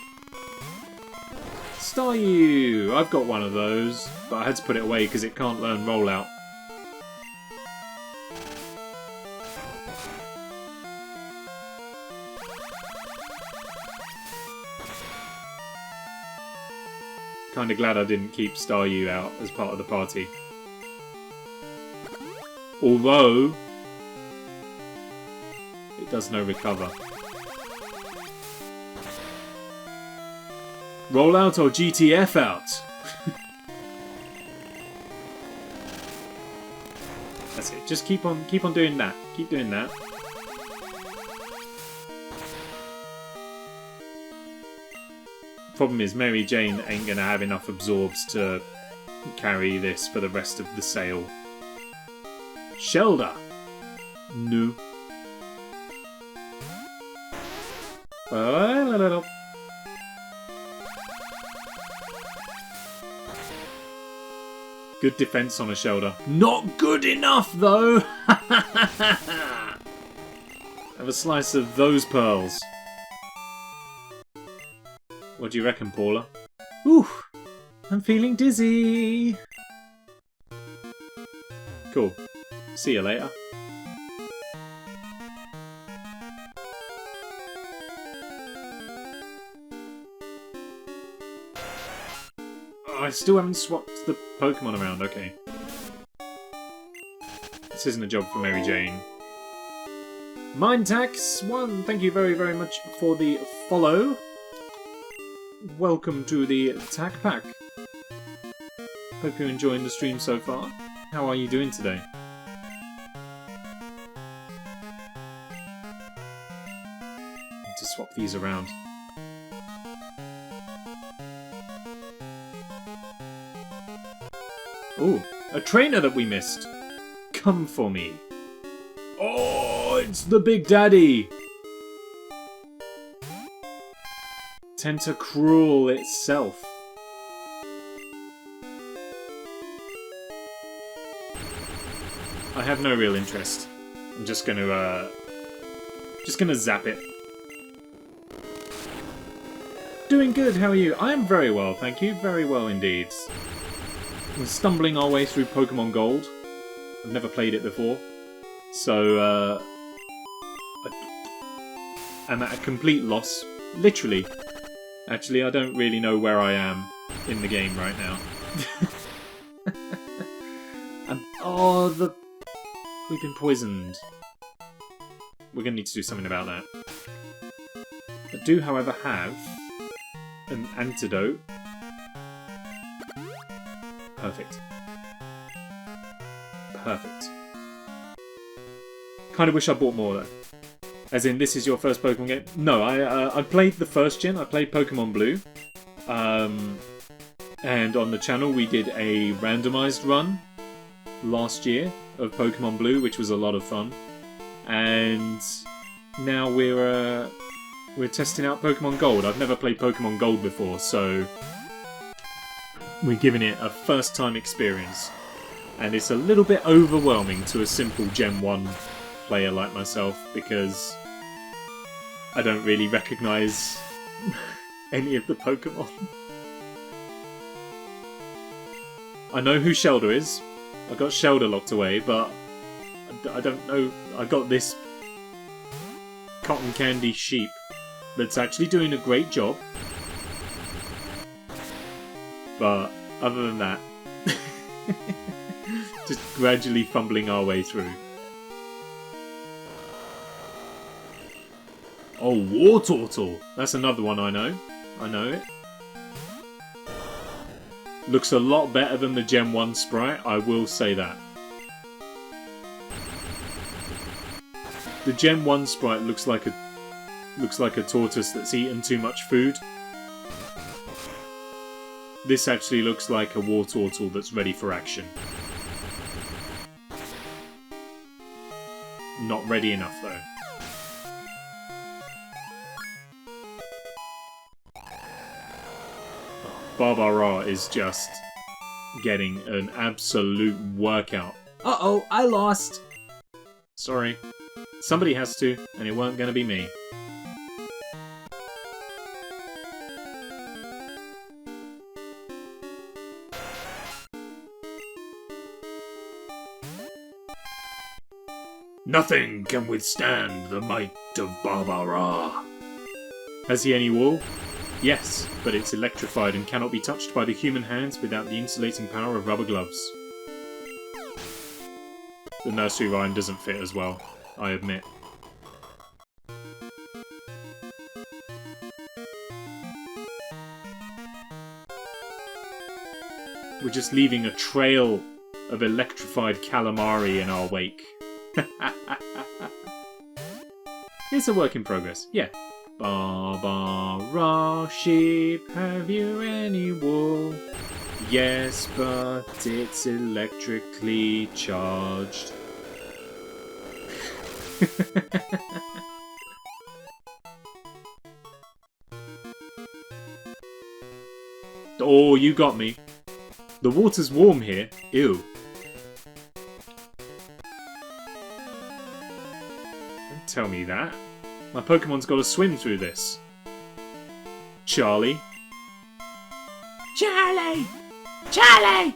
Staryu! I've got one of those, but I had to put it away because it can't learn Rollout. Kinda glad I didn't keep Staryu out as part of the party. Although... it does no recover. Roll out or GTF out? That's it. Just keep on doing that. Keep doing that. Problem is, Mary Jane ain't gonna have enough absorbs to carry this for the rest of the sail. Shelda! No. Good defense on a shoulder. Not good enough, though! Have a slice of those pearls. What do you reckon, Paula? Ooh, I'm feeling dizzy. Cool. See you later. I still haven't swapped the Pokemon around, okay. This isn't a job for Mary Jane. Mindtax1, thank you very, very much for the follow. Welcome to the Tack Pack. Hope you're enjoying the stream so far. How are you doing today? Need to swap these around. Ooh, a trainer that we missed. Come for me. Oh, it's the Big Daddy. Tentacruel itself. I have no real interest. I'm just gonna zap it. Doing good, how are you? I am very well, thank you. Very well indeed. We're stumbling our way through Pokemon Gold. I've never played it before. So, I'm at a complete loss. Literally. Actually, I don't really know where I am in the game right now. We've been poisoned. We're going to need to do something about that. I do, however, have an antidote. Perfect. Perfect. Kind of wish I bought more, though. As in, this is your first Pokemon game? No, I played the first gen. I played Pokemon Blue. And on the channel we did a randomized run last year of Pokemon Blue, which was a lot of fun. And now we're testing out Pokemon Gold. I've never played Pokemon Gold before, so we're giving it a first time experience. And it's a little bit overwhelming to a simple Gen 1 player like myself, because I don't really recognise any of the Pokemon. I know who Shelder is. I got Shelder locked away, but I don't know. I got this cotton candy sheep that's actually doing a great job. But other than that, just gradually fumbling our way through. Oh, Wartortle! That's another one I know. I know it. Looks a lot better than the Gen 1 sprite, I will say that. The Gen 1 sprite looks like a tortoise that's eaten too much food. This actually looks like a Wartortle that's ready for action. Not ready enough though. Baabaaraa is just getting an absolute workout. Uh-oh, I lost. Sorry. Somebody has to, and it weren't going to be me. Nothing can withstand the might of Baabaaraa. Has he any wool? Yes, but it's electrified and cannot be touched by the human hands without the insulating power of rubber gloves. The nursery rhyme doesn't fit as well, I admit. We're just leaving a trail of electrified calamari in our wake. It's a work in progress, yeah. Baabaaraa sheep, have you any wool? Yes, but it's electrically charged. Oh, you got me. The water's warm here. Ew. Don't tell me that. My Pokemon's got to swim through this. Charlie. Charlie! Charlie!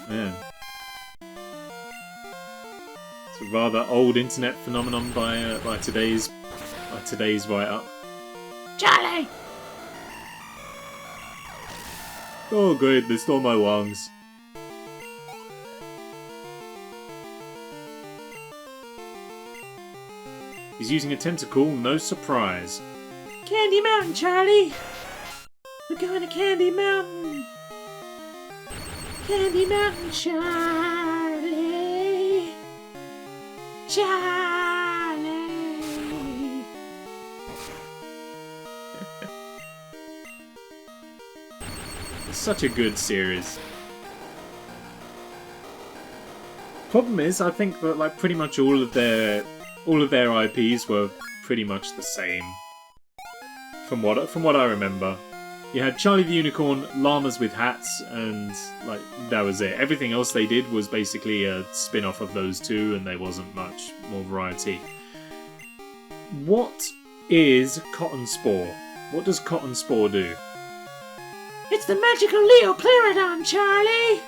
Man. It's a rather old internet phenomenon by today's write-up. Charlie! Oh good, they stole my wongs. He's using a tentacle, no surprise. Candy Mountain, Charlie! We're going to Candy Mountain! Candy Mountain, Charlie! Charlie! It's such a good series. Problem is, I think that like pretty much all of their IPs were pretty much the same. From what I remember. You had Charlie the Unicorn, llamas with hats, and like that was it. Everything else they did was basically a spin-off of those two, and there wasn't much more variety. What is Cotton Spore? What does Cotton Spore do? It's the magical Leoclaridon, Charlie!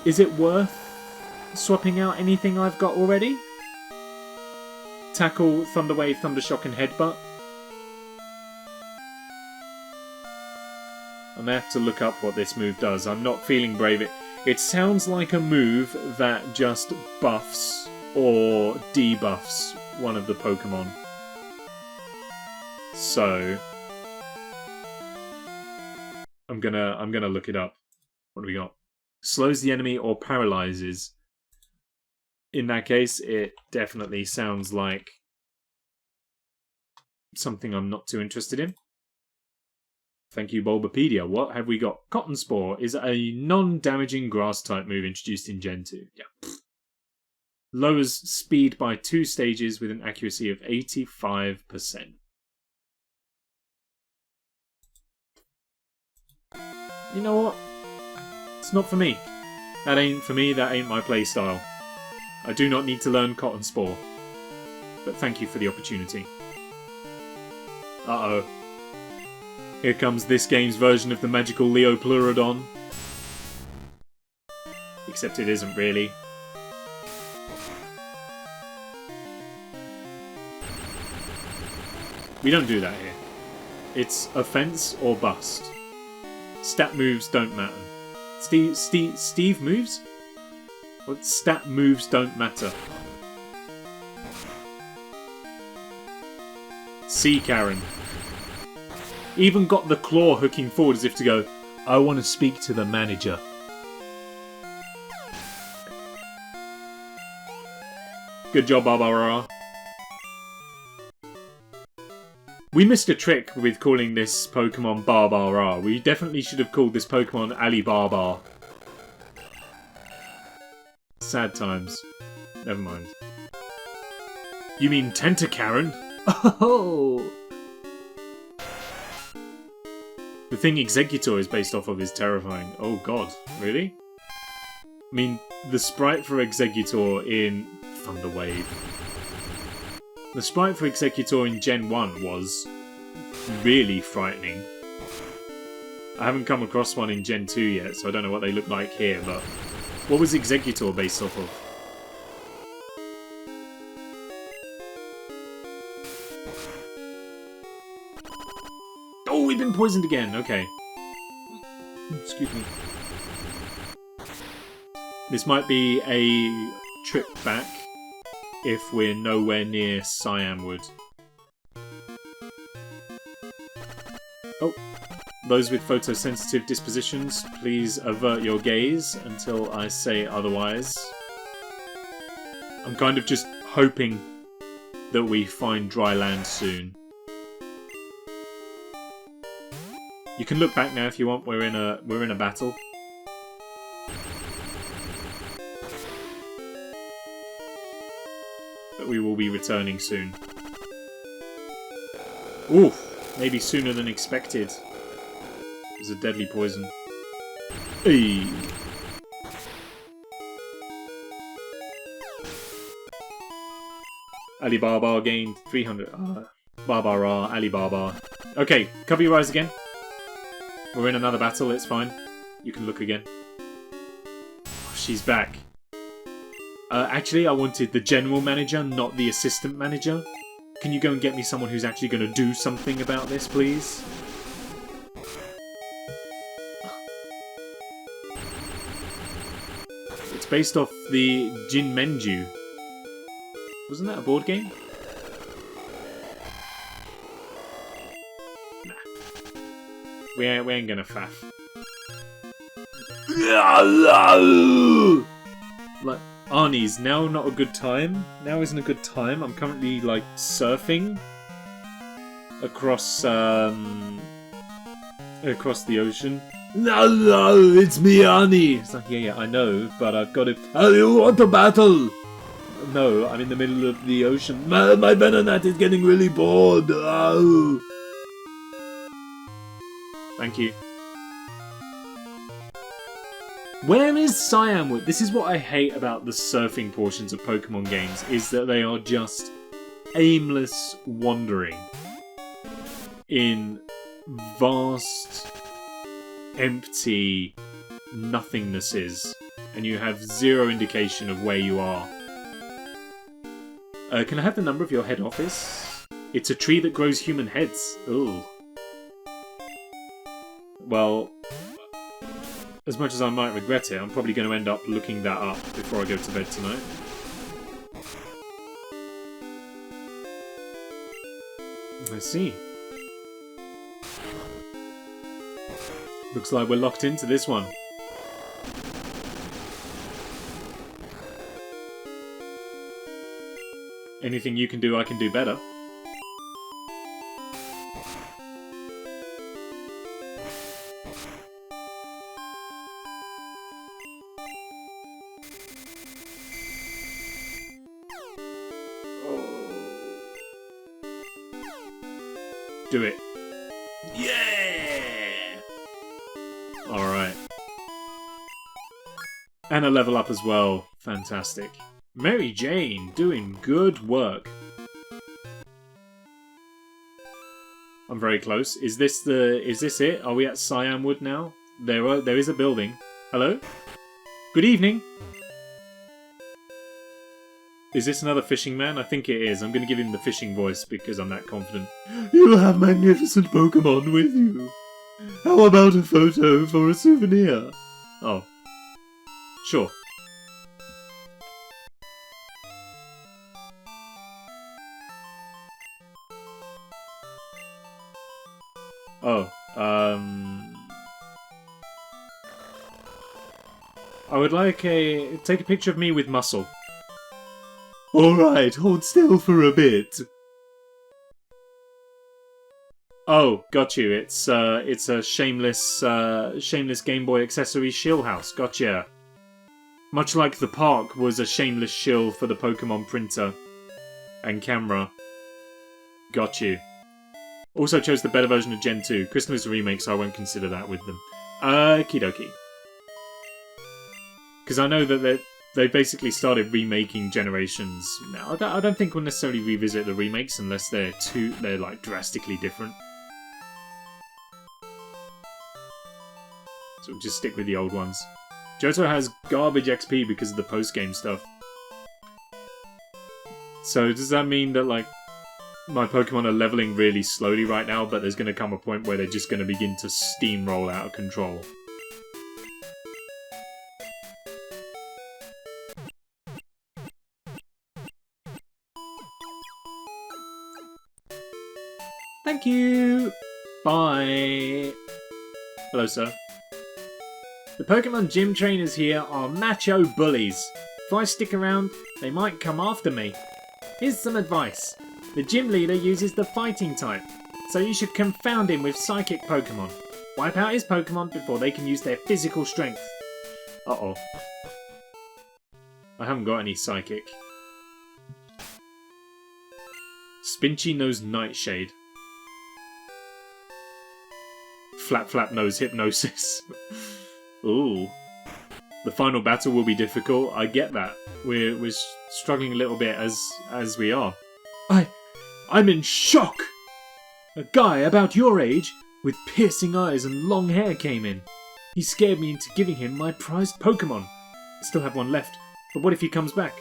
Is it worth swapping out anything I've got already? Tackle, Thunder Wave, Thunder Shock and Headbutt? I'm gonna have to look up what this move does. I'm not feeling brave. It sounds like a move that just buffs or debuffs one of the Pokemon. So I'm gonna look it up. What do we got? Slows the enemy or paralyzes. In that case, it definitely sounds like something I'm not too interested in. Thank you, Bulbapedia. What have we got? Cotton Spore is a non-damaging grass-type move introduced in Gen 2. Yeah. Lowers speed by 2 stages with an accuracy of 85%. You know what? It's not for me. That ain't for me, that ain't my playstyle. I do not need to learn Cotton Spore. But thank you for the opportunity. Uh-oh. Here comes this game's version of the magical Leo Pleurodon. Except it isn't really. We don't do that here. It's offense or bust. Stat moves don't matter. Steve moves? What? Stat moves don't matter. See, Karen. Even got the claw hooking forward as if to go, I want to speak to the manager. Good job, Baabaaraa. We missed a trick with calling this Pokemon Baabaaraa. We definitely should have called this Pokemon Alibaba. Sad times. Never mind. You mean Tentacaren? Oh! The thing Exeggutor is based off of is terrifying. Oh god, really? I mean, the sprite for Exeggutor in Thunder Wave. The sprite for Exeggutor in Gen 1 was really frightening. I haven't come across one in Gen 2 yet, so I don't know what they look like here, but what was Exeggutor based off of? Oh, we've been poisoned again, okay. Excuse me. This might be a trip back if we're nowhere near Cyanwood. Oh, those with photosensitive dispositions, please avert your gaze until I say otherwise. I'm kind of just hoping that we find dry land soon. You can look back now if you want. We're in a battle. But we will be returning soon. Ooh, maybe sooner than expected. It's a deadly poison. Hey. Alibaba gained 300. Baabaaraa, Alibaba. Okay, cover your eyes again. We're in another battle, it's fine. You can look again. Oh, she's back. Actually, I wanted the general manager, not the assistant manager. Can you go and get me someone who's actually going to do something about this, please? It's based off the Jinmenju. Wasn't that a board game? Nah. We ain't gonna faff. Like, Arnie's, now not a good time? Now isn't a good time? I'm currently, like, surfing across the ocean. No, it's me, Arnie! It's like, yeah, I know, but I've got to... Oh, you want to battle? No, I'm in the middle of the ocean. My Venonat is getting really bored. Oh. Thank you. Where is Cyanwood? This is what I hate about the surfing portions of Pokemon games, is that they are just aimless wandering in vast, empty nothingnesses, and you have zero indication of where you are. Can I have the number of your head office? It's a tree that grows human heads. Ooh. Well, as much as I might regret it, I'm probably going to end up looking that up before I go to bed tonight. I see. Looks like we're locked into this one. Anything you can do, I can do better. Do it. Yeah! Alright. And a level up as well. Fantastic. Mary Jane, doing good work. I'm very close. Is this it? Are we at Cyanwood now? There is a building. Hello? Good evening. Is this another fishing man? I think it is. I'm going to give him the fishing voice because I'm that confident. You have magnificent Pokemon with you. How about a photo for a souvenir? Oh. Sure. Oh, I would like take a picture of me with muscle. Alright, hold still for a bit. Oh, got you. It's a shameless Game Boy accessory shill house. Gotcha. Much like the park was a shameless shill for the Pokemon printer and camera. Got you. Also chose the better version of Gen 2. Christmas remake, so I won't consider that with them. Okie dokie. Because I know that they basically started remaking Generations. Now, I don't think we'll necessarily revisit the remakes unless they're like drastically different. So we'll just stick with the old ones. Johto has garbage XP because of the post-game stuff. So does that mean that like my Pokemon are leveling really slowly right now, but there's going to come a point where they're just going to begin to steamroll out of control? Thank you! Bye! Hello, sir. The Pokemon gym trainers here are macho bullies. If I stick around, they might come after me. Here's some advice. The gym leader uses the fighting type, so you should confound him with psychic Pokemon. Wipe out his Pokemon before they can use their physical strength. Uh-oh. I haven't got any psychic. Spinchy knows Nightshade. Flapflap knows Hypnosis. Ooh. The final battle will be difficult. I get that. We're struggling a little bit as we are. I'm in shock! A guy about your age, with piercing eyes and long hair came in. He scared me into giving him my prized Pokemon. I still have one left, but what if he comes back?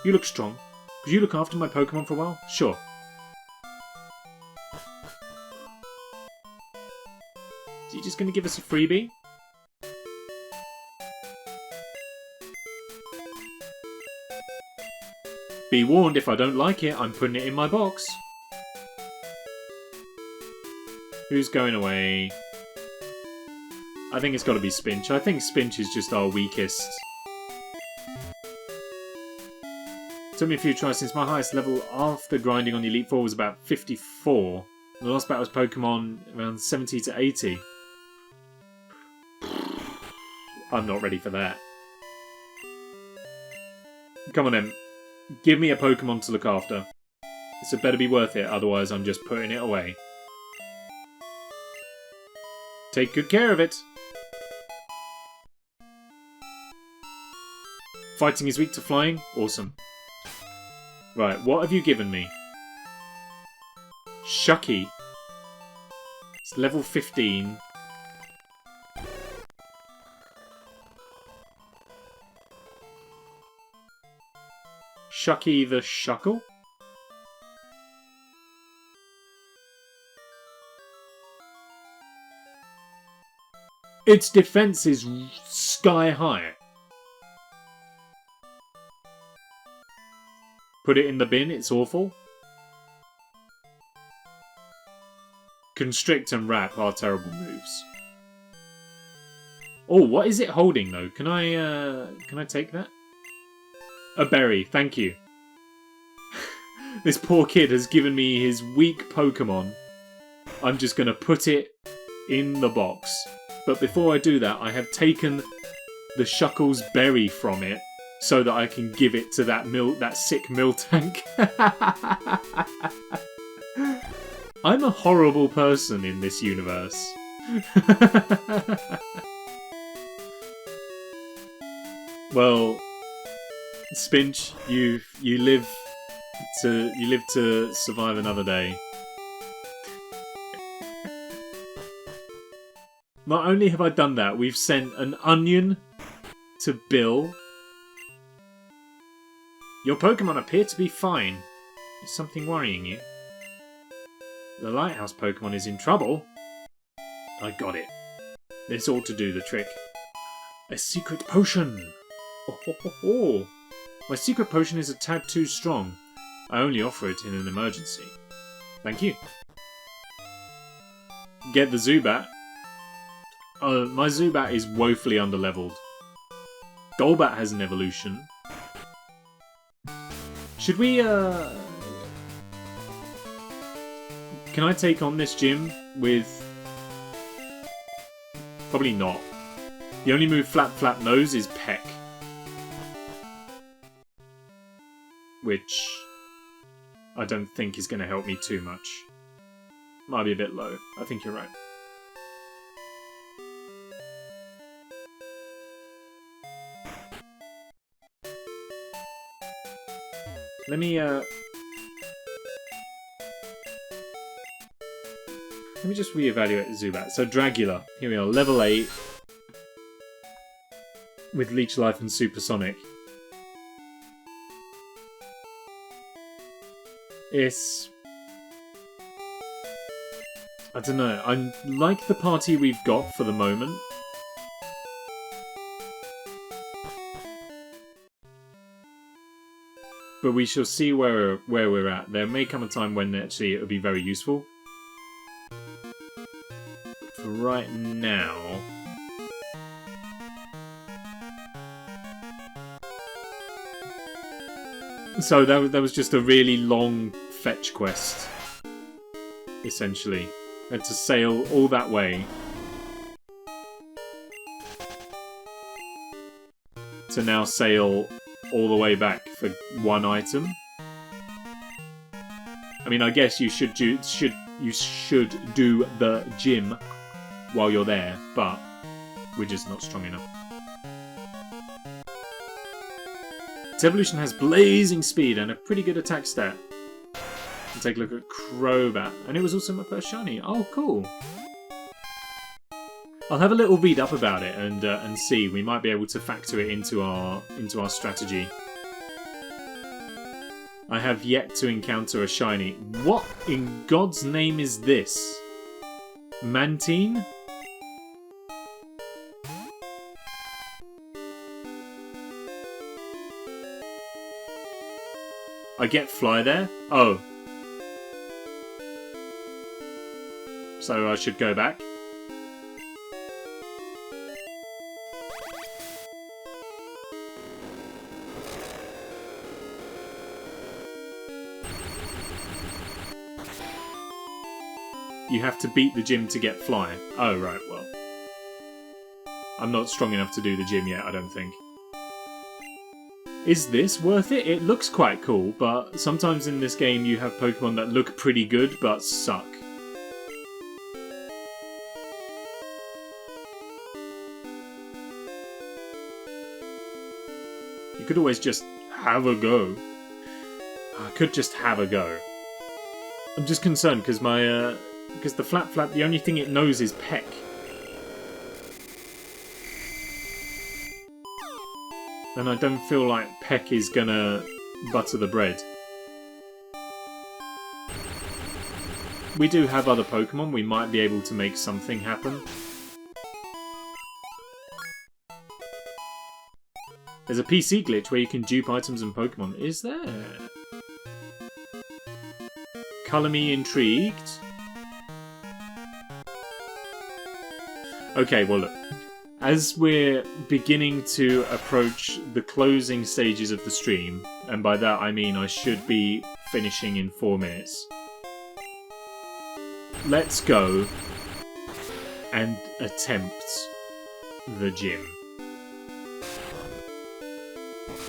You look strong. Could you look after my Pokemon for a while? Sure. Is he just going to give us a freebie? Be warned, if I don't like it, I'm putting it in my box. Who's going away? I think it's got to be Spinch. I think Spinch is just our weakest. Took me a few tries since my highest level after grinding on the Elite Four was about 54. The last battle was Pokemon around 70 to 80. I'm not ready for that. Come on then. Give me a Pokemon to look after. This had better be worth it, otherwise I'm just putting it away. Take good care of it. Fighting is weak to flying? Awesome. Right, what have you given me? Shucky. It's level 15. Shucky the Shuckle? Its defense is sky high. Put it in the bin, it's awful. Constrict and Wrap are terrible moves. Oh, what is it holding though? Can I take that? A berry, thank you. This poor kid has given me his weak Pokemon. I'm just going to put it in the box. But before I do that, I have taken the Shuckle's berry from it so that I can give it to that sick Miltank. I'm a horrible person in this universe. Well, Spinch, you live to survive another day. Not only have I done that, we've sent an onion to Bill. Your Pokemon appear to be fine. Is something worrying you? The lighthouse Pokemon is in trouble. I got it. This ought to do the trick. A secret potion! Oh, ho, ho, ho. My secret potion is a tad too strong. I only offer it in an emergency. Thank you. Get the Zubat. My Zubat is woefully underleveled. Golbat has an evolution. Should we, Can I take on this gym with... Probably not. The only move Flapflap knows is Peck. Which I don't think is going to help me too much. Might be a bit low. I think you're right. Let me just reevaluate Zubat. So Dragula, here we are, level 8 with Leech Life and Supersonic. It's... I don't know, I like the party we've got for the moment. But we shall see where we're at. There may come a time when actually it will be very useful. For right now... So that was just a really long fetch quest, essentially. Had to sail all that way to now sail all the way back for one item. I mean, I guess you should do the gym while you're there, but we're just not strong enough. Its evolution has blazing speed and a pretty good attack stat. We'll take a look at Crobat, and it was also my first shiny. Oh, cool! I'll have a little read up about it and see. We might be able to factor it into our strategy. I have yet to encounter a shiny. What in God's name is this? Mantine? I get Fly there? Oh. So I should go back? You have to beat the gym to get Fly. Oh, right, well. I'm not strong enough to do the gym yet, I don't think. Is this worth it? It looks quite cool, but sometimes in this game you have Pokemon that look pretty good, but suck. You could always just have a go. I could just have a go. I'm just concerned because because the Flapflap, the only thing it knows is Peck. And I don't feel like Peck is gonna butter the bread. We do have other Pokemon, we might be able to make something happen. There's a PC glitch where you can dupe items and Pokemon. Is there? Colour me intrigued. Okay, well look. As we're beginning to approach the closing stages of the stream, and by that I mean I should be finishing in 4 minutes, let's go and attempt the gym.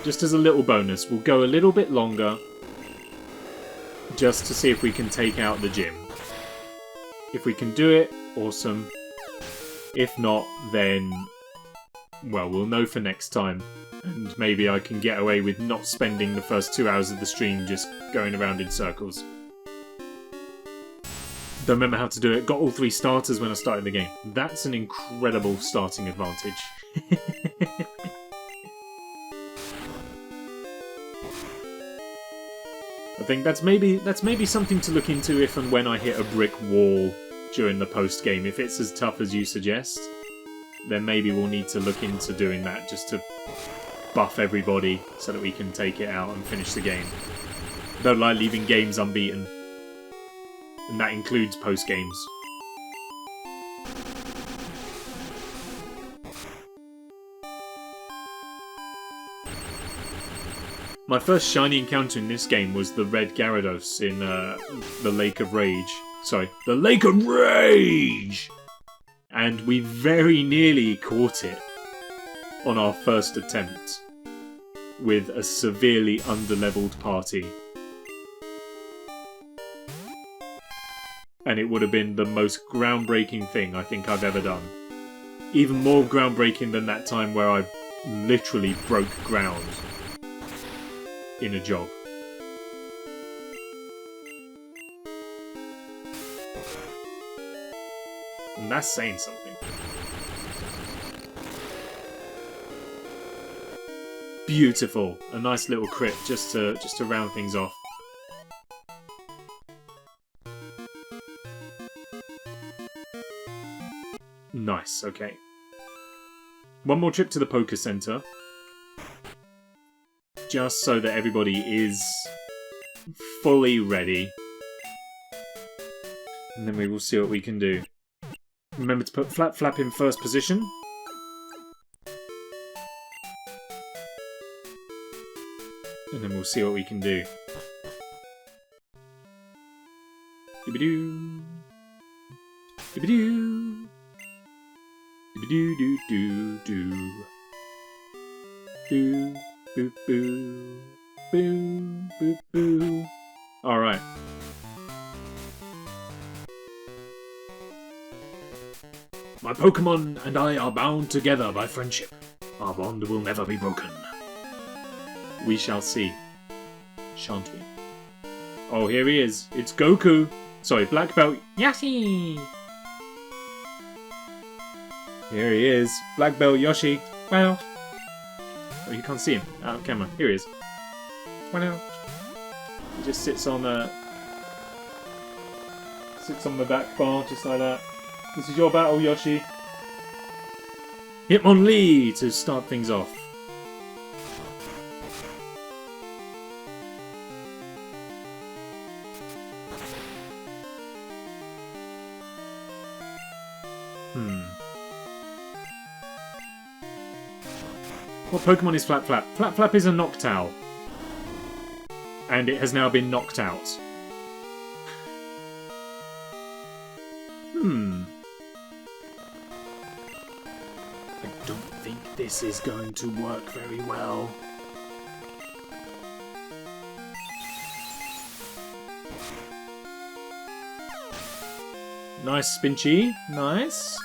Just as a little bonus, we'll go a little bit longer just to see if we can take out the gym. If we can do it, awesome. If not, then, well, we'll know for next time. And maybe I can get away with not spending the first 2 hours of the stream just going around in circles. Don't remember how to do it. Got all 3 starters when I started the game. That's an incredible starting advantage. I think that's maybe something to look into if and when I hit a brick wall during the post game. If it's as tough as you suggest, then maybe we'll need to look into doing that just to buff everybody so that we can take it out and finish the game. I don't like leaving games unbeaten, and that includes post games. My first shiny encounter in this game was the red Gyarados in the Lake of Rage. Sorry, the Lake of Rage! And we very nearly caught it on our first attempt with a severely underleveled party. And it would have been the most groundbreaking thing I think I've ever done. Even more groundbreaking than that time where I literally broke ground in a job. And that's saying something. Beautiful. A nice little crit just to round things off. Nice, okay. One more trip to the Poké Center. Just so that everybody is fully ready. And then we will see what we can do. Remember to put Flapflap in first position. And then we'll see what we can do. Dibidoo. Dibidoo. Dibidoo-doo-doo-doo. Boo. Boo boo. Boo. Boo boo. Alright. My Pokemon and I are bound together by friendship. Our bond will never be broken. We shall see. Shan't we? Oh, here he is. It's Goku. Sorry, Black Belt Yoshi. Here he is. Black Belt Yoshi. Wow. Oh, you can't see him out of camera. Here he is. Wow. He just sits on the back bar, just like that. This is your battle, Yoshi. Hitmonlee to start things off. What Pokemon is Flapflap? Flapflap is a Noctowl. And it has now been knocked out. I don't think this is going to work very well. Nice Spinchy. Nice.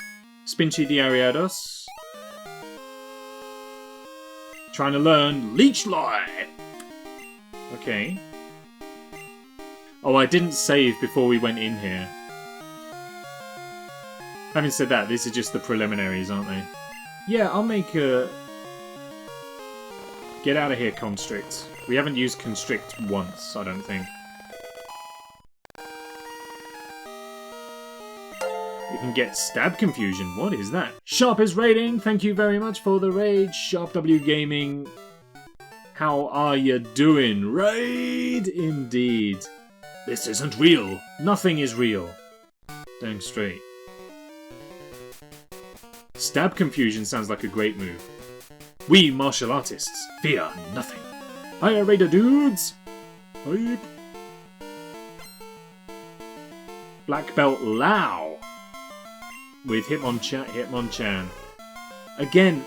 Spinchy the Ariados. Trying to learn Leech Light. Okay. Oh, I didn't save before we went in here. Having said that, this is just the preliminaries, aren't they? Yeah, I'll make a... Get out of here, Constrict. We haven't used Constrict once, I don't think. You can get Stab Confusion. What is that? Sharpest rating. Thank you very much for the raid. Sharp W Gaming. How are you doing? Raid indeed. This isn't real. Nothing is real. Dang straight. Stab Confusion sounds like a great move. We martial artists fear nothing. Hiya, Raider dudes! Hype. Black Belt Lao with Hitmonchan. Again,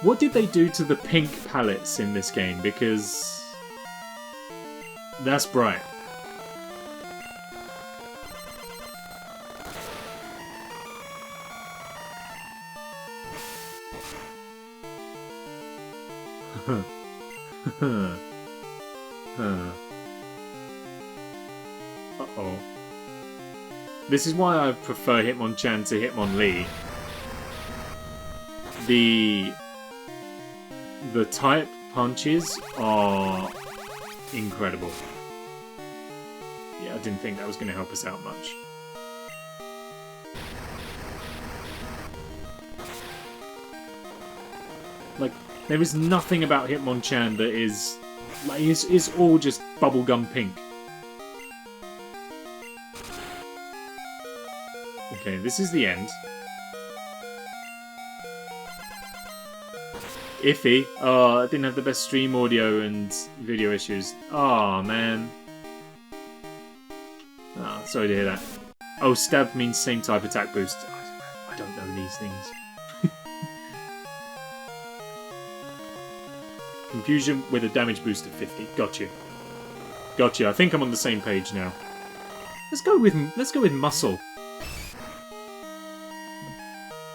what did they do to the pink palettes in this game? Because that's bright. Uh-oh. This is why I prefer Hitmonchan to Hitmonlee. The type punches are incredible. Yeah, I didn't think that was going to help us out much. Like, there is nothing about Hitmonchan that is... like, it's all just bubblegum pink. Okay, this is the end. Iffy. Oh, I didn't have the best stream audio and video issues. Oh, man. Oh, sorry to hear that. Oh, stab means same type attack boost. I don't know these things. Confusion with a damage boost of 50. Gotcha. Gotcha. I think I'm on the same page now. Let's go with muscle.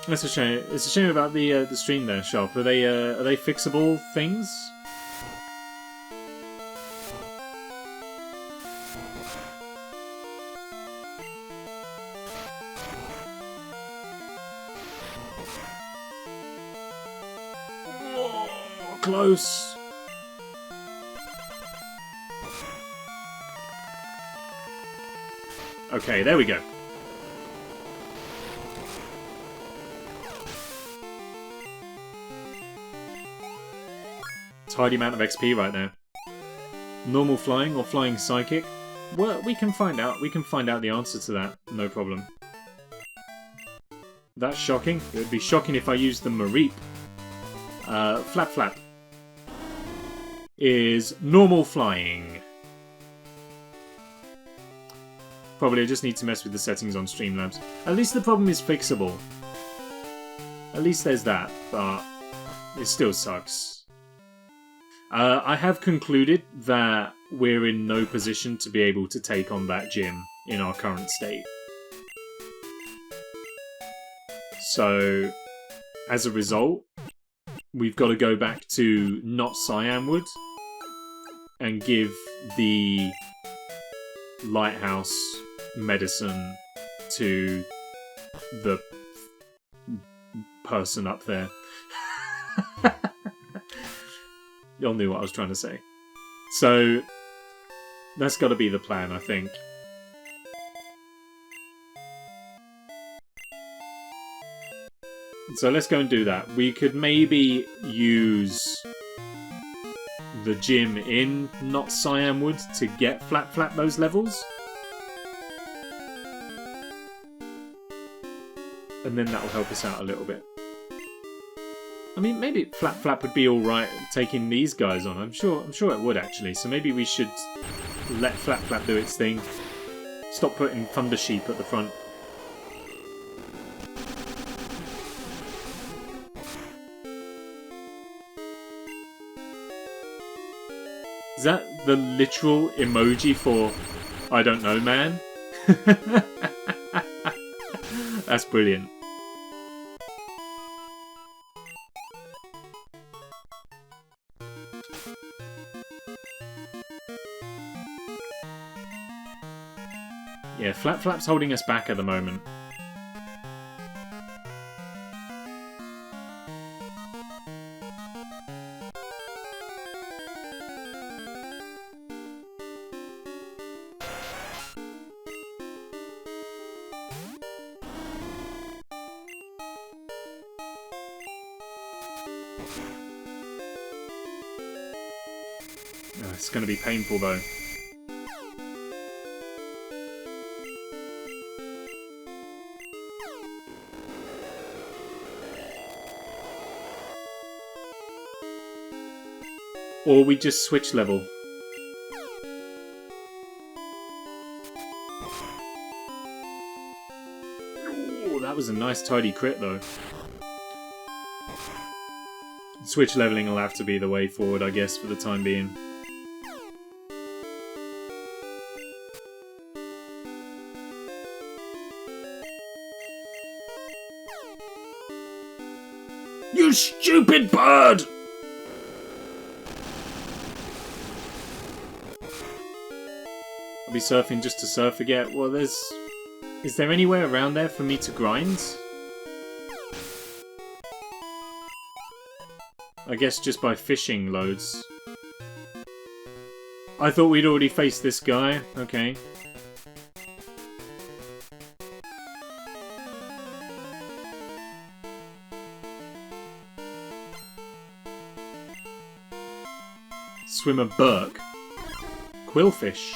That's a shame. It's a shame about the stream there, Sharp. Are they fixable things? Oh, close. Okay, there we go. Tidy amount of XP right now. Normal flying or flying psychic? Well, we can find out. We can find out the answer to that. No problem. That's shocking. It would be shocking if I used the Mareep. Flapflap is normal flying. Probably I just need to mess with the settings on Streamlabs. At least the problem is fixable. At least there's that, but it still sucks. I have concluded that we're in no position to be able to take on that gym in our current state. So, as a result, we've got to go back to not Cyanwood and give the lighthouse medicine to the person up there. Y'all knew what I was trying to say. So, that's got to be the plan, I think. So let's go and do that. We could maybe use the gym in not Cyanwood to get Flapflap those levels. And then that will help us out a little bit. I mean, maybe Flapflap would be alright taking these guys on. I'm sure it would, actually. So maybe we should let Flapflap do its thing. Stop putting Thunder Sheep at the front. Is that the literal emoji for I don't know, man? That's brilliant. Yeah, Flapflap's holding us back at the moment. Oh, it's going to be painful though. Or we just switch level. Ooh, that was a nice tidy crit though. Switch leveling will have to be the way forward, I guess, for the time being. You stupid bird! I'll be surfing just to surf again. Well, is there anywhere around there for me to grind? I guess just by fishing loads. I thought we'd already faced this guy. Okay. Swimmer Burke. Quillfish.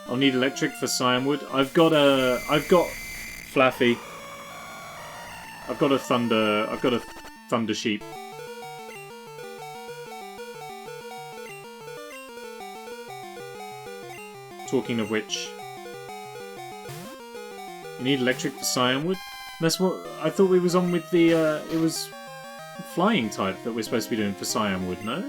I'll need electric for Cyanwood. I've got Flaaffy. I've got a thunder sheep. Talking of which, you need electric for Cyanwood? That's what I thought we was on with the it was flying type that we're supposed to be doing for Cyanwood, no?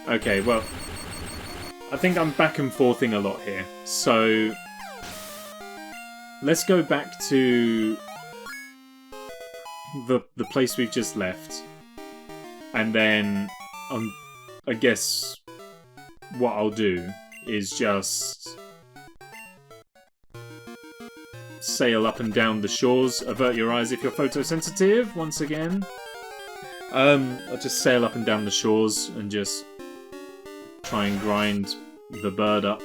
Okay, well, I think I'm back and forthing a lot here. So, let's go back to the place we've just left. And then, I guess what I'll do is just sail up and down the shores. Avert your eyes if you're photosensitive, once again. I'll just sail up and down the shores and just try and grind the bird up.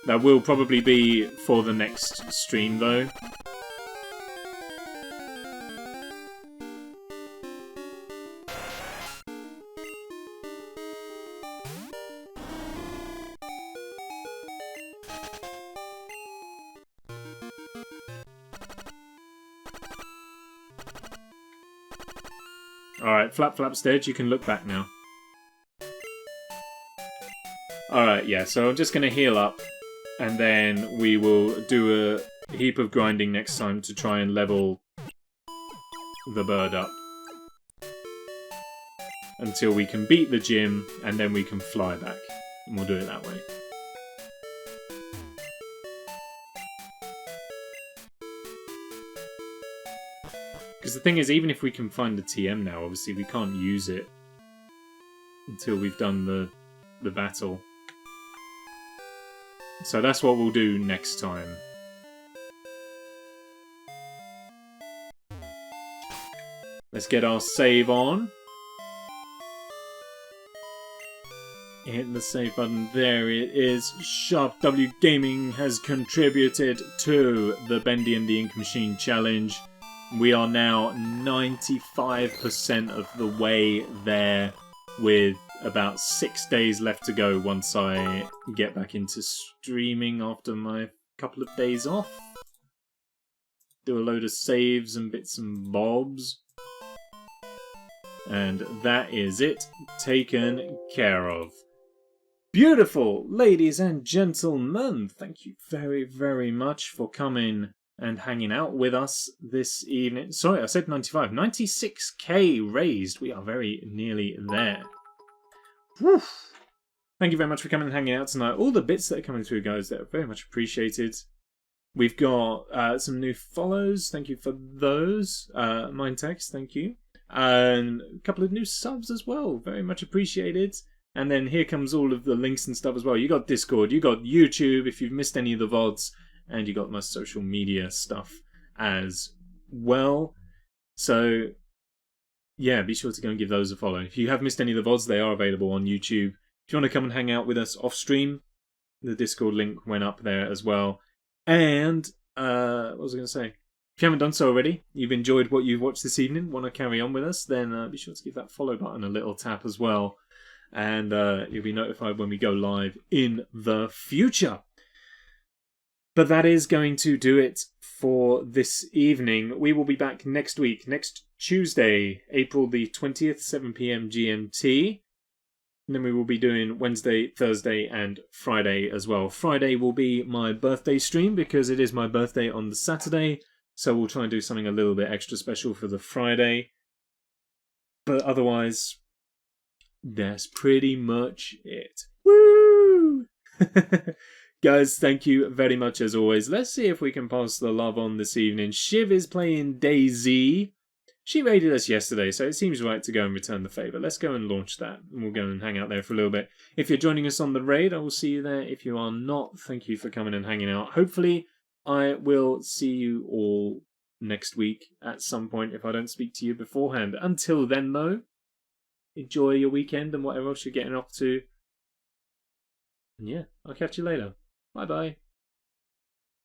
That will probably be for the next stream, though. Alright, Flapflap's dead, you can look back now. Alright, yeah, so I'm just going to heal up, and then we will do a heap of grinding next time to try and level the bird up. Until we can beat the gym, and then we can fly back. And we'll do it that way. Because the thing is, even if we can find the TM now, obviously we can't use it until we've done the battle. So that's what we'll do next time. Let's get our save on. Hit the save button. There it is. Sharp W Gaming has contributed to the Bendy and the Ink Machine challenge. We are now 95% of the way there, with about 6 days left to go once I get back into streaming after my couple of days off. Do a load of saves and bits and bobs. And that is it, taken care of. Beautiful, ladies and gentlemen, thank you very, very much for coming and hanging out with us this evening. Sorry, I said 95. 96k raised. We are very nearly there. Whew. Thank you very much for coming and hanging out tonight. All the bits that are coming through, guys, they're very much appreciated. We've got some new follows. Thank you for those. Mindtext, thank you. And a couple of new subs as well. Very much appreciated. And then here comes all of the links and stuff as well. You got Discord, you got YouTube if you've missed any of the VODs. And you got my social media stuff as well. So, yeah, be sure to go and give those a follow. If you have missed any of the VODs, they are available on YouTube. If you want to come and hang out with us off stream, the Discord link went up there as well. And, what was I going to say? If you haven't done so already, you've enjoyed what you've watched this evening, want to carry on with us, then be sure to give that follow button a little tap as well. And you'll be notified when we go live in the future. But that is going to do it for this evening. We will be back next week, next Tuesday, April the 20th, 7 p.m. GMT. And then we will be doing Wednesday, Thursday, and Friday as well. Friday will be my birthday stream because it is my birthday on the Saturday. So we'll try and do something a little bit extra special for the Friday. But otherwise, that's pretty much it. Woo! Guys, thank you very much as always. Let's see if we can pass the love on this evening. Shiv is playing Daisy. She raided us yesterday, so it seems right to go and return the favour. Let's go and launch that, and we'll go and hang out there for a little bit. If you're joining us on the raid, I will see you there. If you are not, thank you for coming and hanging out. Hopefully, I will see you all next week at some point if I don't speak to you beforehand. Until then, though, enjoy your weekend and whatever else you're getting up to. And yeah, I'll catch you later. Bye-bye.